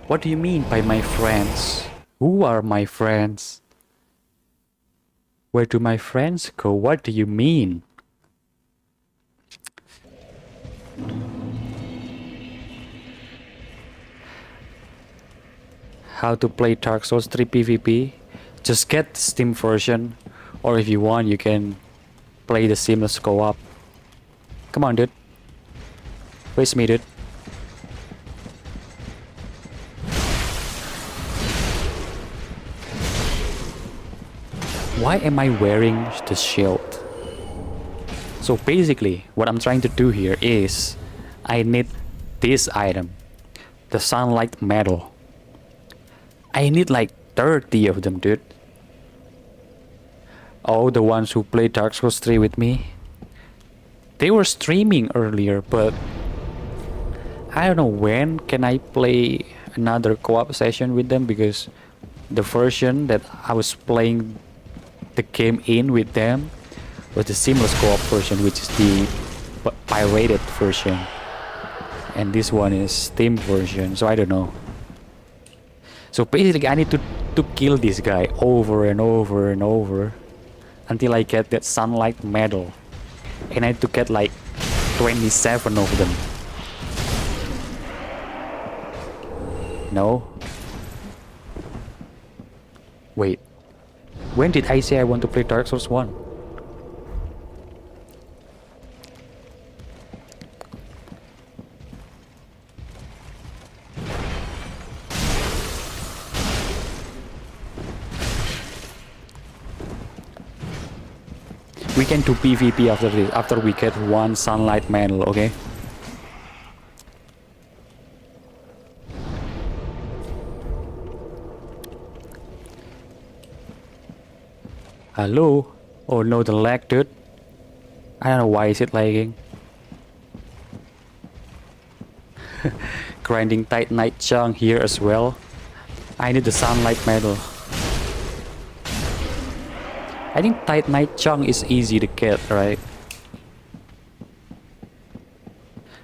What do you mean by my friends? Who are my friends? Where do my friends go? What do you mean? How to play Dark Souls 3 PvP? Just get the Steam version, or if you want, you can play the seamless co-op. Come on, dude. Face me, dude. Why am I wearing the shield? So basically, what I'm trying to do here is I need this item, the sunlight medal. I need like 30 of them, dude. Oh, the ones who played Dark Souls 3 with me, they were streaming earlier, but I don't know when can I play another co-op session with them, because the version that I was playing the game in with them was the seamless co-op version, which is the pirated version, and this one is Steam version, so I don't know. So basically I need to kill this guy over and over and over until I get that sunlight medal, and I need to get like 27 of them. No? Wait. When did I say I want to play Dark Souls 1? We can do PvP after this, after we get one sunlight medal, okay? Hello? Oh no, the lag, dude. I don't know why is it lagging. Grinding Tight Night Chung here as well. I need the sunlight medal. I think Tight Night Chung is easy to get, right?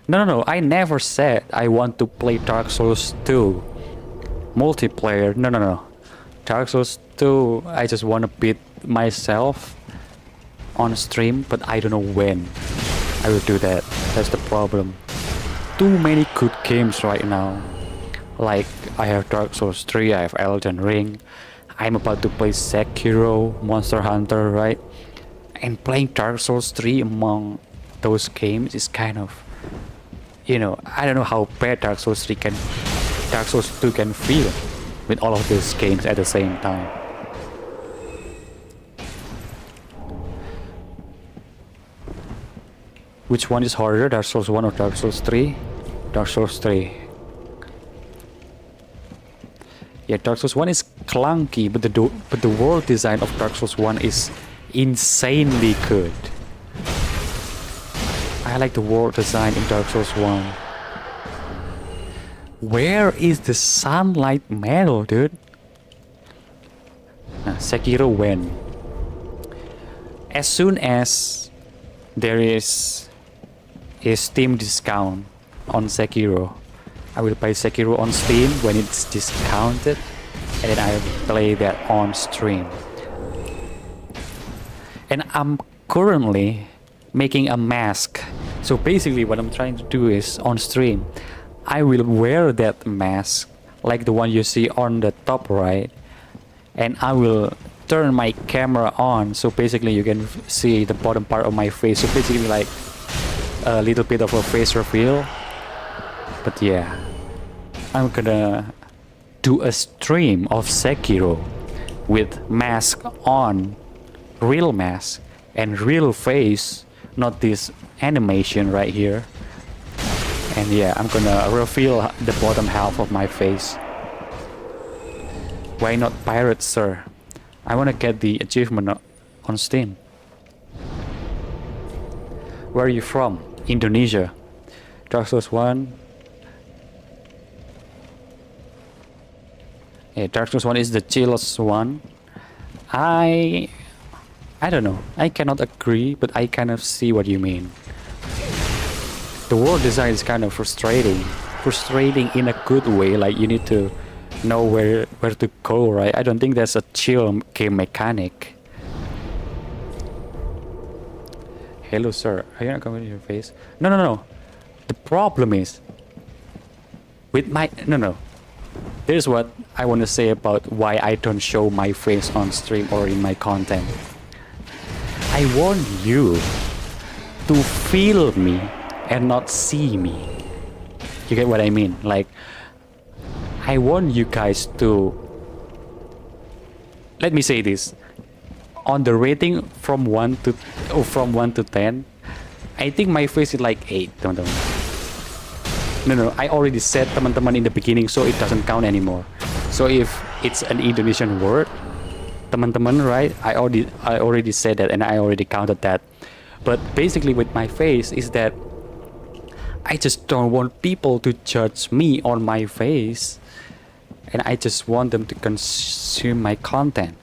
No, I never said I want to play Dark Souls 2 multiplayer. No. Dark Souls 2, I just want to beat myself on stream, but I don't know when I will do that. That's the problem. Too many good games right now. Like, I have Dark Souls 3, I have Elden Ring, I'm about to play Sekiro, Monster Hunter, right? And playing Dark Souls 3 among those games is kind of, I don't know how bad Dark Souls 2 can feel with all of these games at the same time. Which one is harder, Dark Souls 1 or Dark Souls 3? Dark Souls 3. Yeah, Dark Souls 1 is clunky, but the world design of Dark Souls 1 is insanely good. I like the world design in Dark Souls 1. Where is the sunlight medal, dude? Sekiro when? As soon as there is a Steam discount on Sekiro, I will buy Sekiro on Steam when it's discounted, and then I play that on stream. And I'm currently making a mask. So basically what I'm trying to do is, on stream, I will wear that mask like the one you see on the top right, and I will turn my camera on, so basically you can see the bottom part of my face, so basically like a little bit of a face reveal. But yeah, I'm gonna do a stream of Sekiro with mask on, real mask and real face, not this animation right here. And yeah, I'm gonna reveal the bottom half of my face. Why not pirate, sir? I wanna get the achievement on Steam. Where are you from? Indonesia. Dark Souls 1. Yeah, Dark Souls 1 is the chillest one. I don't know. I cannot agree, but I kind of see what you mean. The world design is kind of frustrating. Frustrating in a good way, like you need to know where to go, right? I don't think that's a chill game mechanic. Hello, sir. Are you not coming to your face? No. The problem is with my no. Here's what I want to say about why I don't show my face on stream or in my content. I want you to feel me and not see me. You get what I mean? Like, I want you guys to, let me say this, on the rating from 1 to 10, I think my face is like 8, teman-teman. No, I already said teman-teman in the beginning, so it doesn't count anymore. So if it's an Indonesian word, teman-teman, right? I already said that and I already counted that. But basically with my face is that I just don't want people to judge me on my face, and I just want them to consume my content.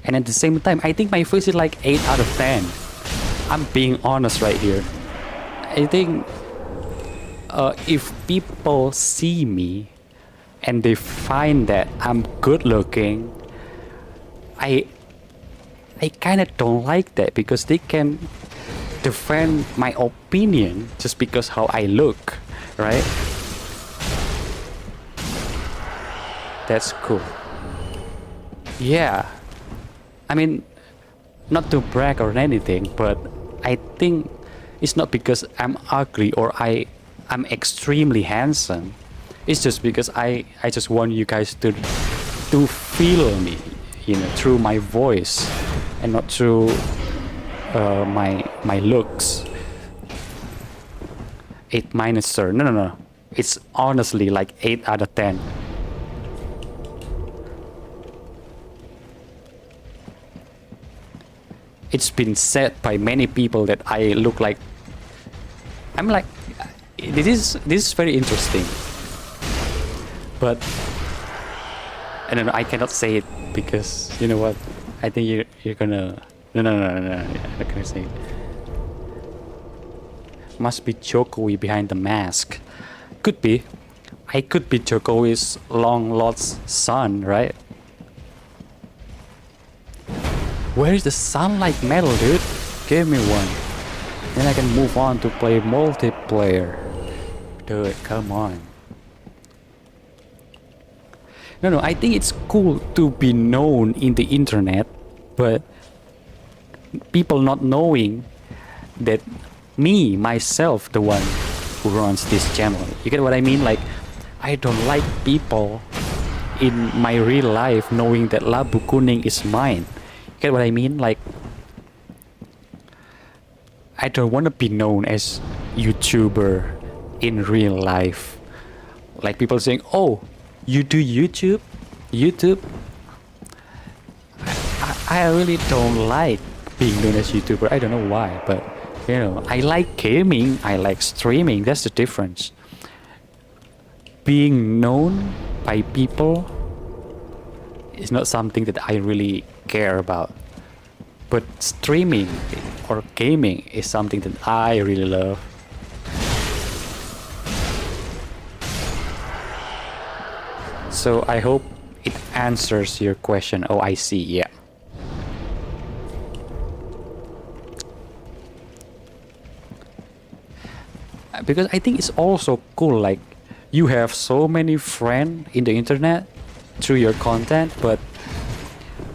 And at the same time, I think my face is like 8 out of 10. I'm being honest right here. I think if people see me and they find that I'm good looking, I kind of don't like that, because they can defend my opinion just because how I look, right? That's cool. Yeah, I mean, not to brag or anything, but I think it's not because I'm ugly or I'm extremely handsome. It's just because I just want you guys to feel me, through my voice and not through my looks. 8 sir. No. It's honestly like 8 out of 10. It's been said by many people that I look like, I'm like, this is very interesting. But I don't know, I cannot say it because you know what? I think you're gonna no. I'm not gonna say it. Must be Jokowi behind the mask. Could be. I could be Jokowi's long lost son, right? Where is the sunlight medal, dude? Give me one. Then I can move on to play multiplayer. Dude, come on. No, I think it's cool to be known in the internet, but people not knowing that me, myself, the one who runs this channel. You get what I mean? Like, I don't like people in my real life knowing that LabuKuning is mine. You get what I mean? Like, I don't want to be known as YouTuber in real life. Like people saying, "Oh, you do YouTube? YouTube?" I really don't like being known as YouTuber. I don't know why, but you know, I like gaming, I like streaming. That's the difference. Being known by people is not something that I really care about. But streaming or gaming is something that I really love. So I hope it answers your question. Oh, I see, yeah. Because I think it's also cool, like you have so many friends in the internet through your content, but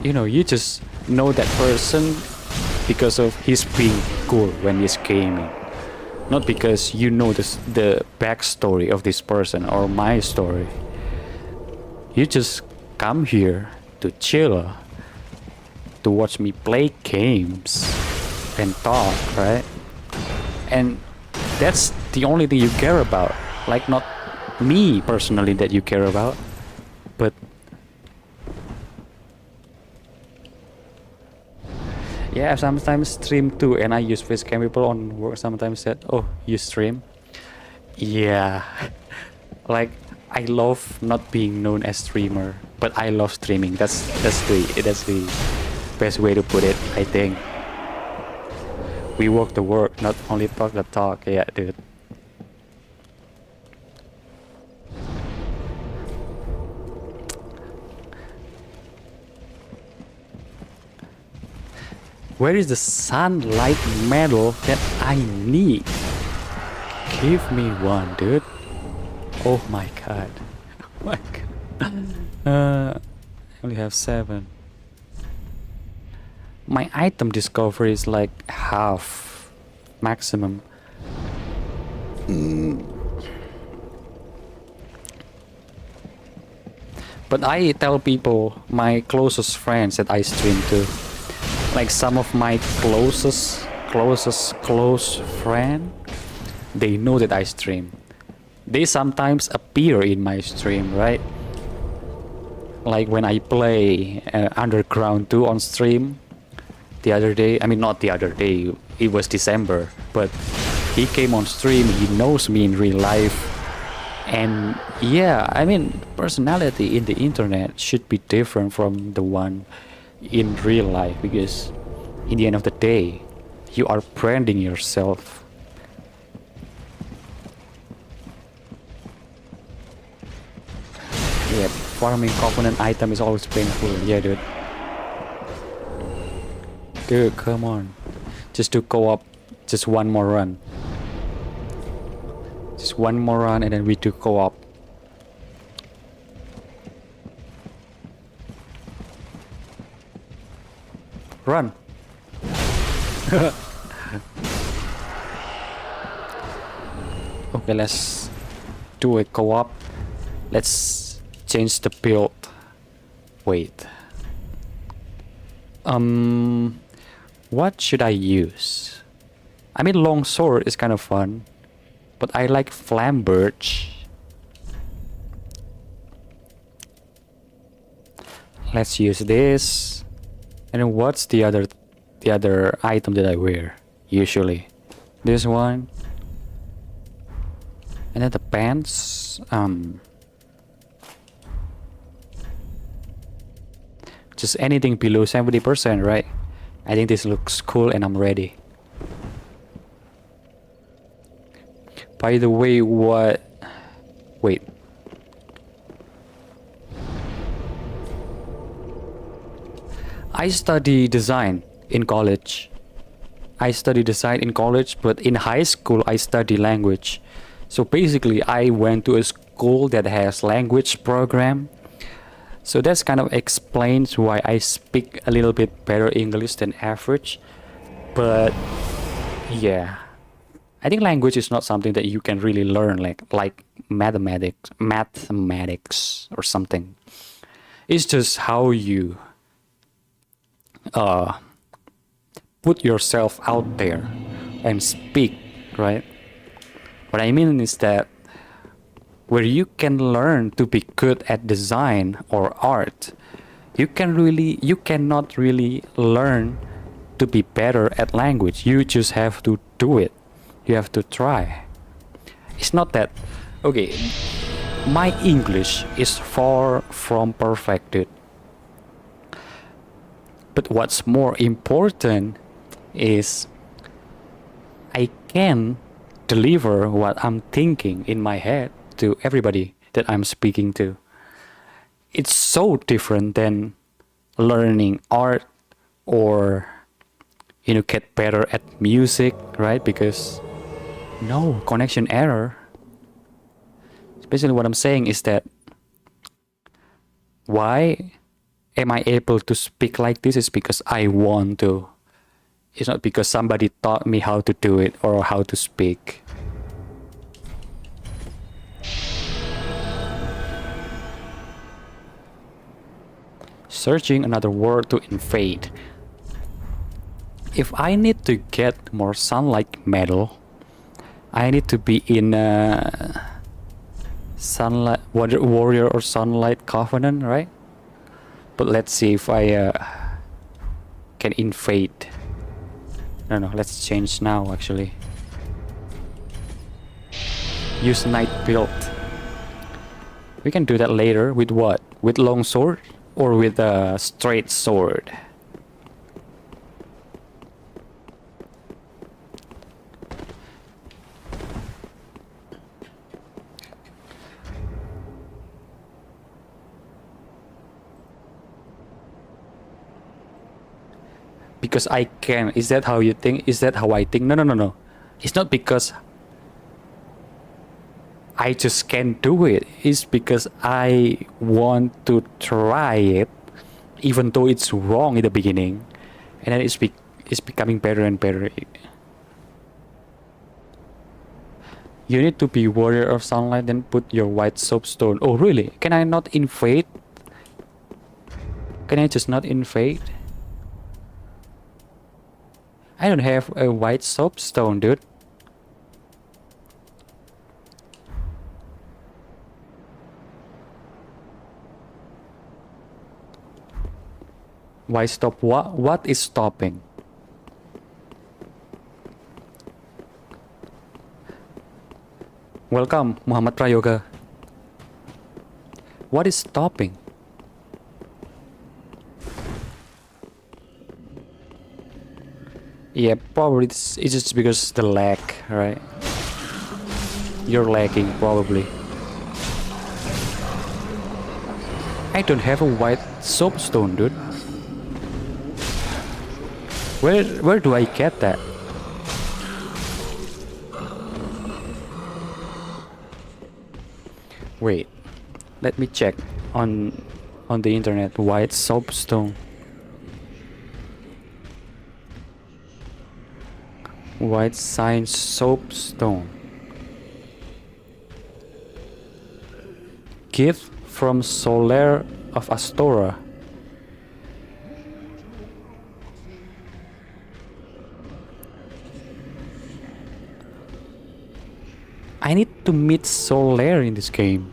you know, you just know that person because of his being cool when he's gaming, not because you know the backstory of this person or my story. You just come here to chill, to watch me play games and talk, right? And that's the only thing you care about. Like, not me personally that you care about, but yeah, I sometimes stream too, and I use facecam. People on work sometimes said, "Oh, you stream?" Yeah, like I love not being known as streamer, but I love streaming. That's the best way to put it, I think. We walk the work, not only talk the talk. Yeah, dude. Where is the sunlight medal that I need? Give me one, dude. Oh my god. Oh my god. I only have 7. My item discovery is like half maximum. But I tell people, my closest friends, that I stream too. Like some of my close friend, they know that I stream. They sometimes appear in my stream, right? Like when I play Underground 2 on stream the other day. I mean, not the other day, it was December, but he came on stream. He knows me in real life. And yeah, I mean, personality in the internet should be different from the one in real life, because in the end of the day, you are branding yourself. Yeah, farming component item is always painful. Yeah, dude. Dude, come on. Just do co-op. Just one more run. Just one more run and then we do co-op. Run. Okay, let's do a co-op. Let's change the build. Wait. What should I use? I mean, long sword is kind of fun, but I like flamberge. Let's use this. And then what's the other item that I wear usually? This one. And then the pants. Just anything below 70%, right? I think this looks cool and I'm ready. By the way, what... Wait. I study design in college. But in high school I study language. So basically I went to a school that has language program. So that's kind of explains why I speak a little bit better English than average. But yeah, I think language is not something that you can really learn like mathematics or something. It's just how you put yourself out there and speak, right? What I mean is that where you can learn to be good at design or art, you cannot really learn to be better at language. You just have to do it. You have to try. It's not that, okay, my English is far from perfected. But what's more important is I can deliver what I'm thinking in my head to everybody that I'm speaking to. It's so different than learning art or get better at music, right? Because no connection error. Especially what I'm saying is that why am I able to speak like this is because I want to. It's not because somebody taught me how to do it or how to speak. Searching another word to invade. If I need to get more sunlight medal, I need to be in sunlight warrior or sunlight covenant, right? But let's see if I can invade. No, let's change now actually. Use night build. We can do that later with what? With long sword or with a straight sword? Because I can. Is that how you think? Is that how I think? No. It's not because I just can't do it. It's because I want to try it, even though it's wrong in the beginning, and then it's becoming better and better. You need to be warrior of sunlight, then put your white soapstone. Oh really? Can I not invade? Can I just not invade? I don't have a white soapstone, dude. Why stop? What is stopping? Welcome, Muhammad Prayoga. What is stopping? Yeah, probably it's just because the lag, right? You're lagging, probably. I don't have a white soapstone, dude. Where do I get that? Wait, let me check on the internet. White soapstone. White sign soapstone. Gift from Soler of Astora. I need to meet Soler in this game.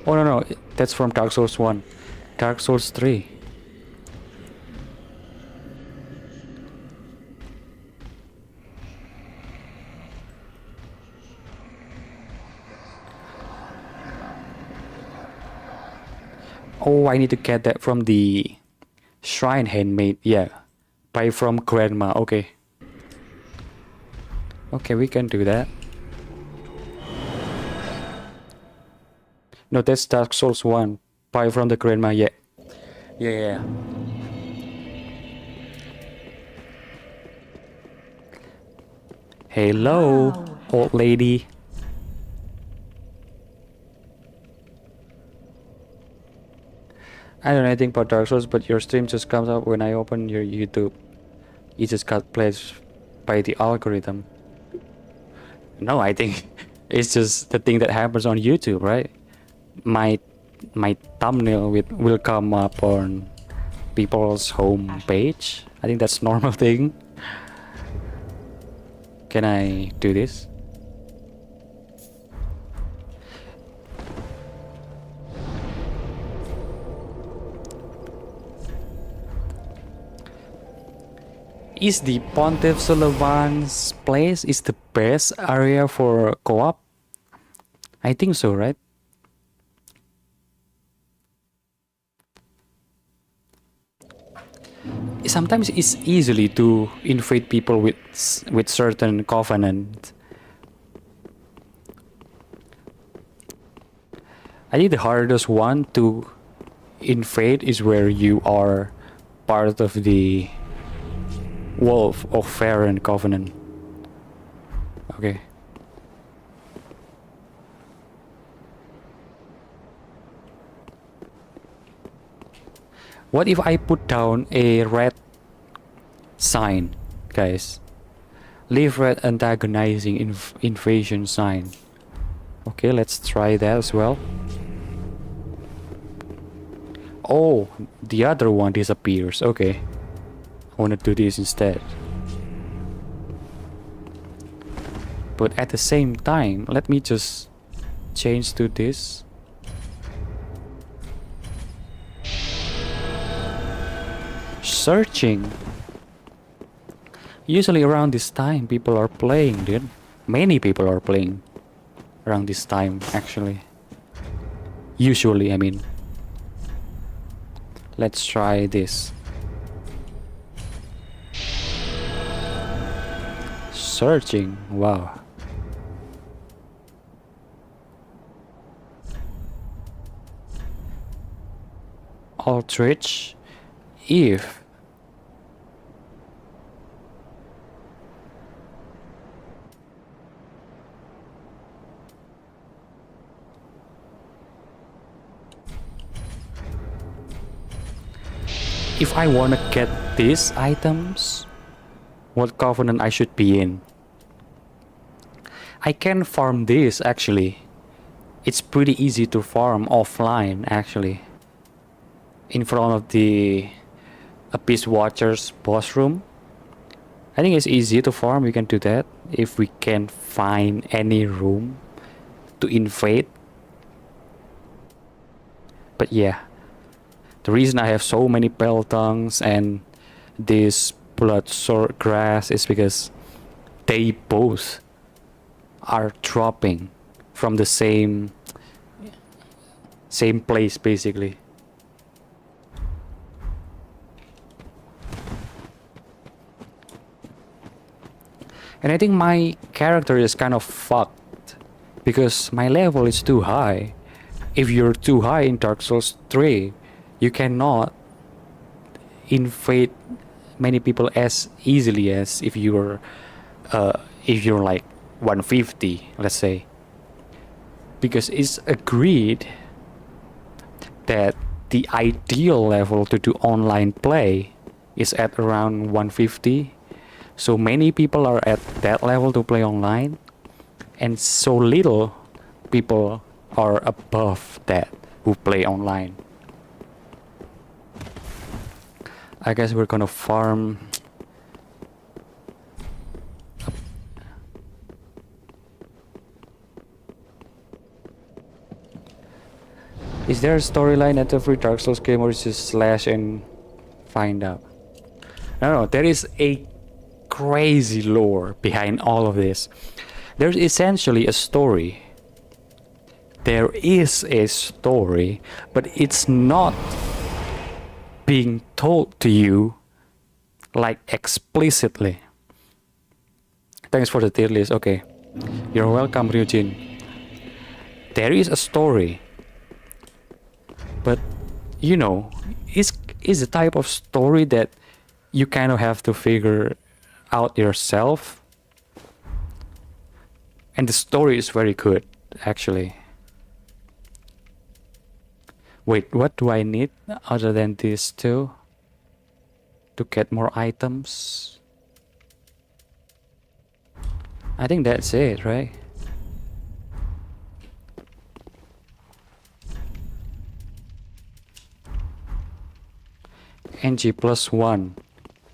Oh no, that's from Dark Souls 1. Dark Souls 3. Oh, I need to get that from the Shrine Handmade. Yeah. Buy from Grandma. Okay. Okay, we can do that. No, that's Dark Souls 1. Buy from the Grandma. Yeah. Yeah. Hello, old lady. I don't know anything about Dark Souls, but your stream just comes up when I open your YouTube. It just got placed by the algorithm. No, I think it's just the thing that happens on YouTube, right? My thumbnail will come up on people's home page. I think that's normal thing. Can I do this? Is the Pontiff Sullivan's place is the best area for co-op? I think so, right? Sometimes it's easily to invade people with certain covenant. I think the hardest one to invade is where you are part of the Wolf of Farron Covenant. Okay. What if I put down a red sign, guys? Leave red antagonizing invasion sign. Okay, let's try that as well. Oh, the other one disappears. Okay. I want to do this instead. But at the same time, let me just change to this. Searching. Usually around this time people are playing, dude. Many people are playing around this time, actually. Usually, I mean. Let's try this. Searching. Wow. Aldrich. If I wanna get these items, what covenant I should be in? I can farm this actually. It's pretty easy to farm offline actually. In front of the Abyss Watcher's boss room. I think it's easy to farm, we can do that if we can find any room to invade. But yeah, the reason I have so many Peltongs and this blood sword grass is because they both are dropping from the same place basically. And I think my character is kind of fucked because my level is too high. If you're too high in Dark Souls 3, you cannot invade many people as easily as if you're like 150, let's say. Because it's agreed that the ideal level to do online play is at around 150. So many people are at that level to play online, and so little people are above that who play online. I guess we're gonna farm. Is there a storyline at every Dark Souls game, or is it just slash and find out? No, there is a crazy lore behind all of this. There's essentially a story. There is a story, but it's not being told to you like explicitly. Thanks for the tier list. Okay, you're welcome, Ryujin. There is a story, but you know, it's a type of story that you kind of have to figure out yourself, and the story is very good actually. Wait, what do I need other than these two to get more items? I think that's it, right? NG plus 1.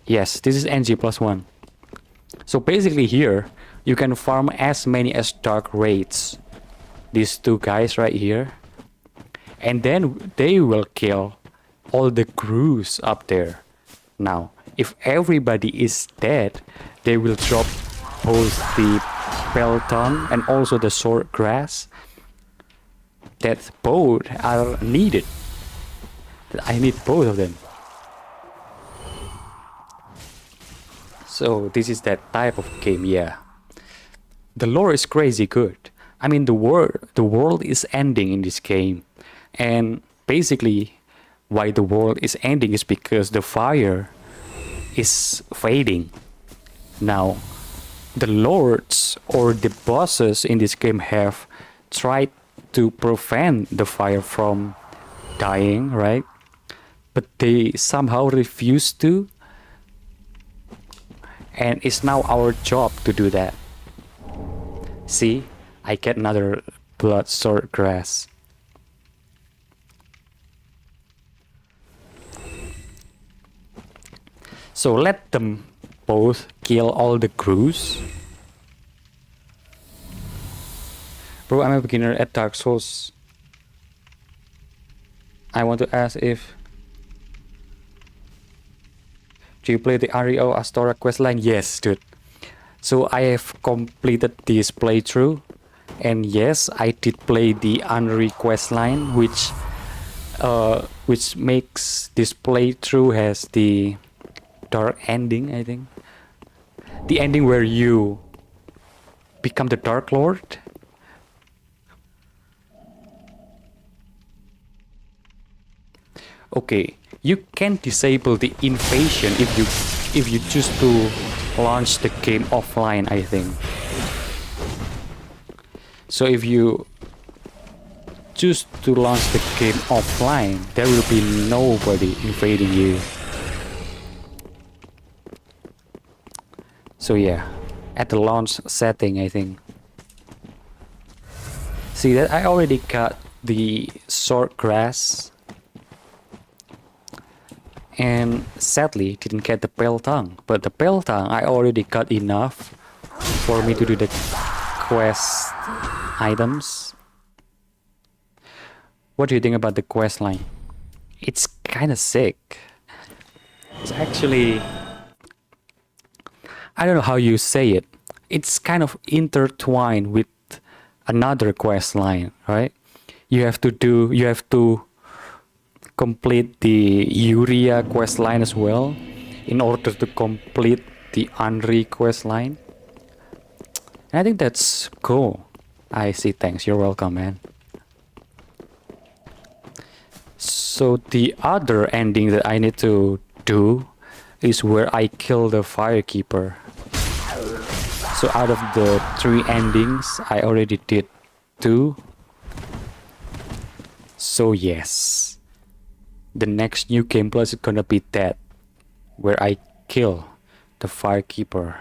Yes, this is NG plus 1. So basically here, you can farm as many as dark raids. These two guys right here. And then they will kill all the crews up there. Now, if everybody is dead, they will drop both the peloton and also the sword grass. That both are needed. I need both of them. So this is that type of game, yeah. The lore is crazy good. I mean, the world is ending in this game, and basically, why the world is ending is because the fire is fading. Now, the lords or the bosses in this game have tried to prevent the fire from dying, right? But they somehow refuse to. And it's now our job to do that. See, I get another blood sword grass. So let them both kill all the crews. Bro, I'm a beginner at Dark Souls. I want to ask if... Do you play the REO Astora questline? Yes, dude. So I have completed this playthrough. And yes, I did play the Unri questline, which makes this playthrough has the dark ending, I think. The ending where you become the Dark Lord. Okay, you can disable the invasion if you choose to launch the game offline, I think. So if you choose to launch the game offline, there will be nobody invading you. So yeah, at the launch setting, I think. See that I already got the sword grass. And sadly didn't get the pale tongue, but the pale tongue I already got enough for me to do the quest items. What do you think about the quest line? It's kind of sick. It's actually, I don't know how you say it. It's kind of intertwined with another quest line, right? You have to complete the Uria quest line as well in order to complete the Unri quest line. And I think that's cool. I see, thanks, you're welcome, man. So the other ending that I need to do is where I kill the firekeeper. So out of the 3 endings, I already did 2. So yes, the next new game plus is gonna be that, where I kill the firekeeper.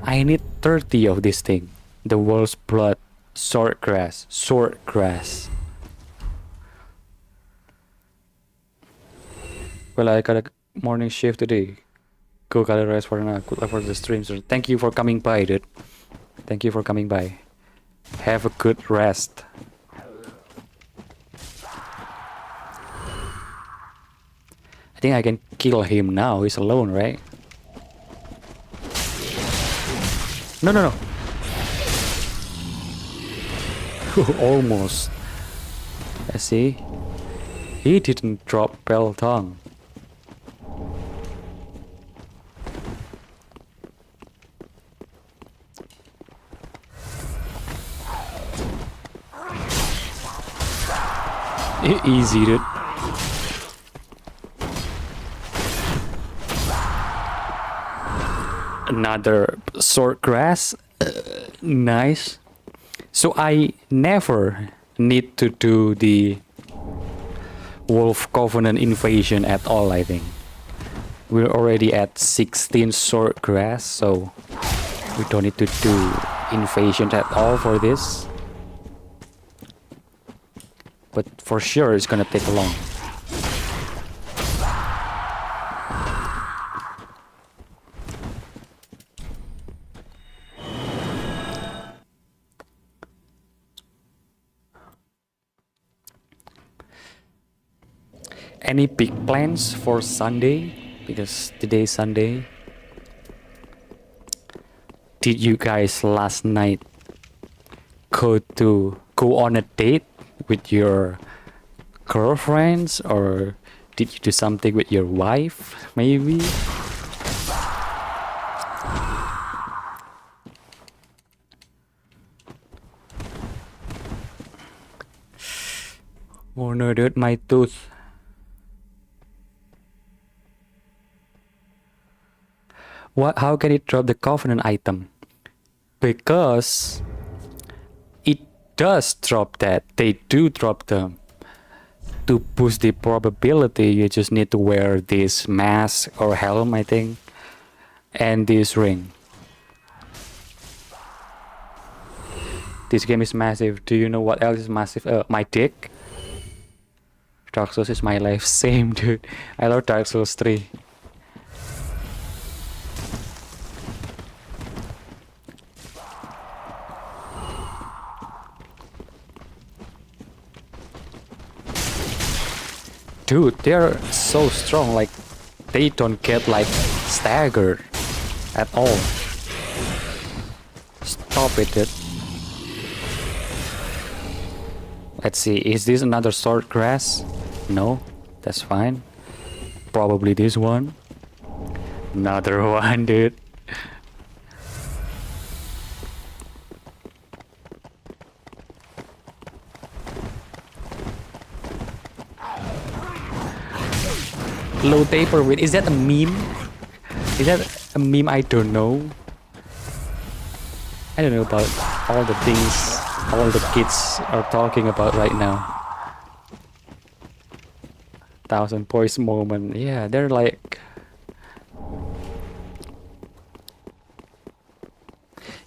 I need 30 of this thing. The world's blood, sword grass. Well, I got a morning shift today. Go got a rest for now. Good luck for the stream, sir. Thank you for coming by, dude. Thank you for coming by. Have a good rest. I think I can kill him now. He's alone, right? No. Almost. Let's see. He didn't drop Bell Tongue. Easy, dude. Another sword grass. Nice. So I never need to do the Wolf Covenant invasion at all, I think. We're already at 16 sword grass, so we don't need to do invasion at all for this. But for sure it's gonna take long. Any big plans for Sunday? Because today's Sunday. Did you guys last night go on a date with your girlfriends, or did you do something with your wife maybe? Oh no, dude, my tooth. What? How can it drop the covenant item? Because it does drop that. They do drop them. To boost the probability, you just need to wear this mask or helm, I think, and this ring. This game is massive. Do you know what else is massive? My dick. Dark Souls is my life. Same, dude. I love Dark Souls 3. Dude, they're so strong, like they don't get like staggered at all. Stop it, dude. Let's see, is this another sword grass? No, that's fine. Probably this one. Another one, dude. Low taper with, is that a meme? Is that a meme? I don't know. I don't know about all the things all the kids are talking about right now. 1000 points moment. Yeah, they're like,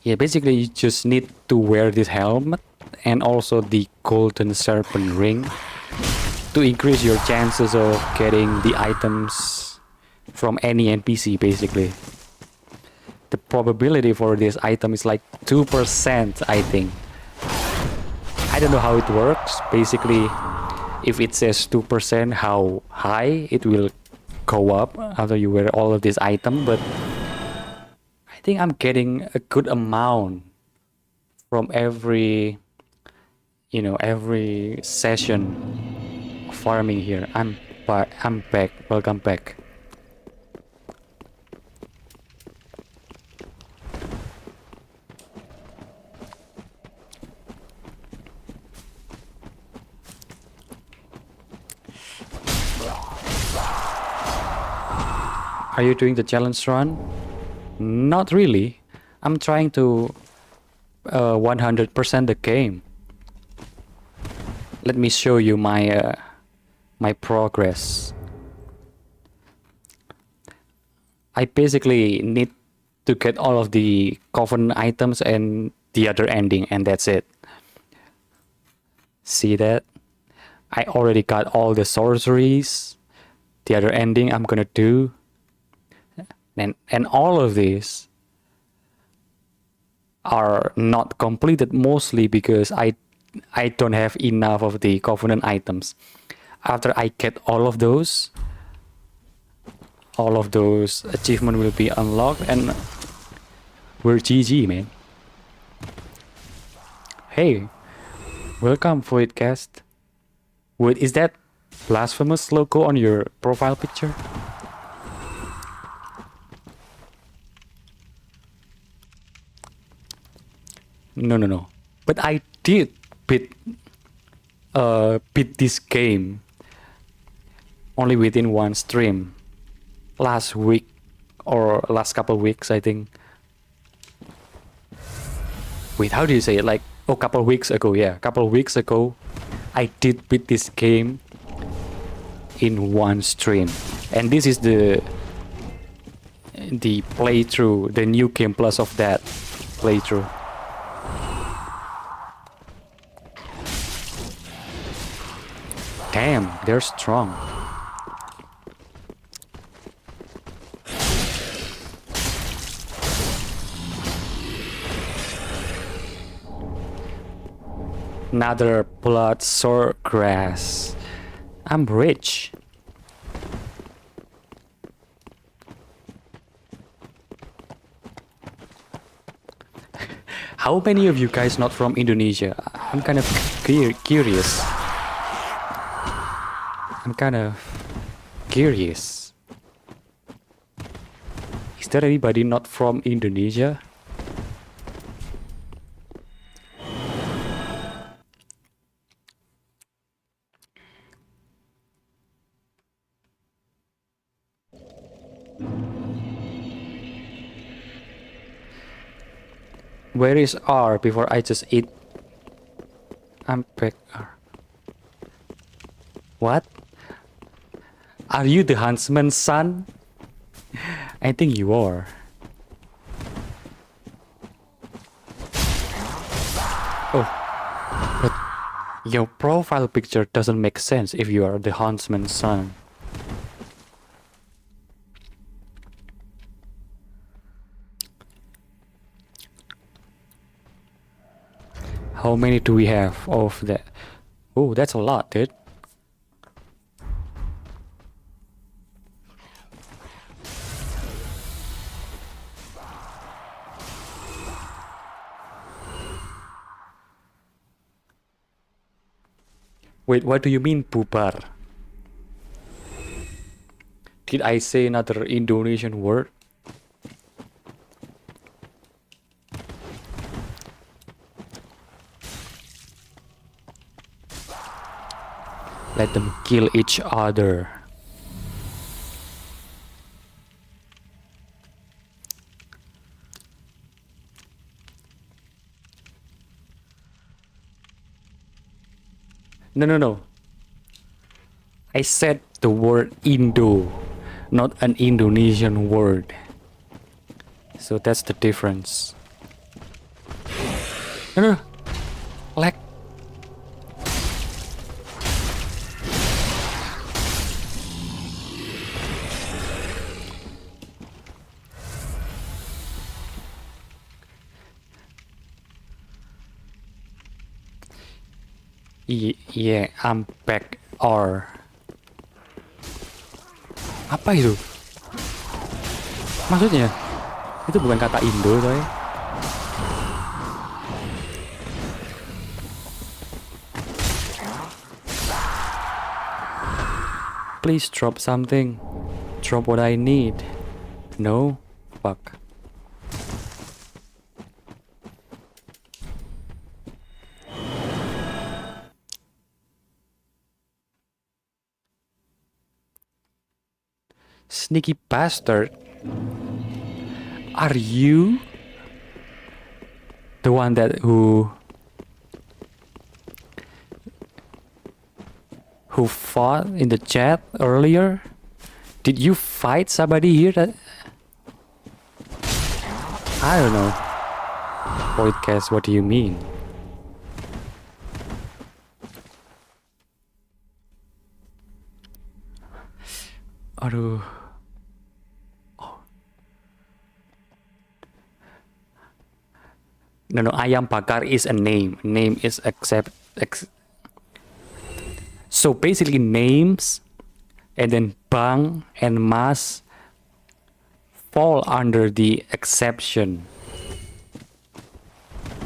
yeah, basically you just need to wear this helmet and also the golden serpent ring to increase your chances of getting the items from any NPC. Basically the probability for this item is like 2%, I think. I don't know how it works. Basically, if it says 2%, how high it will go up after you wear all of this item, but I think I'm getting a good amount from every, you know, every session of farming here. I'm back. Welcome back. Are you doing the challenge run? Not really. I'm trying to 100% the game. Let me show you my my progress. I basically need to get all of the covenant items and the other ending, and that's it. See that? I already got all the sorceries. The other ending I'm gonna do. And all of these are not completed, mostly because I don't have enough of the covenant items. After I get all of those achievements will be unlocked and we're GG, man. Hey, welcome Voidcast. Wait, is that Blasphemous logo on your profile picture? No. But I did beat this game only within one stream last week or last couple weeks, I think. wait, how do you say it? Like, oh, couple weeks ago, yeah, couple weeks ago, I did beat this game in one stream, and this is the playthrough, the new game plus of that playthrough. Damn, they're strong. Another blood sour grass. I'm rich. How many of you guys not from Indonesia? I'm kind of curious. Is there anybody not from Indonesia? Where is R before I just eat? I'm back R. What? Are you the huntsman's son? I think you are. Oh, but your profile picture doesn't make sense if you are the huntsman's son. How many do we have of that? Oh, that's a lot, dude. Wait, what do you mean bubar? Did I say another Indonesian word? Let them kill each other. No. I said the word Indo, not an Indonesian word. So that's the difference. No. Like. Yeah, I'm back R. Apa itu? Maksudnya? Itu bukan kata Indo, coy. Please drop something. Drop what I need. No? Fuck. Sneaky bastard. Are you the one that who fought in the chat earlier? Did you fight somebody here? That I don't know. Podcast, what do you mean? Aduh. No, ayam bakar is a name. Name is so basically names and then bang and mas fall under the exception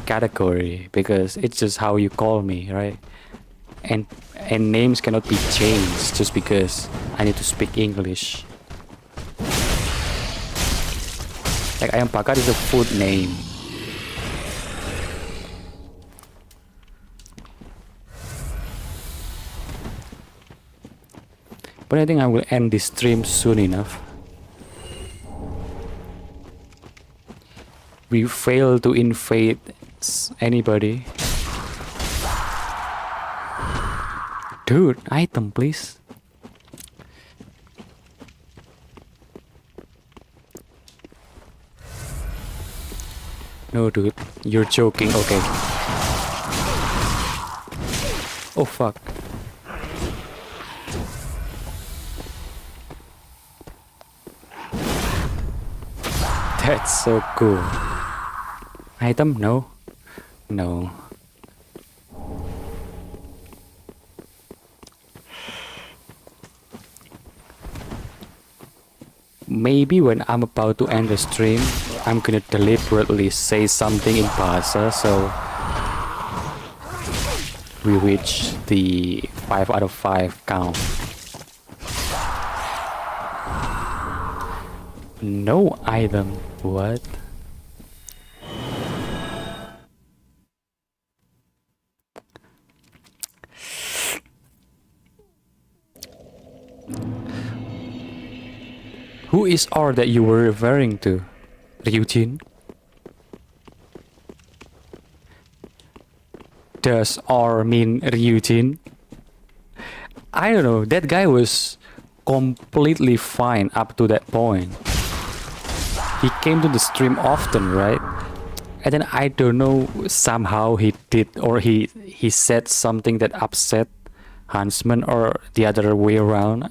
category because it's just how you call me, right? And names cannot be changed just because I need to speak English. Like ayam bakar is a food name. But I think I will end this stream soon enough. We failed to invade chats? Anybody? Dude, item please. No dude, you're joking, okay. Oh fuck. That's so cool. Item? No. No. Maybe when I'm about to end the stream, I'm gonna deliberately say something in Bahasa so we reach the 5 out of 5 count. No item. What? Who is R that you were referring to? Ryujin? Does R mean Ryujin? I don't know, that guy was completely fine up to that point. He came to the stream often, right? And then I don't know, somehow he did, or he said something that upset Huntsman, or the other way around.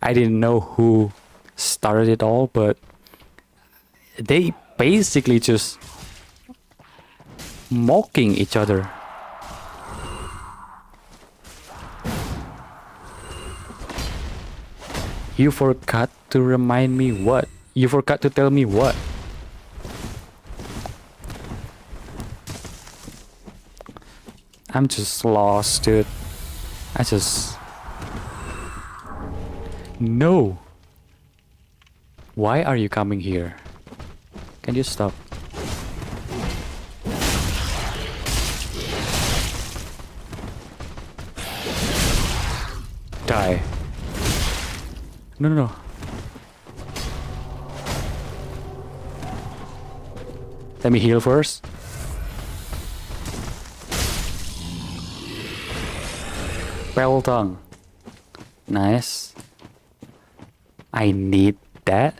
I didn't know who started it all, but they basically just mocking each other. You forgot to remind me what? You forgot to tell me what? I'm just lost, dude. No. Why are you coming here? Can you stop? Die. No, no, no. Let me heal first. Pale tongue. Nice. I need that.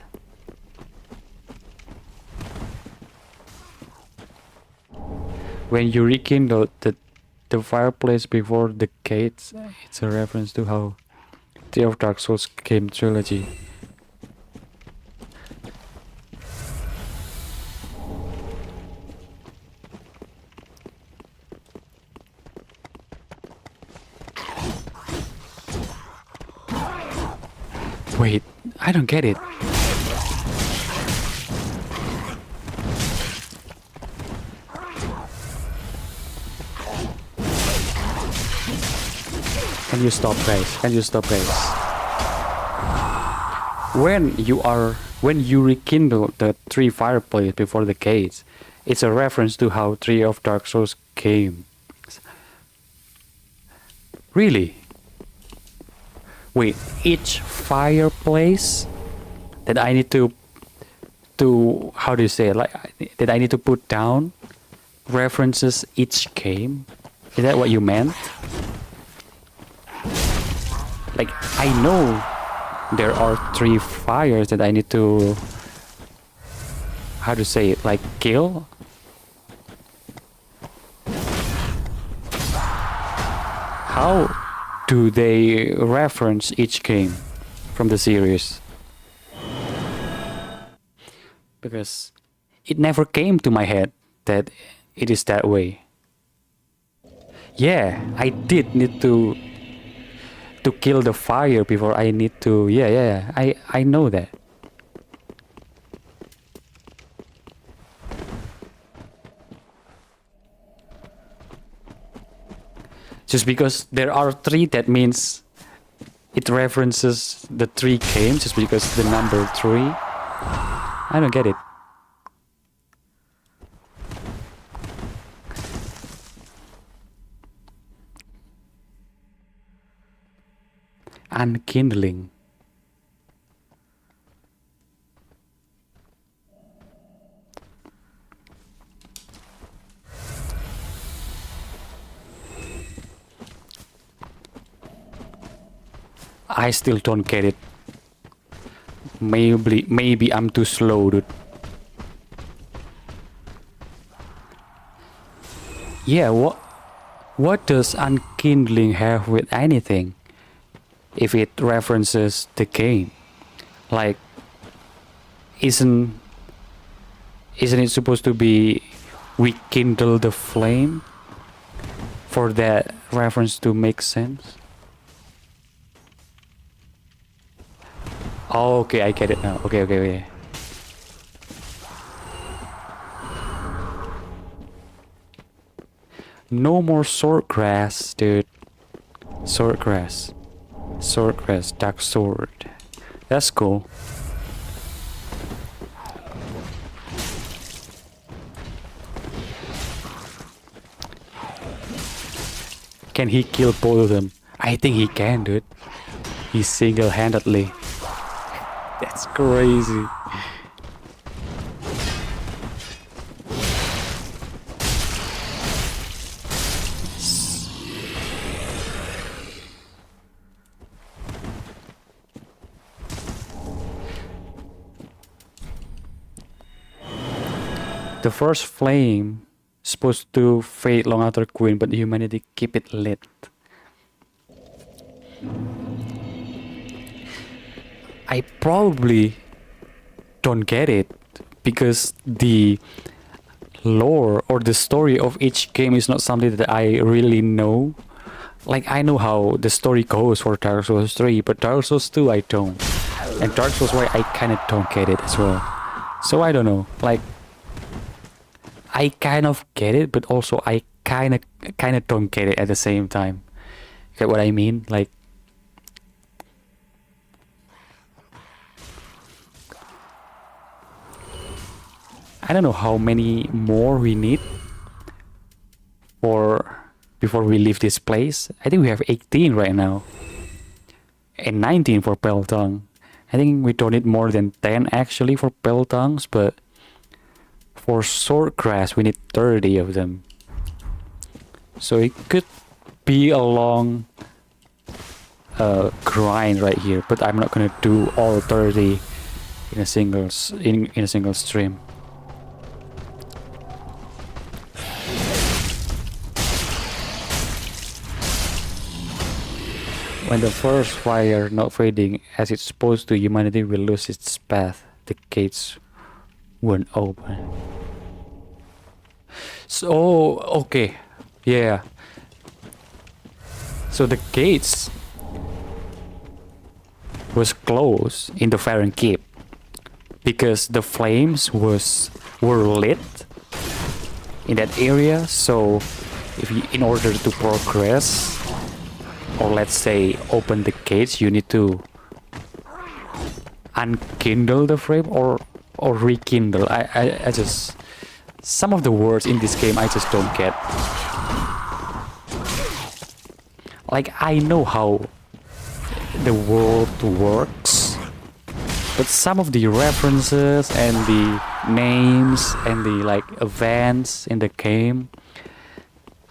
When you rekindle the fireplace before the gates, it's a reference to how the of Dark Souls game trilogy. Wait, I don't get it. Can you stop, guys? Can you stop, guys? When you rekindle the tree fireplace before the gates, it's a reference to how Tree of Dark Souls came. Really? Wait, each fireplace that I need to how do you say it? Like that I need to put down references each game? Is that what you meant? Like, I know there are 3 fires that I need to, how to say it, like kill? How do they reference each game from the series? Because it never came to my head that it is that way. Yeah, I did need to kill the fire before I need to, yeah, I know that. Just because there are 3, that means it references the 3 games, just because the number 3. I don't get it. Unkindling. I still don't get it. Maybe I'm too slow, dude. Yeah, what does unkindling have with anything? If it references the game, like, isn't it supposed to be we kindle the flame for that reference to make sense? Oh, okay, I get it now. Okay. No more sword grass, dude. Sword grass, dark sword. That's cool. Can he kill both of them? I think he can, dude. He single-handedly. That's crazy. The first flame supposed to fade long after Queen, but humanity keep it lit. I probably don't get it because the lore or the story of each game is not something that I really know. Like, I know how the story goes for Dark Souls 3, but Dark Souls 2 I don't. And Dark Souls 1 I kinda don't get it as well. So I don't know, like, I kind of get it, but also I kind of don't get it at the same time. Get what I mean? Like, I don't know how many more we need for before we leave this place. I think we have 18 right now, and 19 for Peltong. I think we don't need more than 10 actually for Peltongs, but for Swordgrass we need 30 of them. So it could be a long grind right here, but I'm not gonna do all 30 in a single stream. When the first fire not fading as it's supposed to, humanity will lose its path. The gates won't open. So, okay. Yeah. So the gates was closed in the Farron Keep because the flames were lit in that area. So if you, in order to progress, or let's say open the gates, you need to unkindle the flame or rekindle. I just, some of the words in this game I just don't get. Like, I know how the world works, but some of the references and the names and the like events in the game,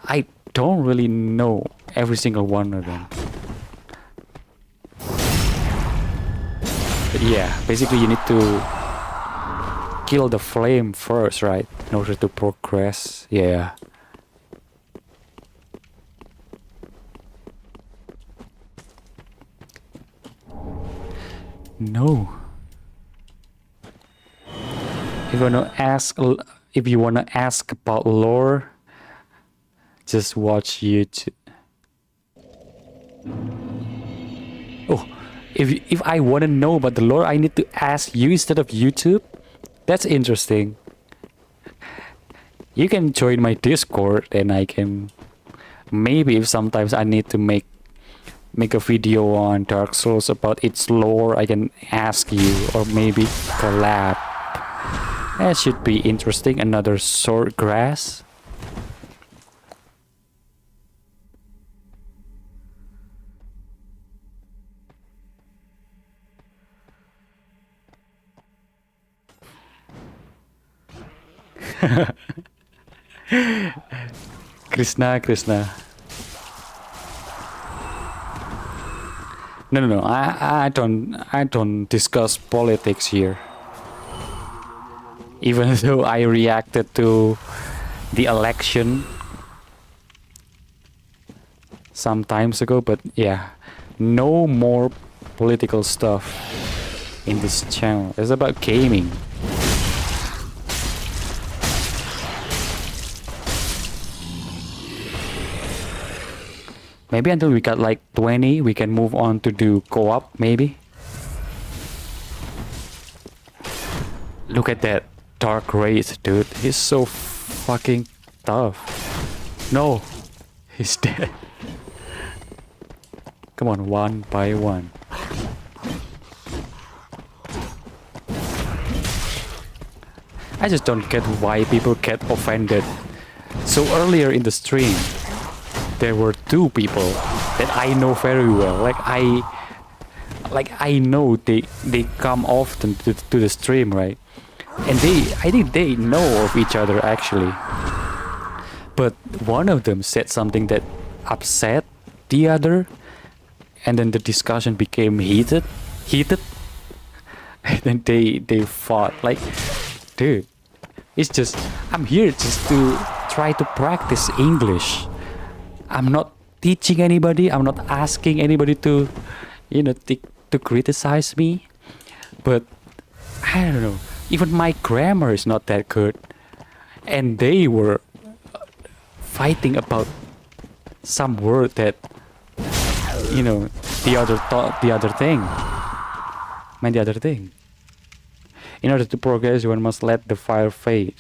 I don't really know every single one of them. But yeah, basically you need to kill the flame first, right? In order to progress. Yeah. No. If you wanna ask about lore, just watch YouTube. Oh, if I wanna know about the lore, I need to ask you instead of YouTube. That's interesting. You can join my Discord, and I can maybe, if sometimes I need to make a video on Dark Souls about its lore, I can ask you, or maybe collab. That should be interesting. Another sword grass. Krishna. No. I don't discuss politics here. Even though I reacted to the election some times ago, but yeah, no more political stuff in this channel. It's about gaming. Maybe until we got like 20, we can move on to do co-op, maybe. Look at that Dark Wraith, dude. He's so fucking tough. No, he's dead. Come on, one by one. I just don't get why people get offended. So earlier in the stream, there were two people that I know very well. Like I know they come often to the stream, right? And I think they know of each other actually. But one of them said something that upset the other, and then the discussion became heated, and then they fought. Like, dude, it's just, I'm here just to try to practice English. I'm not teaching anybody. I'm not asking anybody to, to criticize me. But I don't know. Even my grammar is not that good. And they were fighting about some word that, the other thought the other thing. Meant the other thing. In order to progress, one must let the fire fade.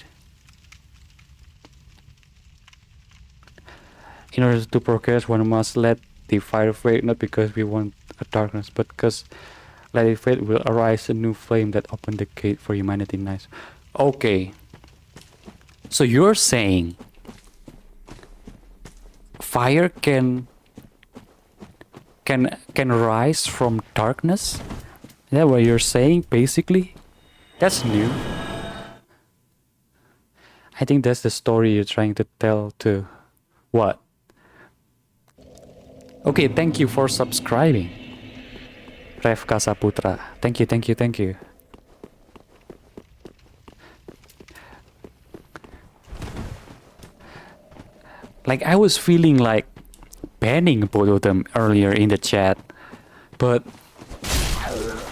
In order to progress, one must let the fire fade, not because we want a darkness, but because let it fade will arise a new flame that open the gate for humanity. Nice. Okay. So you're saying fire can rise from darkness? Is that what you're saying, basically? That's new. I think that's the story you're trying to tell too. What? Okay, thank you for subscribing. Rev Kasaputra. Thank you. Like, I was feeling like banning both of them earlier in the chat, but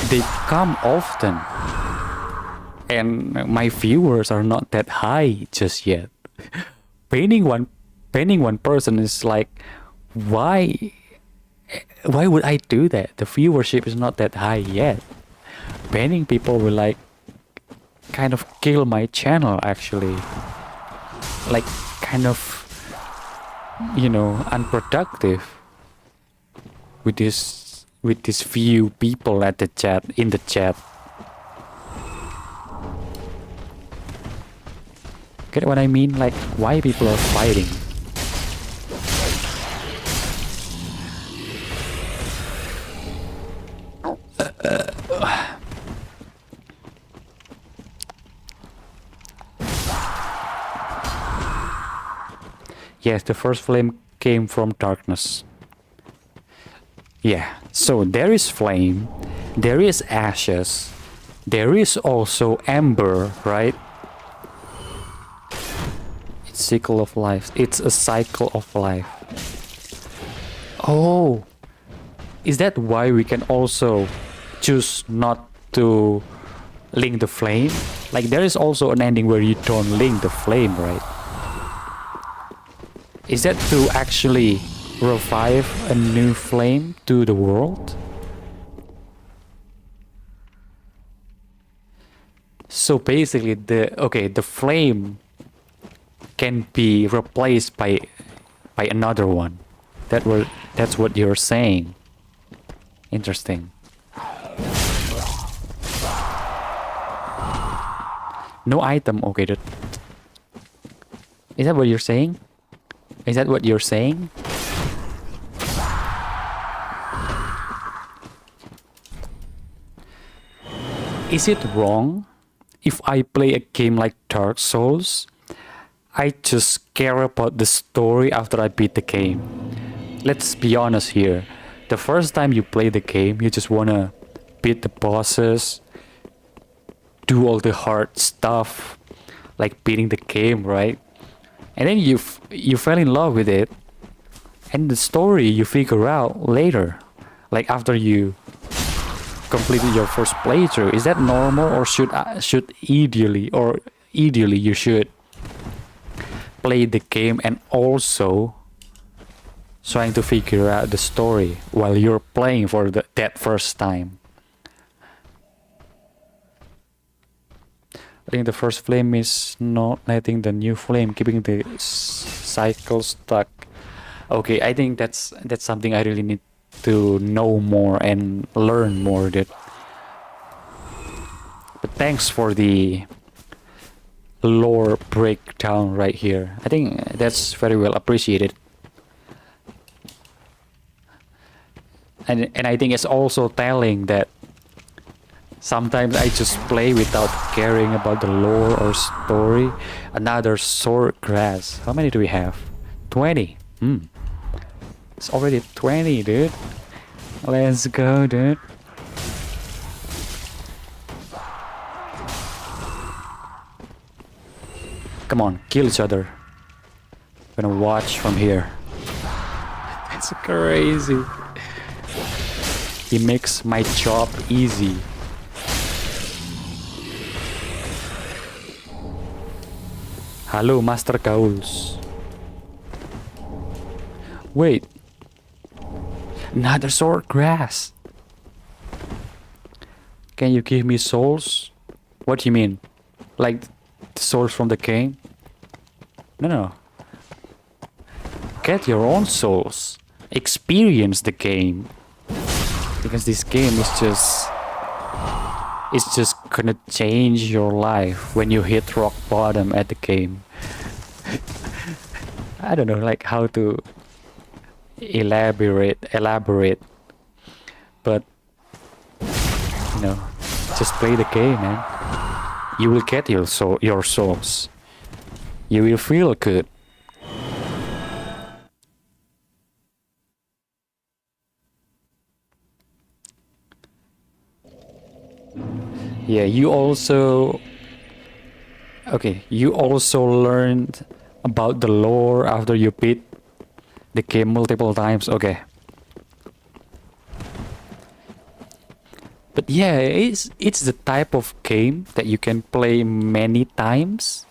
they come often. And my viewers are not that high just yet. Banning one person is like, why would I do that? The viewership is not that high yet. Banning people will like kind of kill my channel actually. Like kind of, unproductive with this few people at the chat, in the chat. Get what I mean? Like, why people are fighting? Yes, the first flame came from darkness. Yeah, so there is flame, there is ashes, there is also ember, right? It's cycle of life. It's a cycle of life. Oh, is that why we can also choose not to link the flame? Like, there is also an ending where you don't link the flame, right? Is that to actually revive a new flame to the world? So basically the flame can be replaced by another one. That's what you're saying. Interesting. No item. Okay, is that what you're saying? Is that what you're saying? Is it wrong if I play a game like Dark Souls? I just care about the story after I beat the game. Let's be honest here. The first time you play the game, you just wanna beat the bosses, do all the hard stuff, like beating the game, right? And then you fell in love with it, and the story you figure out later, like after you completed your first playthrough. Is that normal, or should ideally you should play the game and also trying to figure out the story while you're playing for that first time? I think the first flame is not letting the new flame, keeping the cycle stuck. Okay, I think that's something I really need to know more and learn more, dude. But thanks for the lore breakdown right here. I think that's very well appreciated. And I think it's also telling that sometimes I just play without caring about the lore or story. Another sword grass. How many do we have? 20. It's already 20, dude. Let's go, dude. Come on, kill each other. I'm gonna watch from here. That's crazy. He makes my job easy. Halo, Master Kauls. Wait. Another sword grass. Can you give me souls? What do you mean? Like the souls from the game? No. Get your own souls. Experience the game. Because this game is just... it's just gonna change your life when you hit rock bottom at the game. I don't know, like how to elaborate, but you know, just play the game, man. You will get your souls. You will feel good. Yeah, you also learned about the lore after you beat the game multiple times. Okay. But yeah, it's the type of game that you can play many times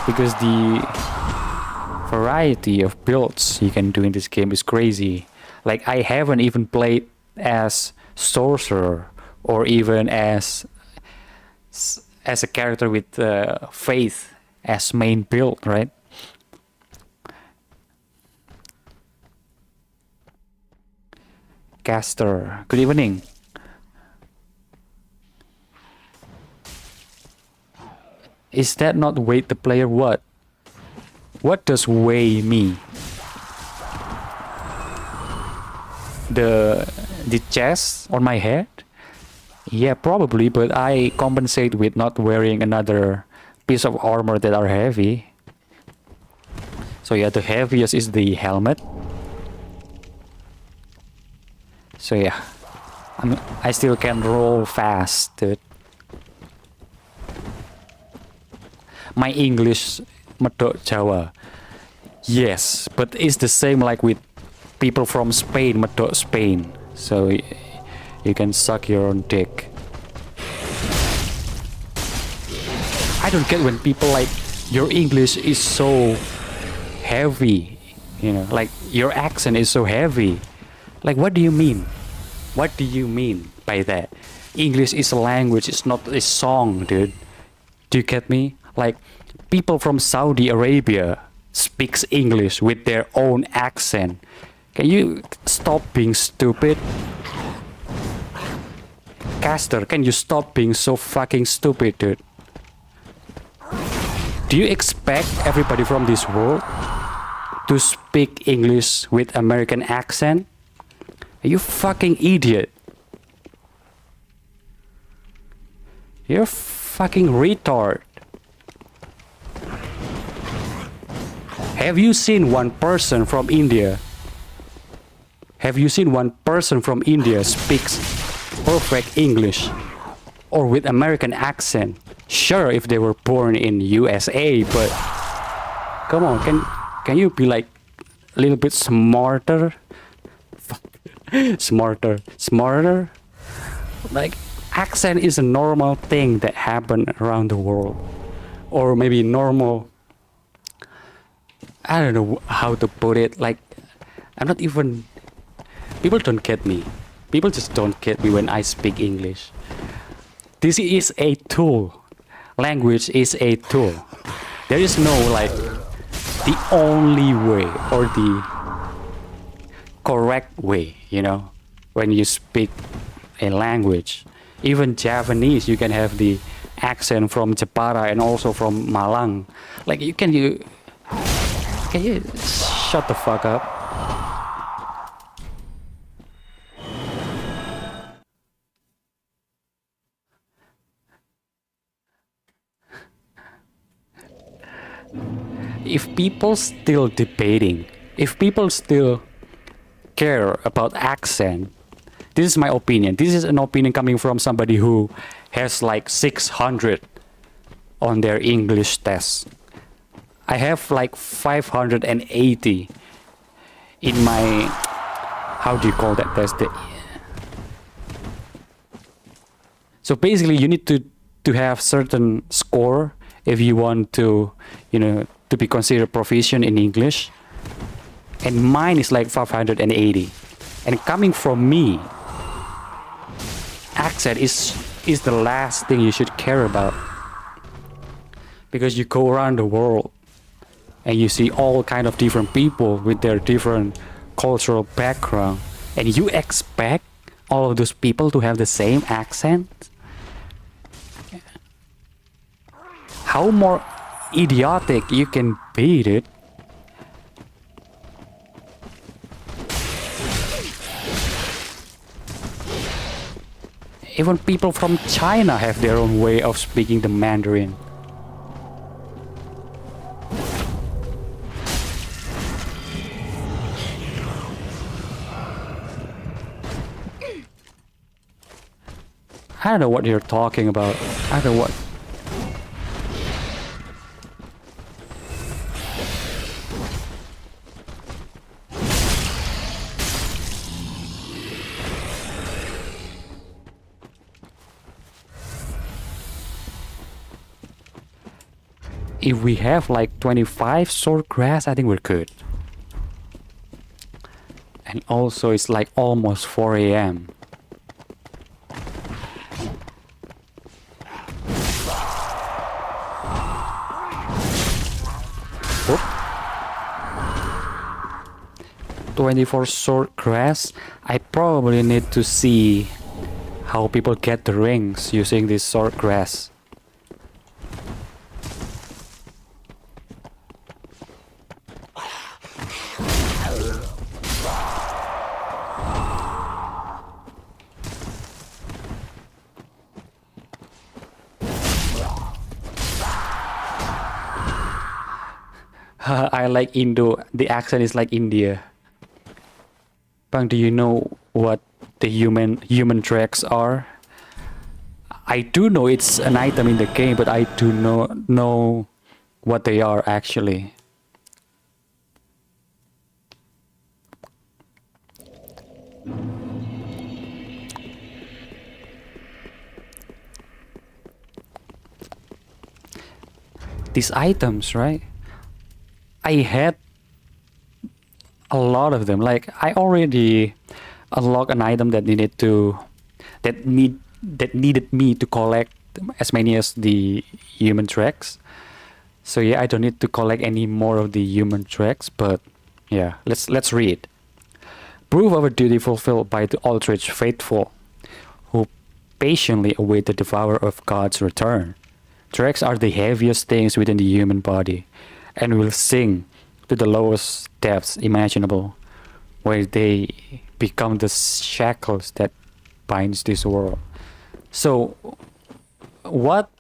because the variety of builds you can do in this game is crazy. Like I haven't even played as sorcerer or even as a character with faith as main build, right? Caster, good evening. Is that not wait the player? What does weigh me? The chest on my head? Yeah, probably, but I compensate with not wearing another piece of armor that are heavy. So yeah, the heaviest is the helmet. So yeah, I still can roll fast, dude. My English medok Jawa. Yes, but it's the same like with people from Spain, medok Spain. So you can suck your own dick. I don't get when people like your English is so heavy, you know, like your accent is so heavy. Like, what do you mean? What do you mean by that? English is a language, it's not a song, dude. Do you get me? Like, people from Saudi Arabia speaks English with their own accent. Can you stop being stupid? Caster, can you stop being so fucking stupid, dude? Do you expect everybody from this world to speak English with American accent? Are you fucking idiot? You're fucking retard. Have you seen one person from India Have you seen one person from India speaks perfect English or with American accent? Sure, if they were born in USA, but come on, can you be like a little bit smarter? Smarter? Like, accent is a normal thing that happen around the world. Or maybe normal, I don't know how to put it. Like, I'm not even, people don't get me. People just don't get me when I speak English. This is a tool. Language is a tool. There is no like the only way or the correct way, you know, when you speak a language. Even Japanese, you can have the accent from Jepara and also from Malang. Like, can you shut the fuck up? If people still debating, if people still care about accent, this is my opinion. This is an opinion coming from somebody who has like 600 on their English test. I have like 580 in my, how do you call that test? So basically you need to have certain score if you want to, you know, to be considered proficient in English. And mine is like 580. And coming from me, accent is the last thing you should care about. Because you go around the world and you see all kind of different people with their different cultural background, and you expect all of those people to have the same accent? How more idiotic you can be, dude? Even people from China have their own way of speaking the Mandarin. I don't know what you're talking about. I don't know what. If we have like 25 sword grass, I think we're good. And also it's like almost 4 a.m. Whoop. 24 sword grass. I probably need to see how people get the rings using this sword grass. I like Indo. The accent is like India. Bang, do you know what the human tracks are? I do know it's an item in the game, but I do not know what they are actually. These items, right? I had a lot of them. Like, I already unlocked an item that needed me to collect as many as the human tracks. So yeah, I don't need to collect any more of the human tracks. But yeah, let's read. Proof of a duty fulfilled by the Aldrich faithful, who patiently await the devourer of God's return. Tracks are the heaviest things within the human body, and will sink to the lowest depths imaginable, where they become the shackles that binds this world. So, what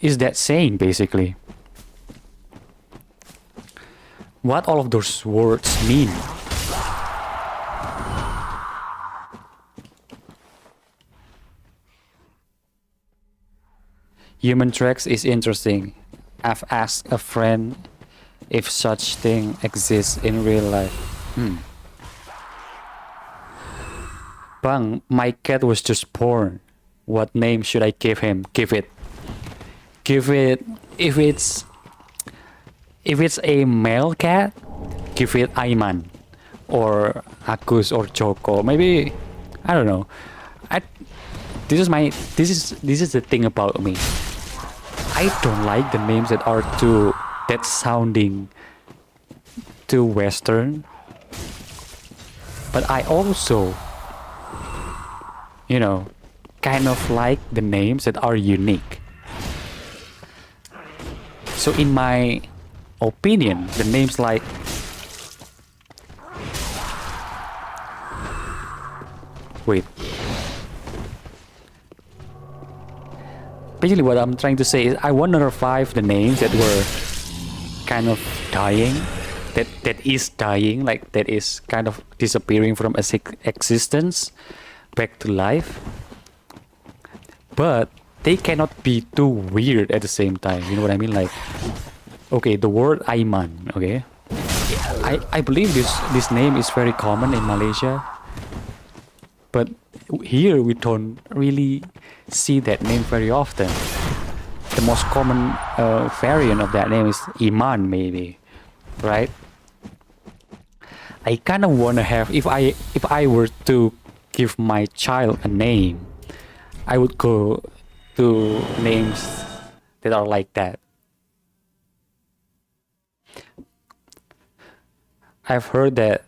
is that saying basically? What all of those words mean? Human tracks is interesting. I've asked a friend if such thing exists in real life. Bang, my cat was just born. What name should I give him? Give it. If it's a male cat, give it Aiman or Agus or Joko. Maybe I don't know. This is the thing about me. I don't like the names that are that sounding too Western. But I also, kind of like the names that are unique. So in my opinion, the names like basically what I'm trying to say is I want to revive the names that were kind of dying, that is dying, like that is kind of disappearing from existence back to life. But they cannot be too weird at the same time. You know what I mean? Like, okay, the word Aiman, okay? I believe this name is very common in Malaysia. But here we don't really see that name very often. The most common variant of that name is Iman, maybe, right? I kind of want to have, if I were to give my child a name, I would go to names that are like that. I've heard that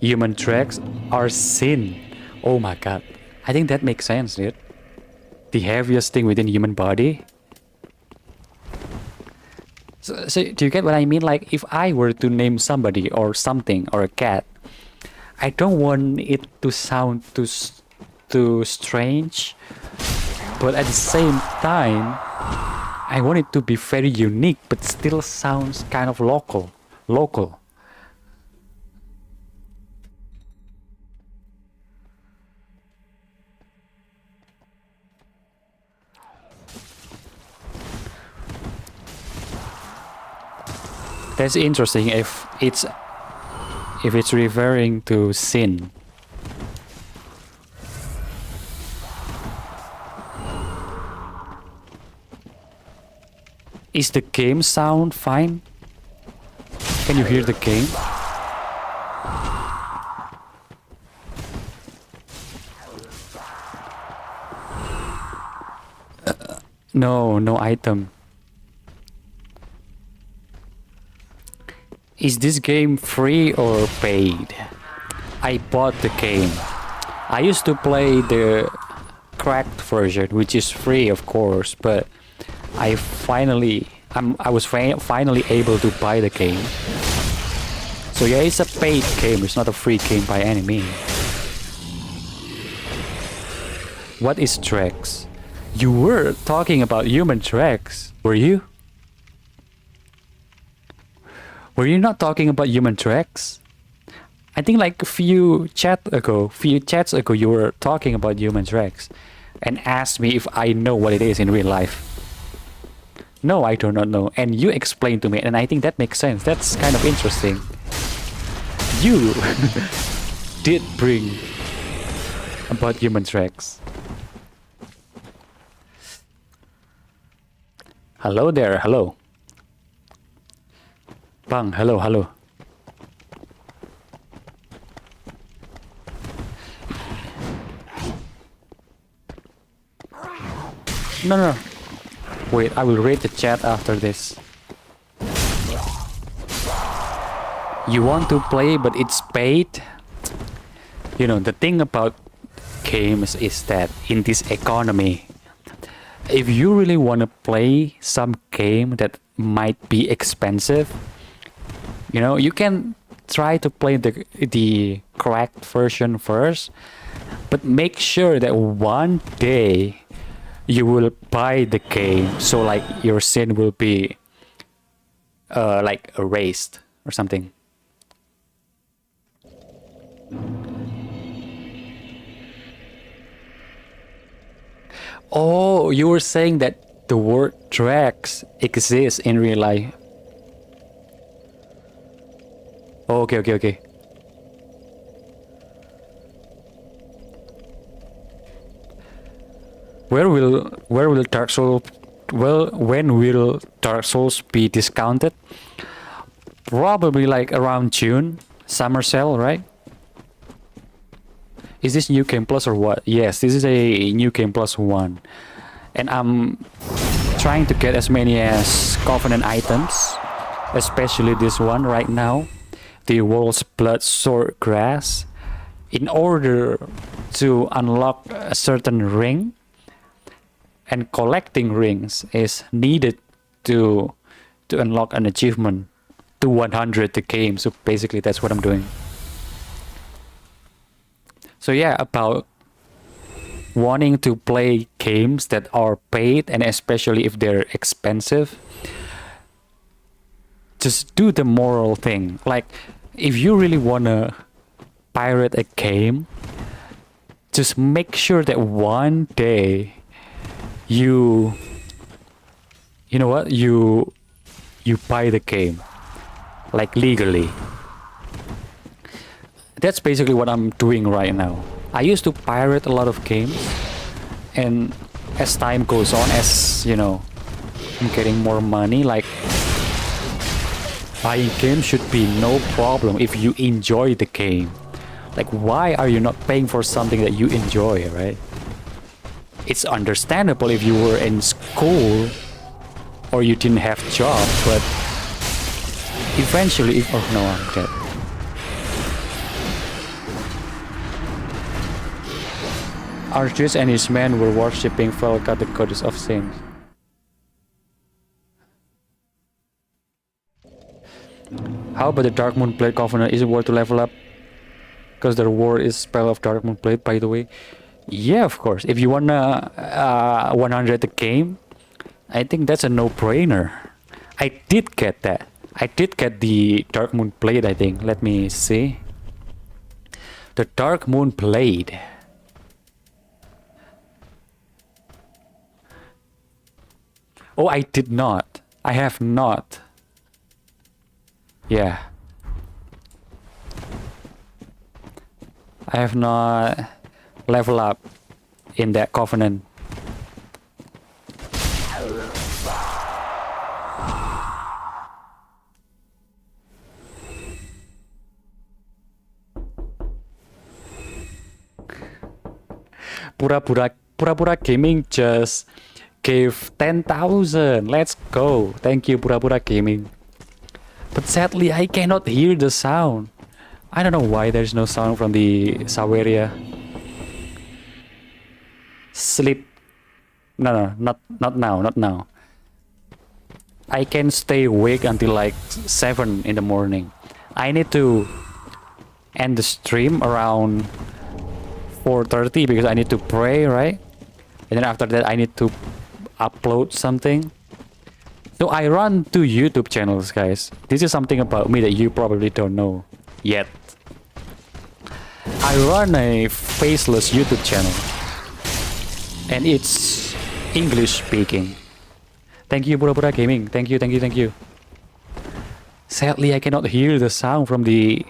human tracks are sin. Oh my god. I think that makes sense, dude. The heaviest thing within human body. So do you get what I mean? Like, if I were to name somebody or something or a cat, I don't want it to sound too strange, but at the same time, I want it to be very unique, but still sounds kind of local. That's interesting if it's referring to sin. Is the game sound fine? Can you hear the game? No item. Is this game free or paid? I bought the game. I used to play the cracked version, which is free, of course, but I was finally able to buy the game. So yeah, it's a paid game. It's not a free game by any means. What is tracks? You were talking about human tracks, were you? Were you not talking about human tracks? I think like a few chats ago, you were talking about human tracks and asked me if I know what it is in real life. No, I do not know. And you explained to me, and I think that makes sense. That's kind of interesting. You did bring about human tracks. Hello there, hello. Bang, hello. No. Wait, I will read the chat after this. You want to play, but it's paid? You know, the thing about games is that in this economy, if you really want to play some game that might be expensive, you can try to play the cracked version first, but make sure that one day you will buy the game, so like your sin will be like erased or something. Oh, you were saying that the word tracks exists in real life. Oh, okay. Where will Dark Souls, well, when will Dark Souls be discounted? Probably like around June, summer sale, right? Is this new game plus or what? Yes, this is a new game plus one, and I'm trying to get as many as Covenant items, especially this one right now, the World's Blood Sword Grass, in order to unlock a certain ring. And collecting rings is needed to unlock an achievement to 100 the game. So basically that's what I'm doing. So yeah, about wanting to play games that are paid, and especially if they're expensive, just do the moral thing. Like, if you really wanna pirate a game, just make sure that one day you know what, you buy the game, like, legally. That's basically what I'm doing right now. I used to pirate a lot of games, and as time goes on, as you know, I'm getting more money, like, buying games should be no problem if you enjoy the game. Like, why are you not paying for something that you enjoy, right? It's understandable if you were in school or you didn't have job, but eventually, oh no, I'm dead. Arceus and his men were worshipping Velka, the goddess of sins. How about the Dark Moon Blade Covenant? Is it worth to level up? Because the reward is spell of Dark Moon Blade, by the way. Yeah, of course. If you wanna 100 the game, I think that's a no-brainer. I did get that. I did get the Dark Moon Blade, I think. Let me see. The Dark Moon Blade. Oh, I did not. I have not. Yeah. I have not level up in that Covenant. Pura-pura Gaming just gave 10,000. Let's go. Thank you, Pura-pura Gaming. But sadly, I cannot hear the sound. I don't know why there's no sound from the Saweria. Sleep. No, not now. I can stay awake until like 7 in the morning. I need to end the stream around 4:30 because I need to pray, right? And then after that I need to upload something. So I run 2 YouTube channels, guys. This is something about me that you probably don't know yet. I run a faceless YouTube channel, and it's English speaking. Thank you, Pura Pura Gaming. Thank you. Sadly, I cannot hear the sound from the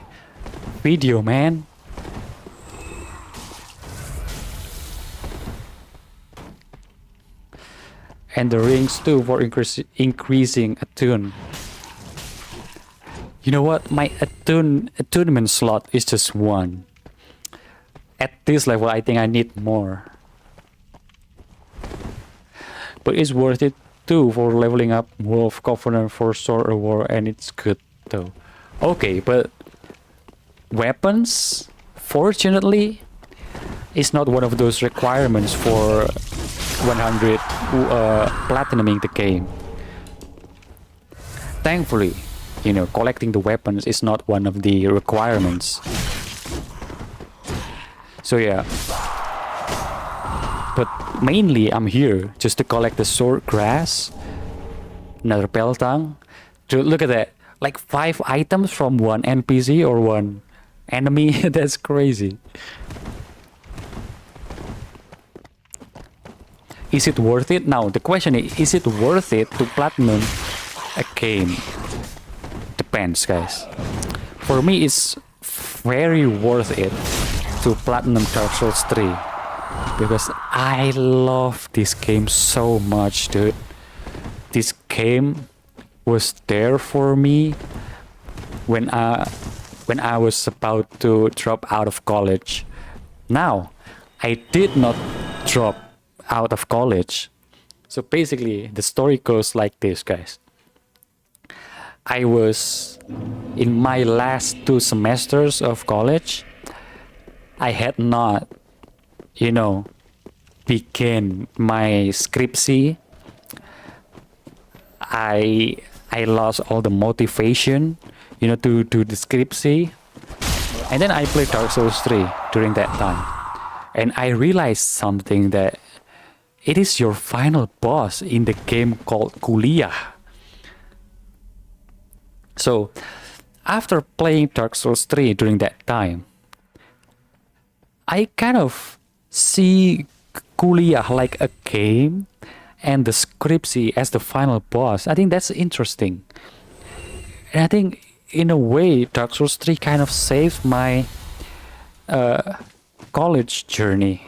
video, man. And the rings too for increasing attune. You know what? My attunement slot is just 1. At this level, I think I need more. But it's worth it too for leveling up Wolf Covenant for Sword of War, and it's good though. Okay, but weapons, fortunately, is not one of those requirements for 100 platinuming the game. Thankfully, you know, collecting the weapons is not one of the requirements. So yeah. But mainly I'm here just to collect the sword grass, another peltang. Look at that, like 5 items from 1 NPC or 1 enemy. That's crazy. is it worth it? Now the question is it worth it to platinum a game? Depends, guys. For me, it's very worth it to platinum Dark Souls 3 because I love this game so much, dude. This game was there for me when I was about to drop out of college. Now, I did not drop out of college. So basically, the story goes like this, guys. I was in my last 2 semesters of college. I had not, begin my scriptsy. I lost all the motivation, to do the scriptsy. And then I played Dark Souls 3 during that time. And I realized something, that it is your final boss in the game called Kuliah. So, after playing Dark Souls 3 during that time, I kind of see Kuliah like a game and the scriptsy as the final boss. I think that's interesting. And I think, in a way, Dark Souls 3 kind of saved my college journey.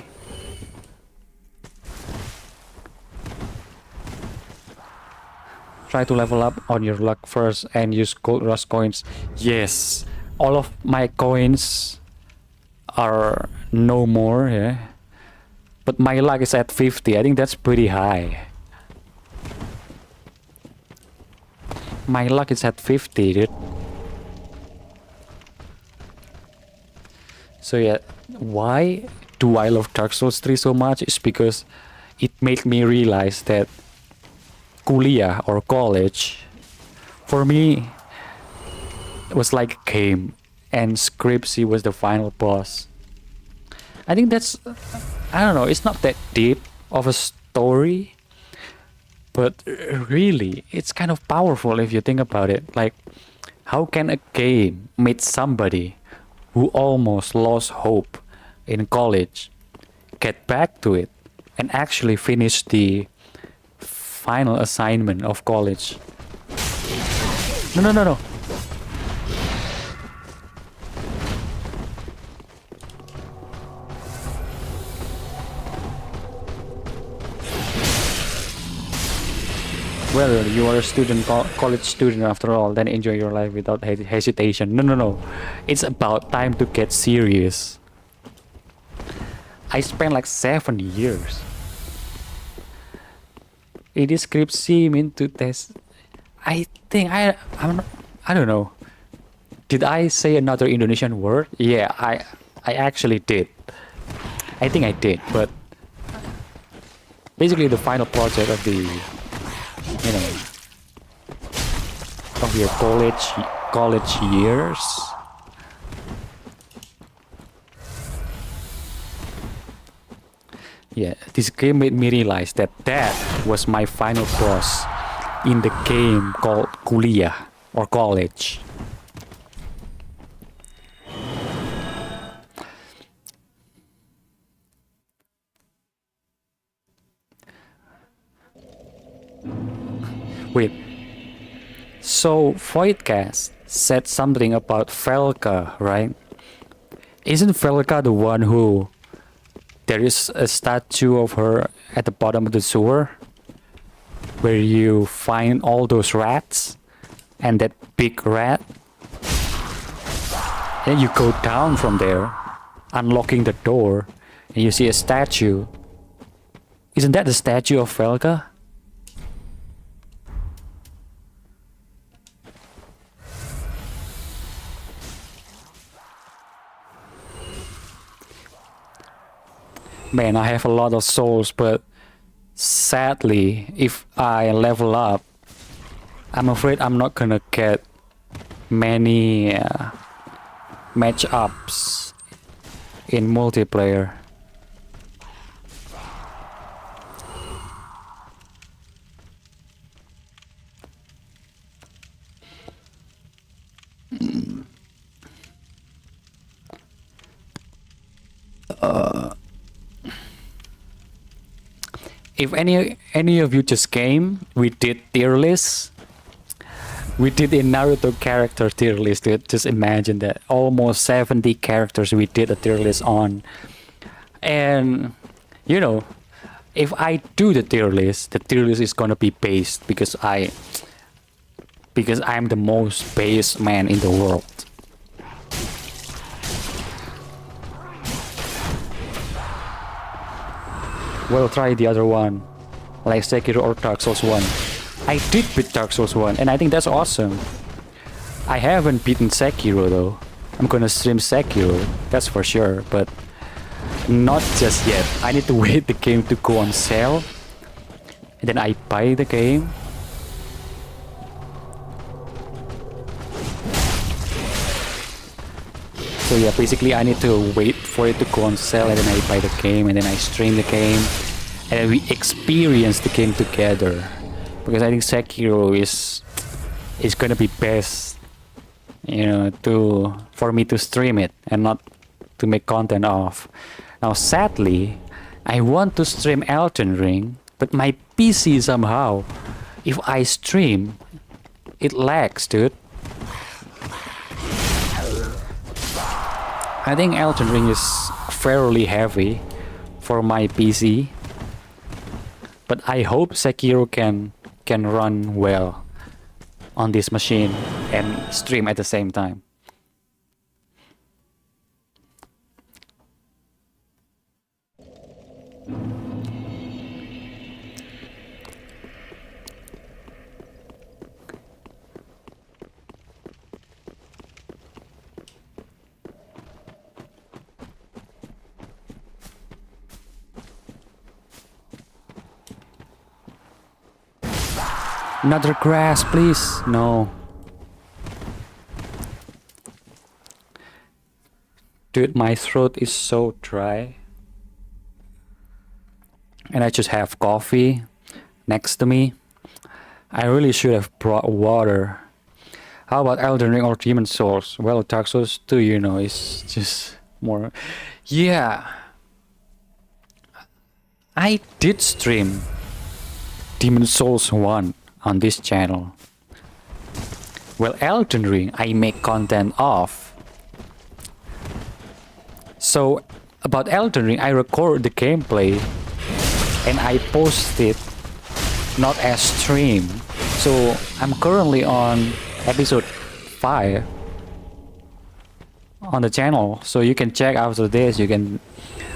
Try to level up on your luck first and use gold rush coins. Yes, all of my coins are no more, yeah. But my luck is at 50. I think that's pretty high. My luck is at 50, dude. So yeah, why do I love Dark Souls 3 so much? Is because it made me realize that Kuliah or college, for me, was like a game, and scriptsy was the final boss. I think that's, I don't know, it's not that deep of a story, but really, it's kind of powerful if you think about it. Like, how can a game make somebody who almost lost hope in college get back to it and actually finish the final assignment of college? No. Well, you are a student, college student after all, then enjoy your life without hesitation. No. It's about time to get serious. I spent like 7 years. In this scriptsy meant to test. I think I don't know. Did I say another Indonesian word? Yeah, I actually did. I think I did, but basically the final project of the of your college years. Yeah, this game made me realize that was my final boss in the game called Kuliah or college. Wait, so Voidcast said something about Velka, right? Isn't Velka the one who there is a statue of her at the bottom of the sewer where you find all those rats and that big rat? Then you go down from there, unlocking the door, and you see a statue. Isn't that the statue of Velka? Man, I have a lot of souls, but sadly, if I level up, I'm afraid I'm not gonna get many matchups in multiplayer. if any of you just came, we did tier lists. We did a Naruto character tier list, dude. Just imagine that. Almost 70 characters we did a tier list on. And, you know, if I do the tier list is gonna be based because I'm the most based man in the world. We'll try the other one, like Sekiro or Dark Souls 1. I did beat Dark Souls 1, and I think that's awesome. I haven't beaten Sekiro though. I'm gonna stream Sekiro, that's for sure, but not just yet. I need to wait the game to go on sale, and then I buy the game. So yeah, basically I need to wait for it to go on sale, and then I buy the game, and then I stream the game, and then we experience the game together. Because I think Sekiro is gonna be best, you know, for me to stream it and not to make content of. Now sadly, I want to stream Elden Ring, but my PC somehow, if I stream, it lags, dude. I think Elden Ring is fairly heavy for my PC, but I hope Sekiro can run well on this machine and stream at the same time. Another grass, please. No. Dude, my throat is so dry. And I just have coffee next to me. I really should have brought water. How about Elden Ring or Demon Souls? Well, Dark Souls 2, you know, is just more... Yeah. I did stream Demon Souls 1 on this channel. Well, Elden Ring I make content of. So about Elden Ring, I record the gameplay and I post it not as stream. So I'm currently on episode 5 on the channel, so you can check after this.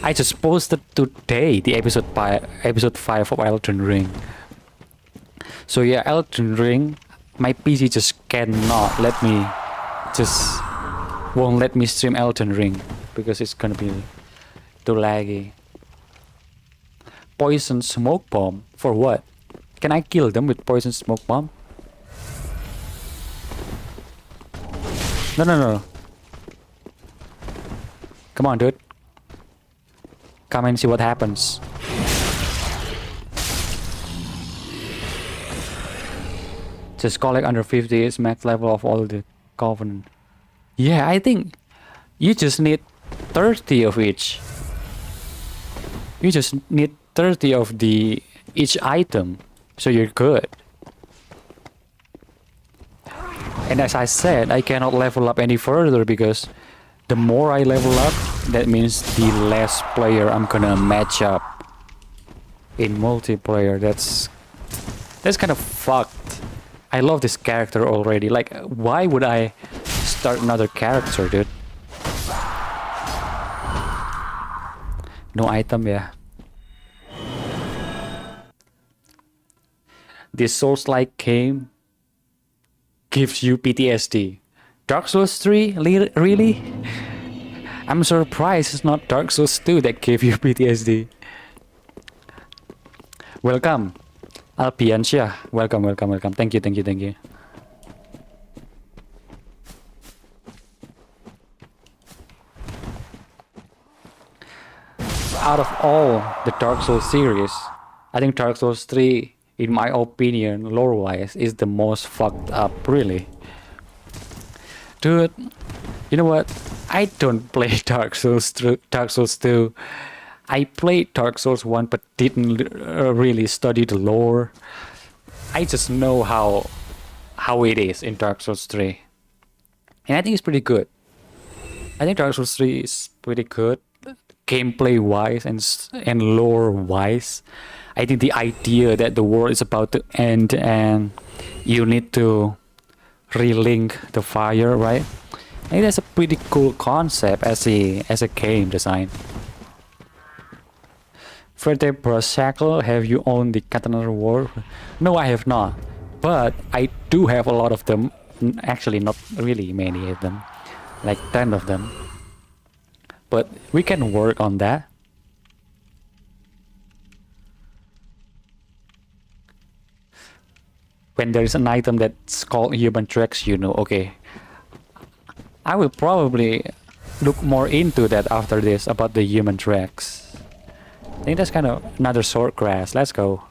I just posted today the episode 5 of Elden Ring. So yeah, Elden Ring, my PC just won't let me stream Elden Ring because it's gonna be too laggy. Poison smoke bomb? For what? Can I kill them with poison smoke bomb? No. Come on, dude. Come and see what happens. Just collect under 50 is max level of all the covenant. Yeah, I think you just need 30 of each. You just need 30 of each item, so you're good. And as I said, I cannot level up any further because the more I level up, that means the less player I'm gonna match up in multiplayer. That's kind of fucked. I love this character already. Like, why would I start another character, dude? No item, yeah. This Souls-like game gives you PTSD. Dark Souls 3? Really? I'm surprised it's not Dark Souls 2 that gave you PTSD. Welcome. Alpiansha, welcome. Thank you. Out of all the Dark Souls series, I think Dark Souls 3, in my opinion, lore-wise, is the most fucked up, really. Dude, you know what? I don't play Dark Souls 2. I played Dark Souls 1 but didn't really study the lore. I just know how it is in Dark Souls 3. And I think it's pretty good. I think Dark Souls 3 is pretty good, gameplay wise and lore wise. I think the idea that the world is about to end and you need to relink the fire, right? I think that's a pretty cool concept as a game design. Vertebra Shackle, have you owned the Katana War? No, I have not. But I do have a lot of them. Actually, not really many of them. Like 10 of them. But we can work on that. When there is an item that's called human tracks, you know, okay. I will probably look more into that after this, about the human tracks. I think that's kind of another sword grass. Let's go.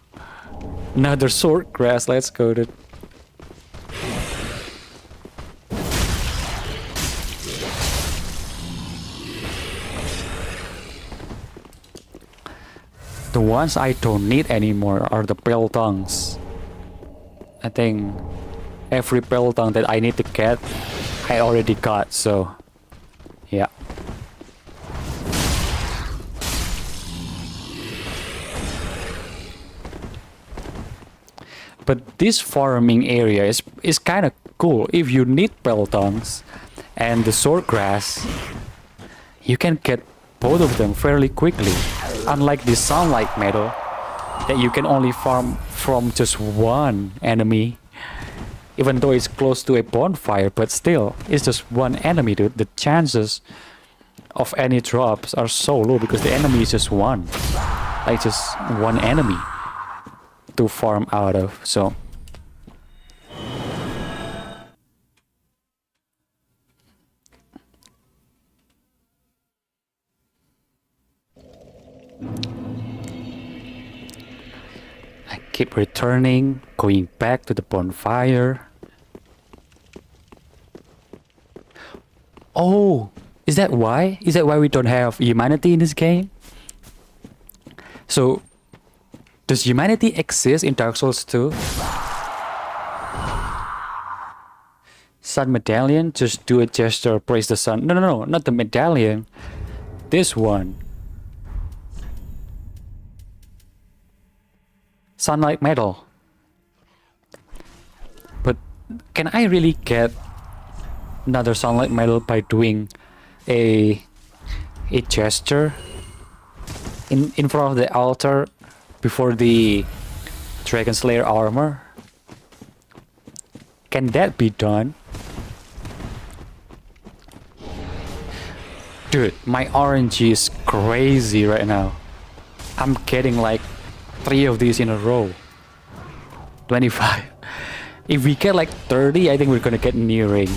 Another sword grass. Let's go, dude. The ones I don't need anymore are the pale tongues. I think every pale tongue that I need to get, I already got, so yeah. But this farming area is kind of cool. If you need pelotons and the sword grass, you can get both of them fairly quickly. Unlike the sunlight metal that you can only farm from just one enemy, even though it's close to a bonfire, but still, it's just one enemy, dude. The chances of any drops are so low because the enemy is just one. Like just one enemy to farm out of, so I keep returning, going back to the bonfire. Oh, is that why? Is that why we don't have humanity in this game? So does humanity exist in Dark Souls 2? Sun medallion, just do a gesture, praise the sun. No, not the medallion. This one. Sunlight metal. But can I really get another sunlight metal by doing a gesture in front of the altar before the Dragon Slayer armor? Can that be done? Dude, my RNG is crazy right now. I'm getting like 3 of these in a row. 25. If we get like 30, I think we're gonna get nearing.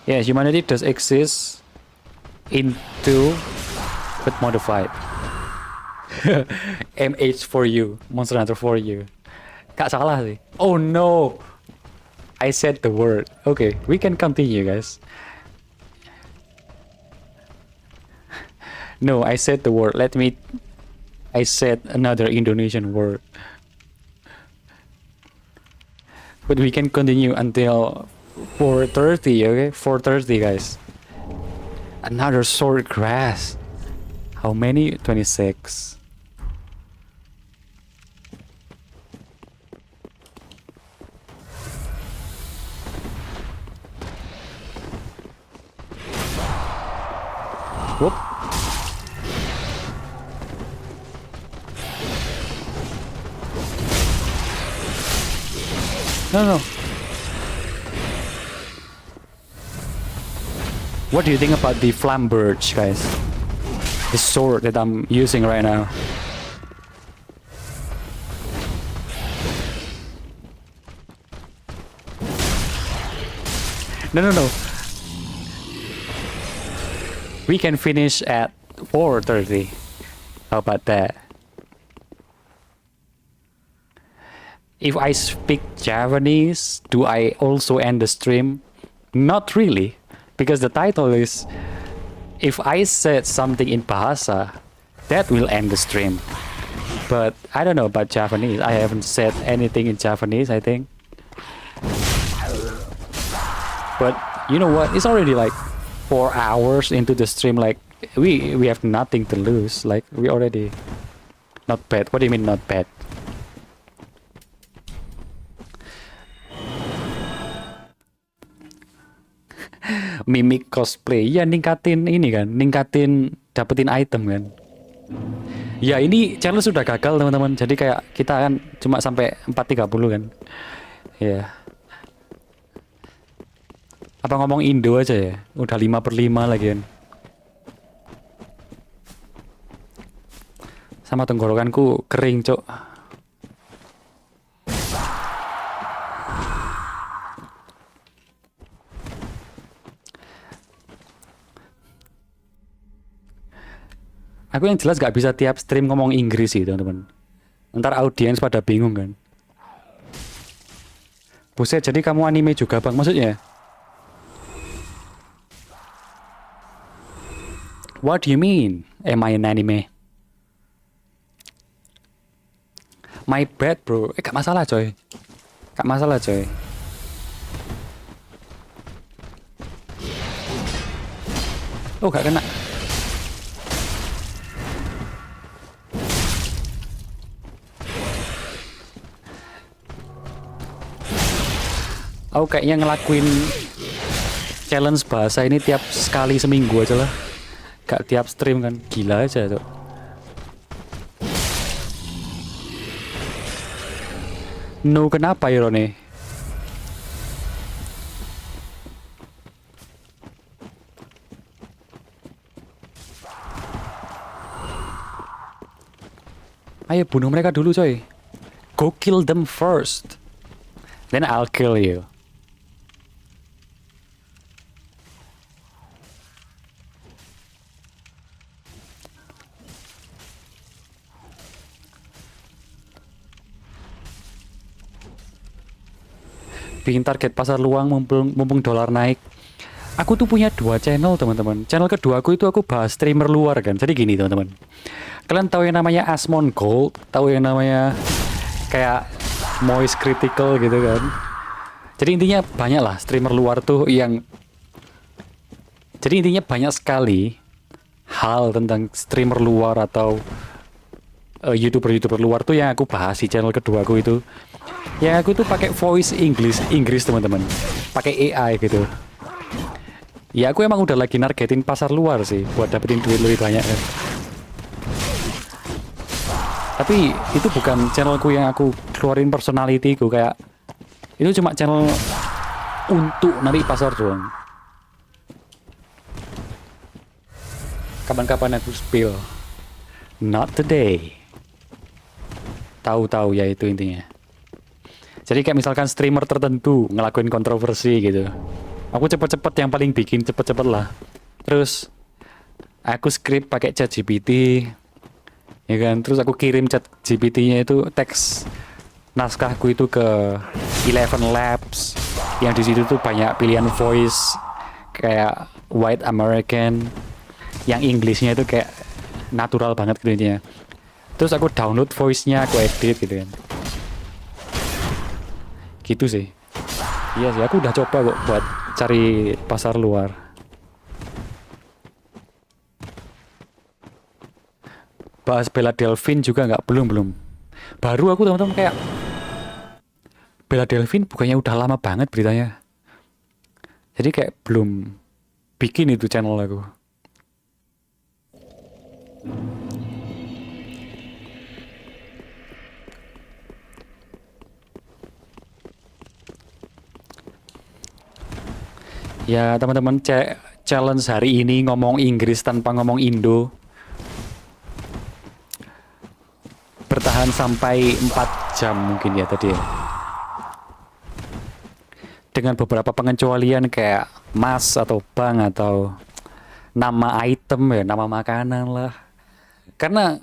Yeah, humanity does exist in 2, but modified. MH for you, Monster Hunter for you. Gak salah sih. Oh no, I said the word. Okay, we can continue, guys. No, I said the word. I said another Indonesian word. But we can continue until 4:30, okay? 4:30, guys. Another sword grass. How many? 26. Whoop. No. What do you think about the Flamberge, guys? The sword that I'm using right now. No. We can finish at 4:30. How about that? If I speak Japanese, do I also end the stream? Not really, Because the title is, if I said something in bahasa, that will end the stream. But I don't know about Japanese. I haven't said anything in Japanese, I think. But you know what? It's already like 4 hours into the stream. Like we have nothing to lose. Like we already not bad. What do you mean not bad? Mimik cosplay ya, ningkatin ini kan, ningkatin dapetin item kan. Ya ini challenge sudah gagal teman-teman. Jadi kayak kita kan cuma sampai 4.30 kan. Ya. Apa ngomong Indo aja ya? Udah 5/5 lagi kan. Sama tenggorokanku kering, Cok. Aku yang jelas gak bisa tiap stream ngomong Inggris sih teman-teman. Ntar audiens pada bingung kan. Buset, jadi kamu anime juga bang maksudnya? What do you mean? Am I an anime? My bad bro. Gak masalah coy. Gak masalah coy. Oh gak kena. Aku kayaknya ngelakuin challenge bahasa ini tiap sekali seminggu aja lah. Gak tiap stream kan. Gila aja tuh. No, kenapa Irone? Ayo bunuh mereka dulu coy. Go kill them first. Then I'll kill you. Bikin target pasar luang mumpung dolar naik. Aku tuh punya 2 channel teman-teman. Channel kedua aku itu aku bahas streamer luar kan. Jadi gini teman-teman. Kalian tahu yang namanya Asmon Gold, tahu yang namanya kayak Moist Critical gitu kan. Jadi intinya banyak lah streamer luar tuh yang. Jadi intinya banyak sekali hal tentang streamer luar atau YouTuber luar tuh yang aku bahas di channel kedua aku itu. Ya aku tuh pakai voice Inggris teman-teman, pakai AI gitu. Ya aku emang udah lagi nargetin pasar luar sih buat dapetin duit lebih banyak kan. Tapi itu bukan channelku yang aku keluarin personality-ku, kayak itu cuma channel untuk narik pasar doang. Kapan-kapan aku spill, not today. Tahu-tahu ya itu intinya. Jadi kayak misalkan streamer tertentu ngelakuin kontroversi gitu, aku cepet-cepet yang paling bikin cepet-cepet lah. Terus aku script pakai chat GPT, ya kan. Terus aku kirim chat GPT-nya itu teks naskahku itu ke 11 Labs, yang di situ tuh banyak pilihan voice kayak White American, yang Inggrisnya itu kayak natural banget gitu intinya. Terus aku download voice-nya, aku edit gitu kan. Gitu sih. Iya sih, aku udah coba kok buat cari pasar luar. Bahas Bella Delphine juga nggak, belum. Baru aku teman-teman kayak Bella Delphine bukannya udah lama banget beritanya. Jadi kayak belum bikin itu channel aku. Ya teman-teman, challenge hari ini ngomong Inggris tanpa ngomong Indo. Bertahan sampai 4 jam mungkin ya tadi ya. Dengan beberapa pengecualian kayak mas atau bang atau nama item ya, nama makanan lah. Karena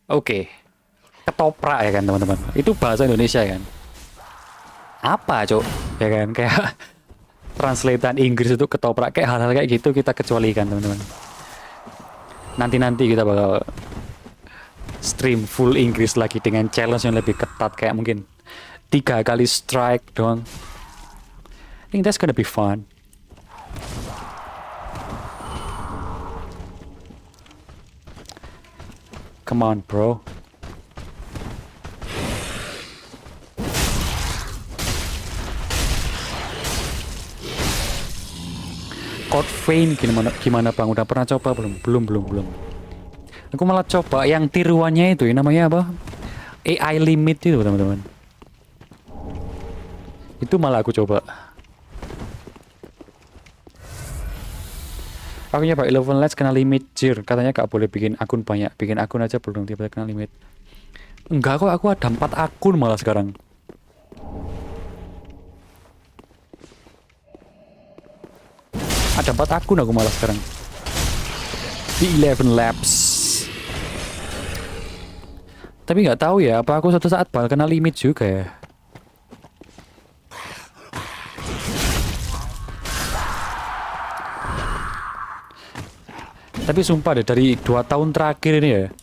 oke, ketoprak ya kan teman-teman. Itu bahasa Indonesia kan. Apa cok? Ya kan kayak translatean Inggris itu ketoprak, kayak hal-hal kayak gitu kita kecualikan teman-teman. Nanti kita bakal stream full Inggris lagi dengan challenge yang lebih ketat, kayak mungkin 3 kali strike doang. I think that's gonna be fun. Come on, bro. Code Vein gimana Bang? Udah pernah coba belum? Belum. Aku malah coba yang tiruannya itu, namanya apa? AI limit itu, teman-teman. Itu malah aku coba. Aku nyoba 11 Let's kena limit jir. Katanya gak boleh bikin akun banyak. Bikin akun aja belum tiba-tiba kena limit. Enggak kok, aku ada 4 akun malah sekarang. Ada 4 akun aku malah sekarang. Di 11 Labs. Tapi nggak tahu ya, apa aku suatu saat bakal kena limit juga ya. Tapi sumpah deh, dari 2 tahun terakhir ini ya,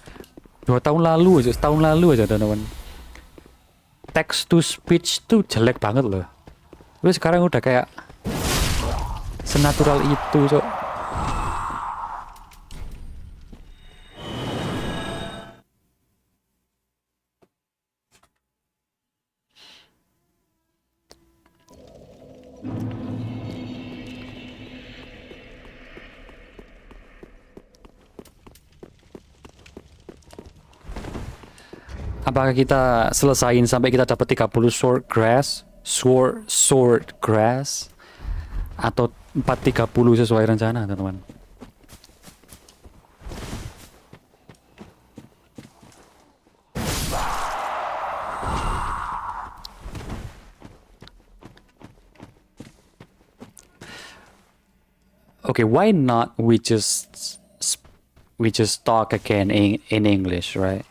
2 tahun lalu aja, setahun lalu aja teman-teman, text to speech tuh jelek banget loh. Tapi sekarang udah kayak senatural itu, so. Apakah kita selesain sampai kita dapat 30 sword grass atau 430 sesuai rencana, teman-teman? Okay, why not we just talk again in English, right?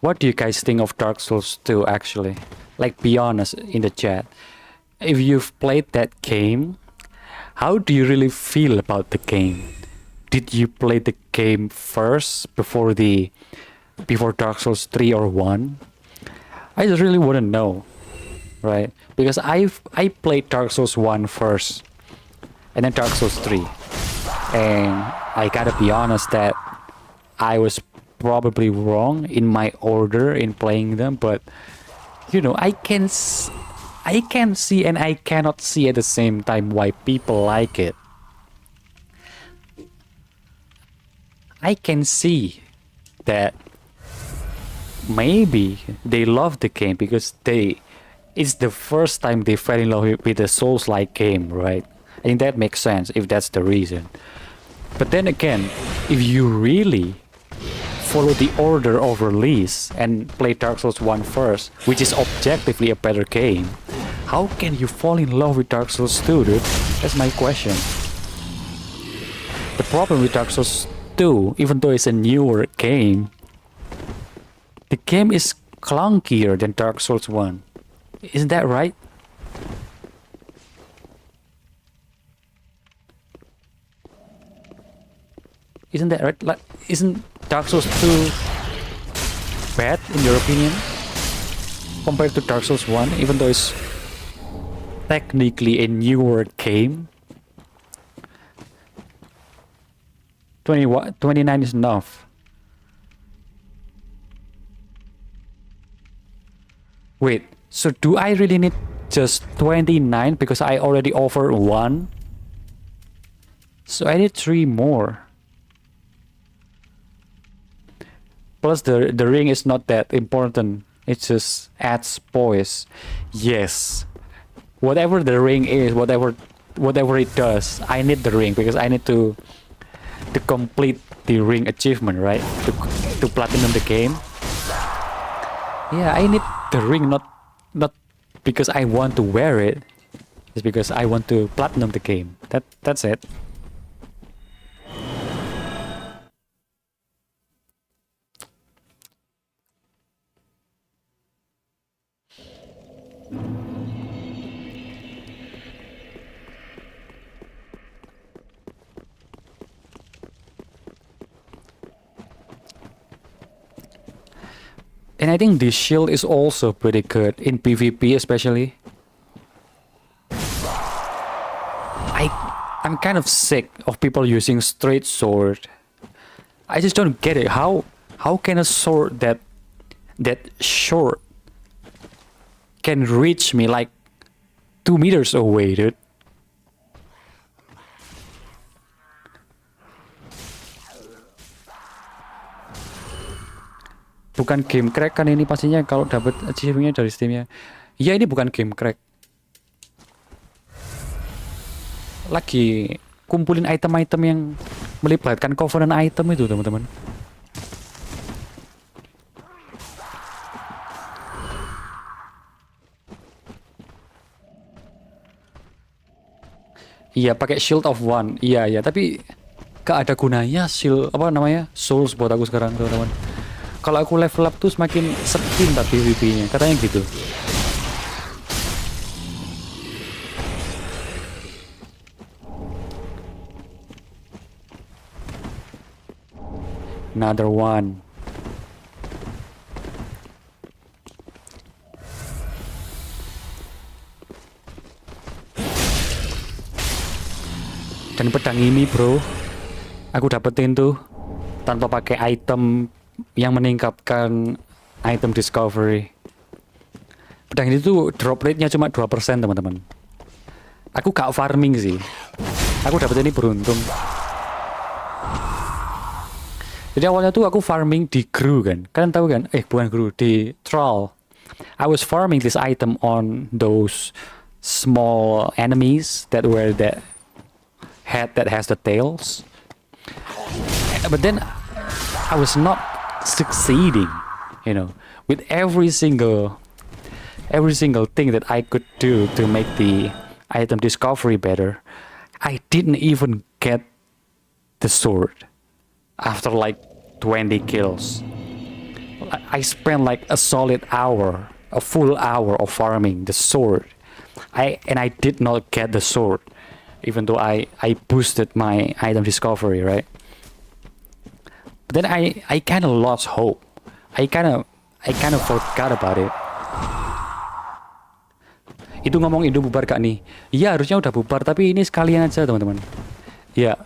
What do you guys think of Dark Souls 2 actually? Like, be honest in the chat. If you've played that game, how do you really feel about the game? Did you play the game first before Dark Souls 3 or 1? I just really wouldn't know, right? Because I played Dark Souls 1 first and then Dark Souls 3. And I gotta be honest that I was probably wrong in my order in playing them, but you know, I can see and I cannot see at the same time why people like it. I can see that maybe they love the game because it's the first time they fell in love with a Souls-like game, right? I think that makes sense if that's the reason. But then again, if you really follow the order of release and play Dark Souls 1 first, which is objectively a better game, how can you fall in love with Dark Souls 2, dude? That's my question. The problem with Dark Souls 2, even though it's a newer game, the game is clunkier than Dark Souls 1. Isn't that right? Isn't that right? Like, isn't Dark Souls 2 bad in your opinion compared to Dark Souls 1, even though it's technically a newer game? 29 is enough. Wait, so do I really need just 29 because I already offered 1? So I need 3 more. Plus the ring is not that important. It just adds poise. Yes. Whatever the ring is, whatever it does, I need the ring because I need to complete the ring achievement, right? To platinum the game. Yeah, I need the ring not because I want to wear it. It's because I want to platinum the game. That's it. And I think this shield is also pretty good in PvP especially. I'm kind of sick of people using straight sword. I just don't get it. How can a sword that short can reach me like 2 meters away, dude? Bukan game crack kan ini pastinya kalau dapat achievement-nya dari Steam-nya. Iya, ini bukan game crack. Lagi kumpulin item-item yang melibatkan covenant item itu, teman-teman. Iya, pakai Shield of One. Iya, tapi gak ada gunanya shield apa namanya? Souls buat aku sekarang, teman-teman. Kalau aku level up tuh semakin sepi ntar PvP-nya, katanya gitu. Another one. Dan pedang ini, bro, aku dapetin tuh tanpa pakai item yang meningkatkan item discovery. Pedang ini tuh drop rate-nya cuma 2%, teman-teman. Aku gak farming sih. Aku dapet ini beruntung. Jadi awalnya tuh aku farming di Gru kan. Kalian tahu kan? Bukan Gru, di Troll. I was farming this item on those small enemies that were the head that has the tails. But then I was not succeeding, you know, with every single thing that I could do to make the item discovery better. I didn't even get the sword after like 20 kills. I spent like a solid hour, a full hour of farming the sword. I did not get the sword, even though I boosted my item discovery, right? Then I kind of lost hope. I kind of forgot about it. Itu ngomong Indo bubar gak nih? Iya, harusnya udah bubar, tapi ini sekalian aja, teman-teman. Ya,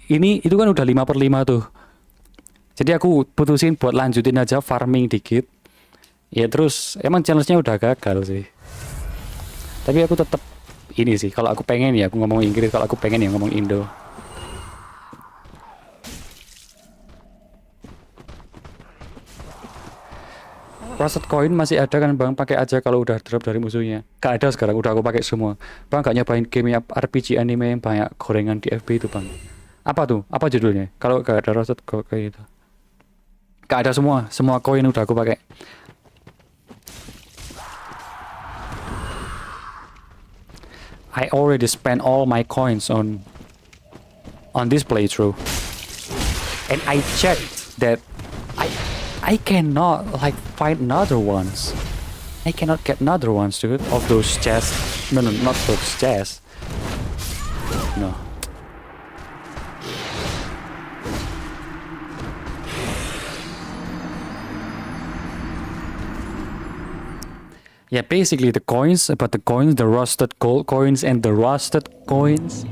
ini itu kan udah 5/5 tuh. Jadi aku putusin buat lanjutin aja farming dikit. Ya terus emang challenge-nya udah gagal sih. Tapi aku tetap ini sih, kalau aku pengen ya aku ngomong Inggris, kalau aku pengen ya ngomong Indo. Rusted coin masih ada kan bang, pakai aja kalau udah drop dari musuhnya. Gak ada sekarang, udah aku pakai semua. Bang gak nyobain game RPG anime yang banyak gorengan di FB itu bang? Apa tuh? Apa judulnya? Kalau gak ada rusted coin kayak gitu. Gak ada semua koin udah aku pakai. I already spent all my coins on this playthrough, and I checked that I cannot like find another ones. I cannot get another ones, dude, of those chests. No, not those chests. No. Yeah, basically the coins, the rusted gold coins and the rusted coins,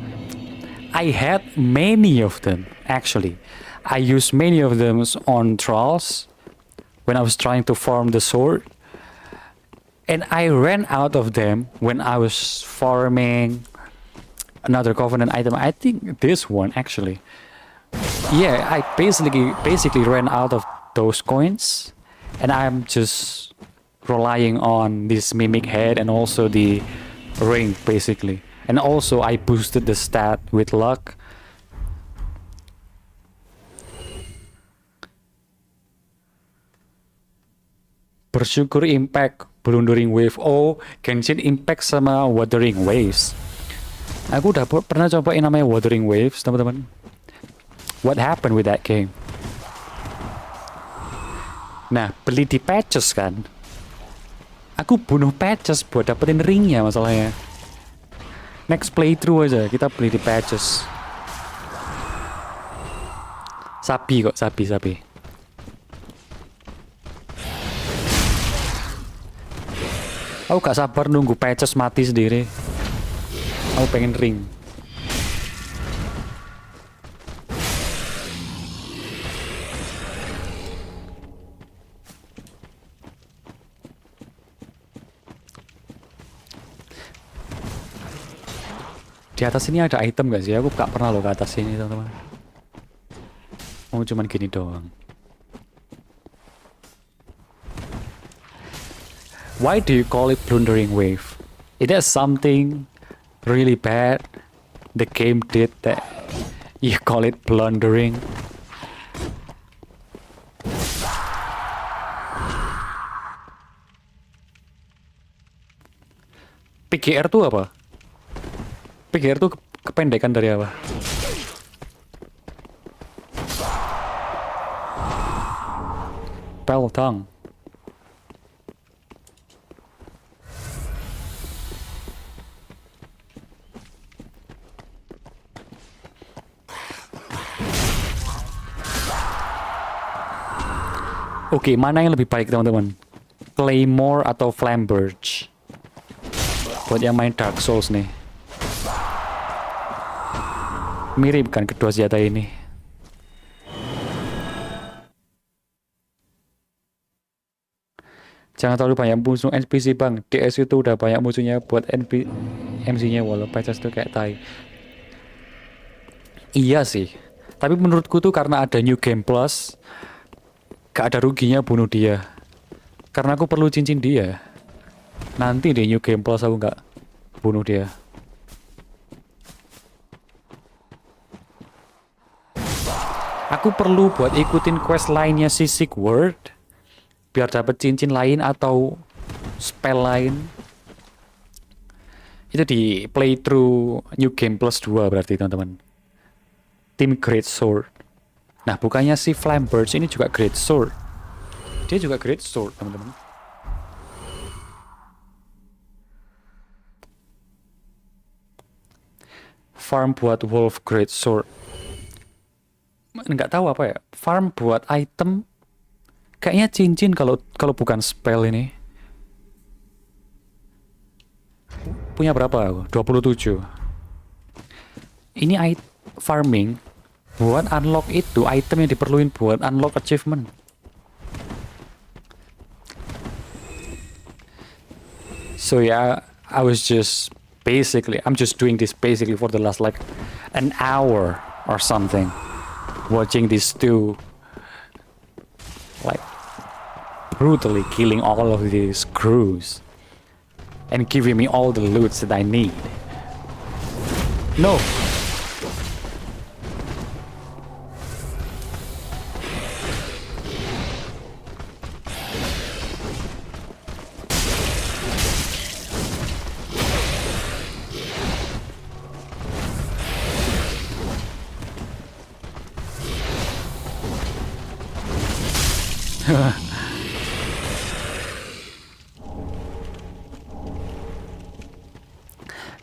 I had many of them, actually. I used many of them on trials when I was trying to farm the sword. And I ran out of them when I was farming another covenant item. I think this one, actually. Yeah, I basically ran out of those coins. And I'm just relying on this mimic head and also the ring, basically. And also I boosted the stat with luck. Bersyukur impact blundering wave. Oh, Genshin impact sama wuthering waves. Aku udah pernah cobain namanya wuthering waves, teman-teman. What happened with that game? Nah, beli di patches kan. Aku bunuh patches buat dapetin ringnya masalahnya. Next playthrough aja kita beli di patches. Sapi kok, sapi. Aku gak sabar nunggu patches mati sendiri. Aku pengen ring. Di atas ini ada item gak sih? Aku gak pernah loh ke atas sini, teman-teman. Oh, cuman gini doang. Why do you call it blundering wave? Is there something really bad the game did that you call it blundering? PGR tuh apa? PGR tuh kependekan dari apa? Peltang. Oke, mana yang lebih baik teman-teman? Claymore atau Flamberge? Buat yang main Dark Souls nih. Mirip kan kedua senjata ini? Jangan terlalu banyak musuh NPC bang. DS itu udah banyak musuhnya buat MC-nya walau patches tuh kayak tai. Iya sih. Tapi menurutku tuh karena ada New Game Plus, gak ada ruginya bunuh dia. Karena aku perlu cincin dia. Nanti di New Game Plus aku gak bunuh dia. Aku perlu buat ikutin quest lainnya si Sigurd biar dapat cincin lain atau spell lain. Itu di playthrough New Game Plus 2 berarti teman-teman. Tim Great Sword. Nah, bukannya si Flamberge ini juga Great Sword. Dia juga Great Sword, teman-teman. Farm buat Wolf Great Sword. Nggak tahu apa ya. Farm buat item. Kayaknya cincin kalau bukan spell ini. Punya berapa aku? 27. Ini farming buat unlock itu item yang diperluin buat unlock achievement. So yeah, I'm just doing this basically for the last like an hour or something. Watching these two like brutally killing all of these crews and giving me all the loots that I need. No.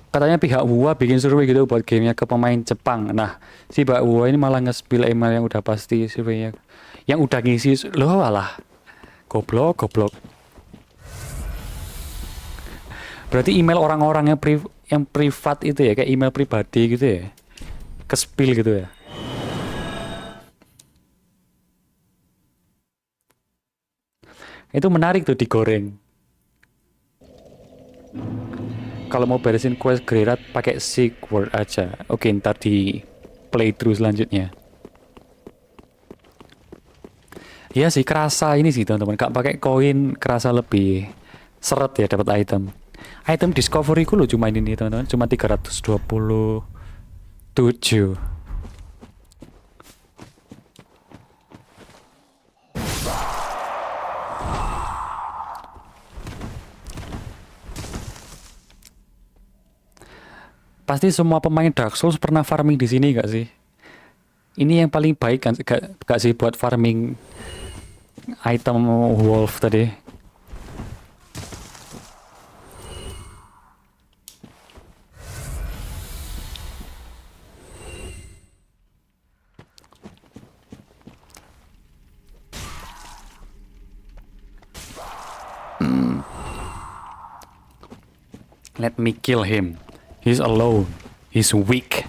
Katanya pihak WUA bikin survei gitu buat gamenya ke pemain Jepang. Nah, si Mbak WUA ini malah nge-spill email yang udah pasti surveinya. Yang udah ngisi, loh alah. Goblok. Berarti email orang-orang yang privat itu ya, kayak email pribadi gitu ya. Ke-spill gitu ya. Itu menarik tuh digoreng. Kalau mau beresin quest Grerat pakai Sigurd aja. Oke, ntar di playthrough selanjutnya. Ya sih kerasa ini sih teman-teman. Gak pakai koin kerasa lebih seret ya dapat item. Item discovery ku lo cuma ini teman-teman. Cuma 327. Pasti semua pemain Dark Souls pernah farming di sini gak sih? Ini yang paling baik kan gak sih buat farming item wolf tadi? Let me kill him. He's alone. He's weak.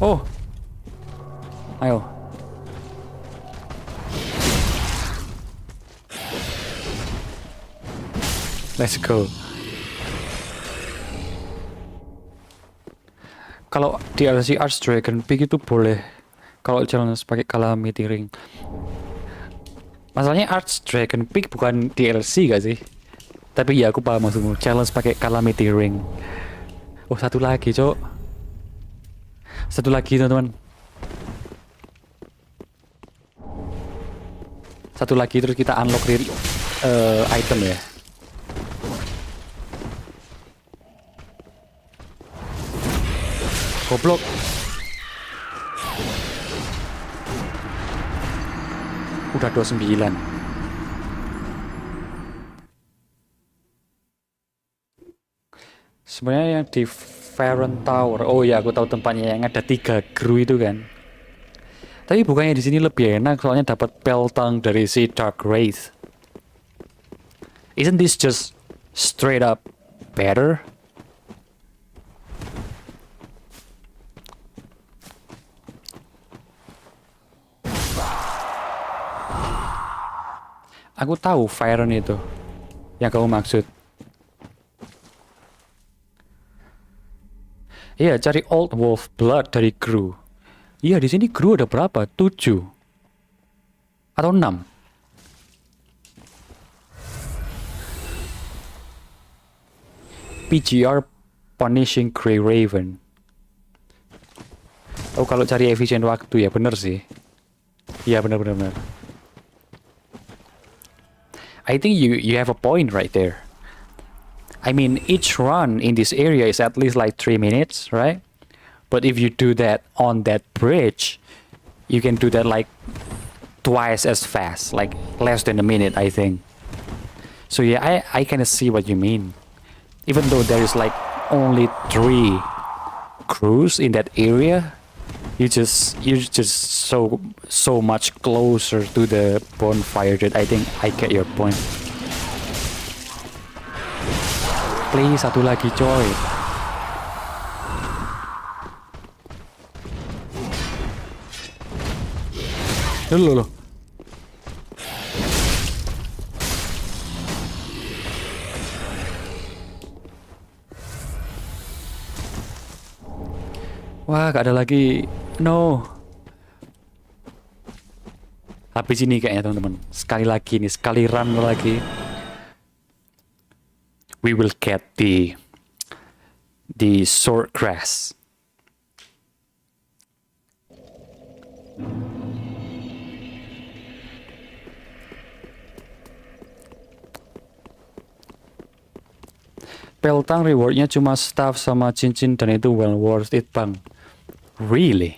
Oh. Ayo. Let's go. Kalau DLC Archdragon Peak itu boleh kalau challenge pakai Calamity Ring. Masalahnya Archdragon Peak bukan DLC gak sih? Tapi ya aku paham maksudmu. Challenge pakai Calamity Ring. Oh, satu lagi, Cok. Satu lagi, teman-teman. Satu lagi terus kita unlock item ya. Goblok. Udah 29. Sebenarnya yang di Farron Tower. Oh ya, aku tahu tempatnya yang ada 3 kru itu kan. Tapi bukannya di sini lebih enak soalnya dapat peltang dari si Dark Wraith. Isn't this just straight up better? Aku tahu Farron itu yang kamu maksud. Iya, cari Old Wolf Blood dari kru. Iya, di sini kru ada berapa? 7 atau 6? PGR Punishing Grey Raven. Oh, kalau cari efisien waktu ya bener sih. Iya, bener. I think you have a point right there. I mean, each run in this area is at least like 3 minutes, right? But if you do that on that bridge, you can do that like twice as fast, like less than a minute, I think. So yeah, I kind of see what you mean. Even though there is like only 3 crews in that area, you're just so much closer to the bonfire that I think I get your point. Please, satu lagi coy. Loh. Wah, gak ada lagi. No. Habis ini kayaknya teman-teman. Sekali lagi nih, sekali run lagi. We will get the sword grass. Peltang rewardnya cuma staff sama cincin dan itu well worth it bang. Really?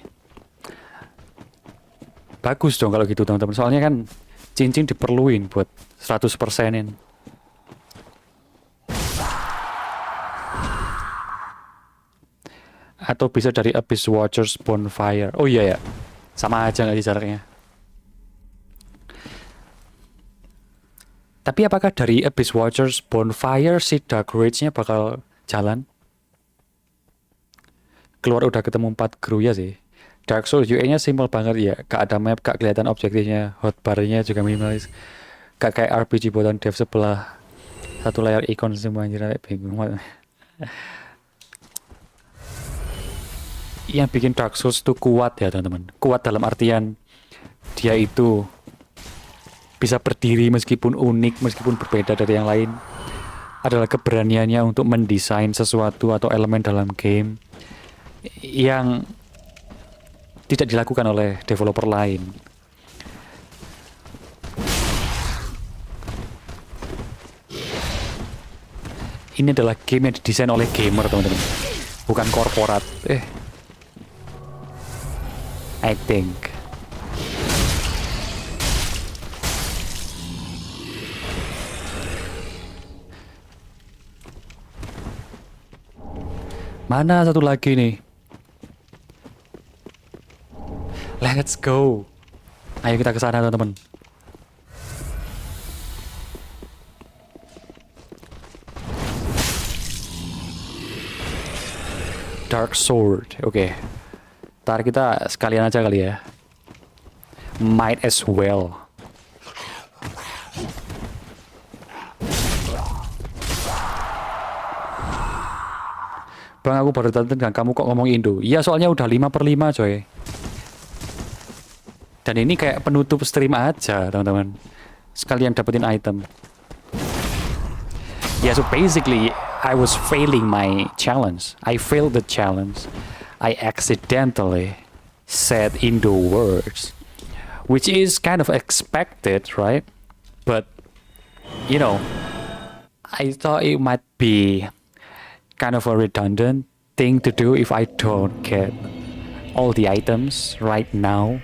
Bagus dong kalau gitu teman-teman. Soalnya kan cincin diperluin buat 100%-in. Atau bisa dari Abyss Watchers Bonfire. Oh iya ya. Sama aja nggak sih jaraknya? Tapi apakah dari Abyss Watchers Bonfire si Dark Rage-nya bakal jalan? Keluar udah ketemu 4 kru ya sih. Dark Souls UI-nya simple banget ya. Gak ada map, gak kelihatan objektifnya. Hotbar-nya juga minimalis. Gak kayak RPG buatan dev sebelah. Satu layar ikon semua anjir, bingung banget. Yang bikin Dark Souls tuh kuat ya teman-teman. Kuat dalam artian dia itu bisa berdiri meskipun unik, meskipun berbeda dari yang lain. Adalah keberaniannya untuk mendesain sesuatu atau elemen dalam game yang tidak dilakukan oleh developer lain. Ini adalah game yang didesain oleh gamer teman-teman, bukan korporat. I think. Mana satu lagi nih? Let's go. Ayo kita ke sana teman-teman. Dark Sword. Oke. Ntar kita sekalian aja kali ya. Might as well. Bang, aku baru datang dan kamu kok ngomong Indo. Iya, soalnya udah 5/5 coy. Dan ini kayak penutup stream aja teman-teman. Sekalian dapetin item. Yeah, so basically I was failing my challenge. I failed the challenge. I accidentally said Indo words, which is kind of expected, right? But you know, I thought it might be kind of a redundant thing to do if I don't get all the items right now.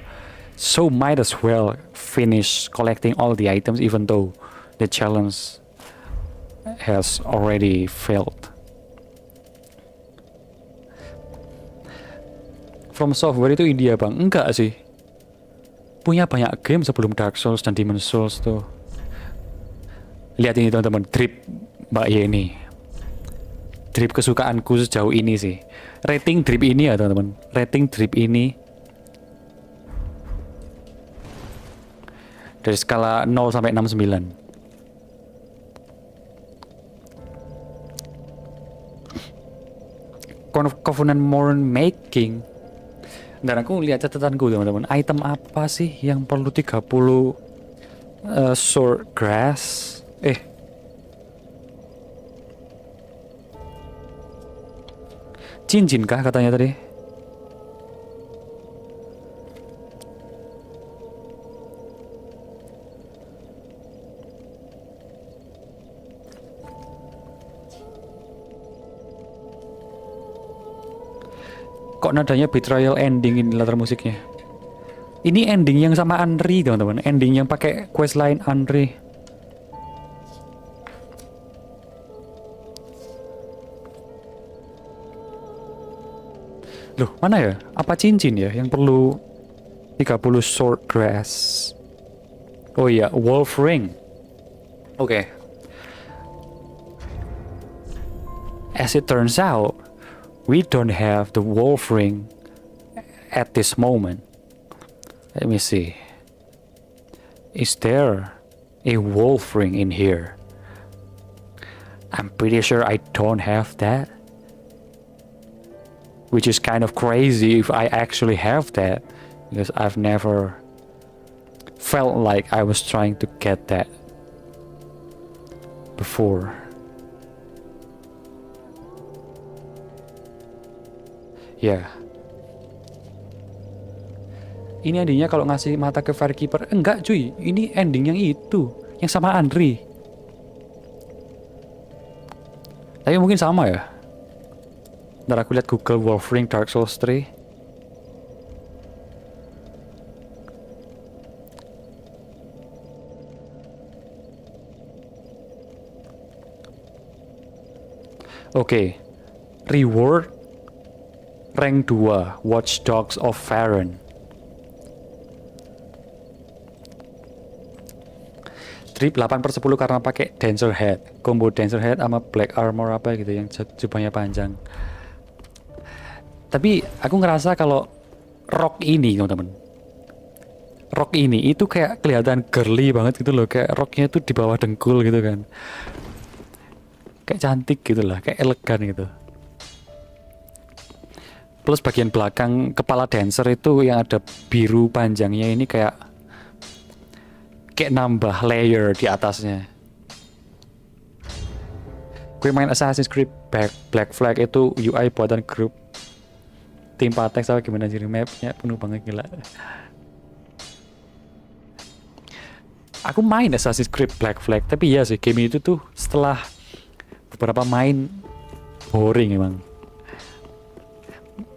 So might as well finish collecting all the items even though the challenge has already failed. From Software itu India bang? Enggak sih. Punya banyak game sebelum Dark Souls dan Demon Souls tuh. Lihat ini teman-teman, drip Mbak Yeni. Drip kesukaanku sejauh ini sih. Rating drip ini ya teman-teman. Rating drip ini dari skala 0 sampai 69. Covenant Morn Making. Dan aku lihat catatanku teman-teman. Item apa sih yang perlu 30 sword grass? Cincin kah katanya tadi? Kok nadanya betrayal ending ini latar musiknya? Ini ending yang sama Andri teman-teman. Ending yang pakai questline Andri. Loh, mana ya? Apa cincin ya yang perlu 30 sword grass? Oh iya, wolf ring. Oke. As it turns out, we don't have the wolf ring at this moment. Let me see. Is there a wolf ring in here? I'm pretty sure I don't have that. Which is kind of crazy if I actually have that, because I've never felt like I was trying to get that before. Ya. Ini endingnya kalau ngasih mata ke Firekeeper. Enggak cuy, ini ending yang itu, yang sama Andri. Tapi mungkin sama ya. Ntar aku lihat Google Wolf Ring Dark Souls 3. Oke. Reward rank 2 Watch Dogs of Farron. Trip 8/10 karena pakai Dancer Head. Combo Dancer Head sama Black Armor apa gitu yang jubahnya panjang. Tapi aku ngerasa kalau rock ini teman-teman, rock ini itu kayak kelihatan girly banget gitu loh, kayak rocknya tuh di bawah dengkul gitu kan, kayak cantik gitu lah, kayak elegan gitu. Plus bagian belakang kepala dancer itu yang ada biru panjangnya ini kayak nambah layer di atasnya. Gue main Assassin's Creed Black Flag itu UI buatan grup tim Patek sama gimana sih, mapnya penuh banget gila. Aku main Assassin's Creed Black Flag, tapi ya sih game itu tuh setelah beberapa main boring emang.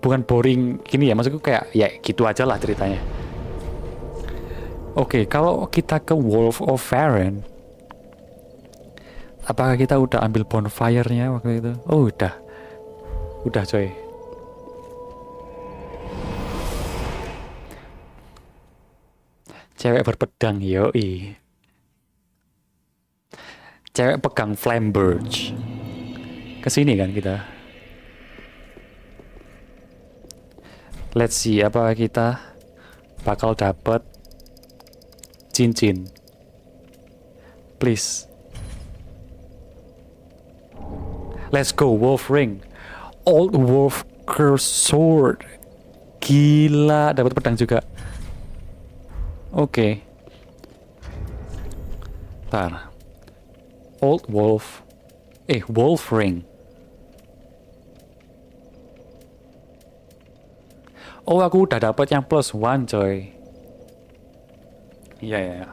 Bukan boring gini ya, maksudku kayak ya gitu aja lah ceritanya. Oke, kalau kita ke Wolf of Farron, apakah kita udah ambil bonfire-nya waktu itu? Oh udah coy. Cewek berpedang, yoi. Cewek pegang flame birch. Kesini kan kita. Let's see, apa kita bakal dapat cincin. Please. Let's go, wolf ring. Old wolf curse sword. Gila, dapat pedang juga. Oke. Ntar. Old wolf. Wolf ring. Oh, aku udah dapat yang +1, coy. Iya, ya.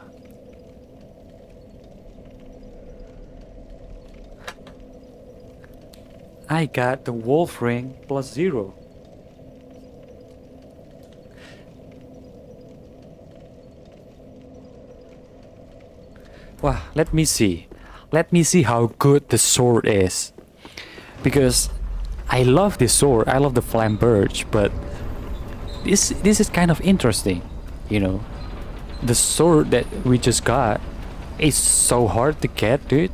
I got the wolf ring +0. Wah, let me see. Let me see how good the sword is. Because I love this sword. I love the flame birch, but this is kind of interesting, you know. The sword that we just got is so hard to get, dude.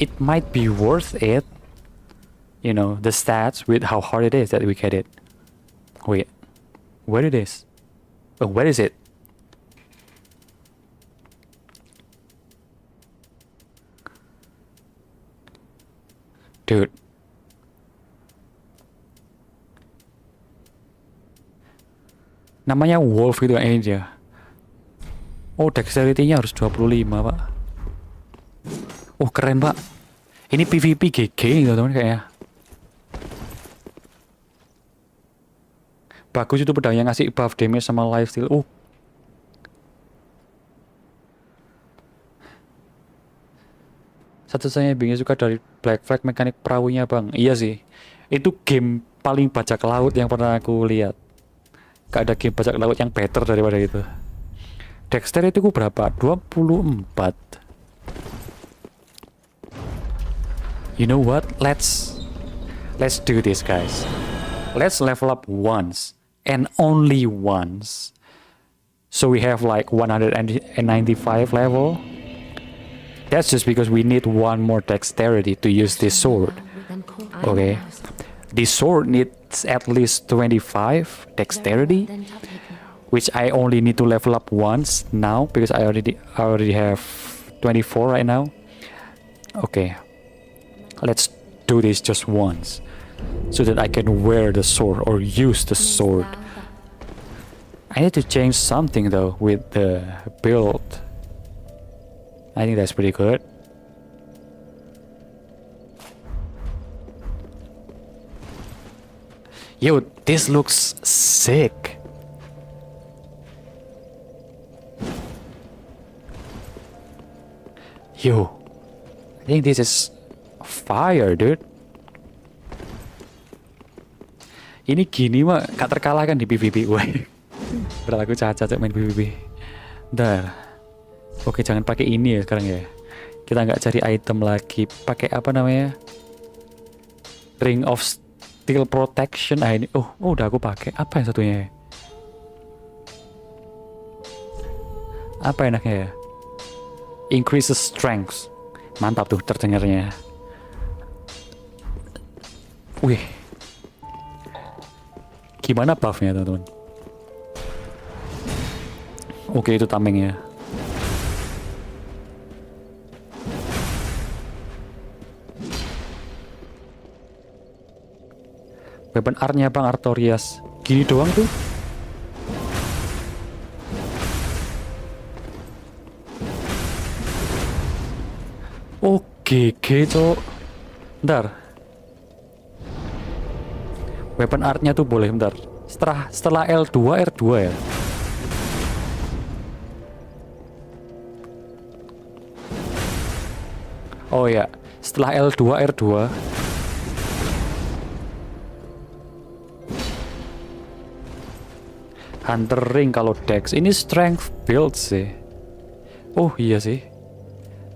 It might be worth it, you know, the stats with how hard it is that we get it. Wait, where it is? Oh, where is it? Dude. Namanya wolf gitu ini dia. Oh, dexterity-nya harus 25, Pak. Oh, keren, Pak. Ini PvP GG gitu, teman kayaknya. Bagus itu pedang yang ngasih buff damage sama lifesteal. Satu-satunya yang suka dari Black Flag mekanik perahunya, Bang. Iya sih. Itu game paling bajak laut yang pernah aku lihat. Gak ada game bajak laut yang better daripada itu. Dexterity ku berapa? 24. You know what? Let's do this, guys. Let's level up once and only once. So we have like 195 level. That's just because we need one more dexterity to use this sword. Okay. This sword needs at least 25 dexterity, which I only need to level up once now because I already have 24 right now. Okay. Let's do this just once so that I can wear the sword or use the sword. I need to change something though with the build. I think that's pretty good. Yo, this looks sick. Yo, I think this is fire, dude. Ini gini mah gak terkalahkan di PvP. Woi, berlaku cacat main PvP. Bentar. Oke, jangan pakai ini ya sekarang ya. Kita nggak cari item lagi. Pakai apa namanya? Ring of Steel Protection. Ah ini. Oh, udah aku pakai. Apa yang satunya ya? Apa enaknya ya? Increases strength. Mantap tuh terdengarnya. Wih. Gimana buffnya teman-teman? Oke, itu tamengnya. Weapon art-nya Bang Artorias. Gini doang tuh. Oh, GG, cok. Bentar. Weapon art-nya tuh boleh, bentar. Setelah L2, R2 ya. Oh ya, setelah L2, R2. Hunter ring kalau dex. Ini strength build sih. Oh iya sih.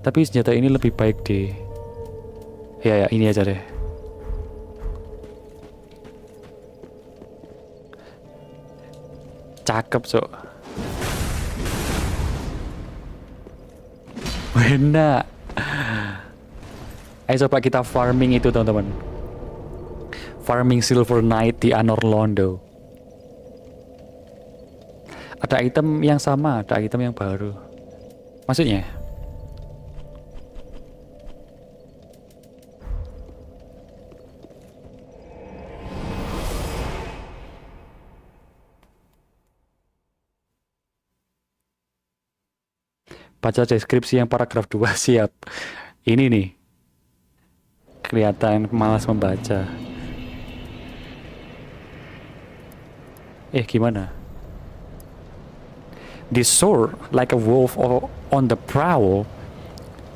Tapi senjata ini lebih baik deh. Ya ini aja deh. Cakep, Cok. Enak. Ayo coba kita farming itu teman-teman. Farming Silver Knight di Anor Londo. Ada item yang sama, ada item yang baru. Maksudnya? Baca deskripsi yang paragraf 2 siap. Ini nih. Kelihatan malas membaca. Gimana? This sword, like a wolf on the prowl,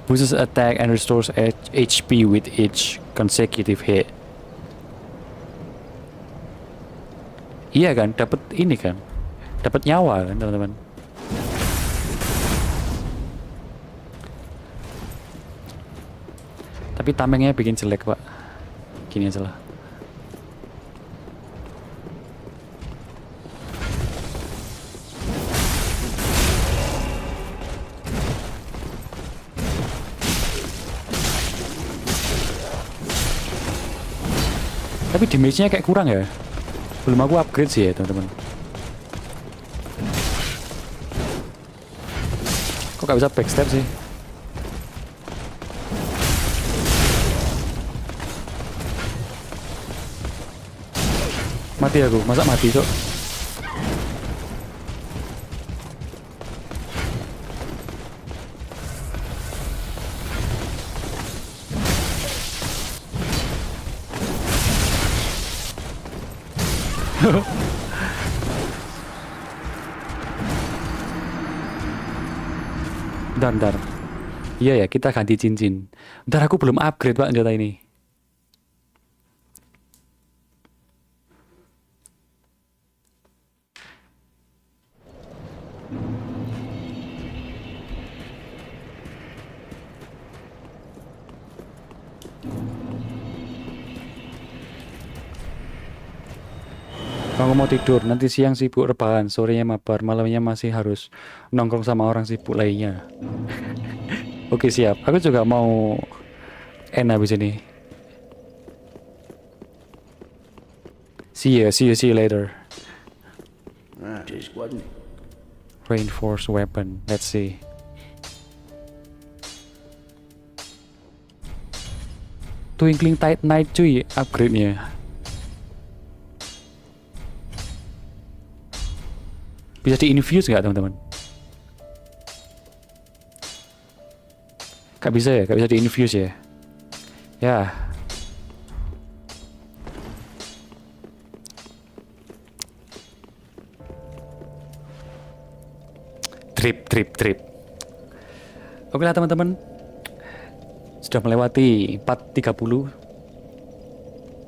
boosts attack and restores HP with each consecutive hit. Iya kan, dapat ini kan, dapat nyawa kan teman-teman. Tapi tamengnya bikin jelek pak. Gini aja lah. Tapi damage-nya kayak kurang ya. Belum aku upgrade sih ya teman-teman. Kok gak bisa backstep sih? Mati aku, masa mati cok? Bentar. Iya ya, kita ganti cincin. Bentar, aku belum upgrade pak senjata ini. Kalau mau tidur, nanti siang sibuk rebahan, sorenya mabar, malamnya masih harus nongkrong sama orang sibuk lainnya. Oke siap, aku juga mau end habis ini. See you later. Reinforced weapon, let's see. Twinkling Titanite cuy, upgrade-nya. Bisa di-infuse nggak teman-teman? Gak bisa ya? Gak bisa di-infuse ya? Ya. Trip. Oke lah teman-teman. Sudah melewati 4.30.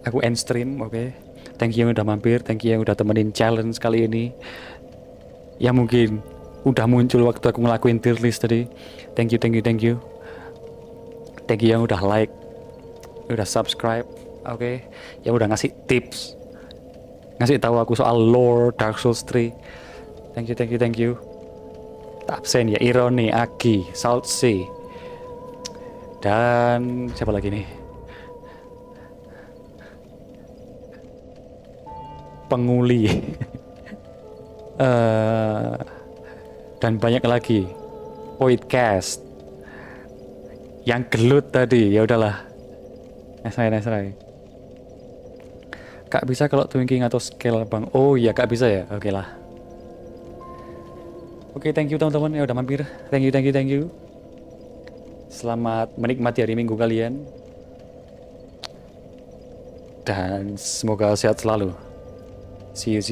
Aku end stream, oke. Thank you yang udah mampir, thank you yang udah temenin challenge kali ini. Ya mungkin udah muncul waktu aku ngelakuin tier list tadi. Thank you. Thank you yang udah like, udah subscribe, oke. Yang udah ngasih tips, ngasih tahu aku soal lore Dark Souls 3. Thank you. Tak absen ya, Ironi, Aki, Salt Sea, dan siapa lagi nih? Penguli. Dan banyak lagi. Podcast yang gelut tadi, ya udahlah. Nice try. Kak bisa kalau twinking atau scale bang? Oh iya kak bisa ya, oke lah. Oke, thank you teman-teman yang udah mampir. Thank you. Selamat menikmati hari Minggu kalian. Dan semoga sehat selalu. See you.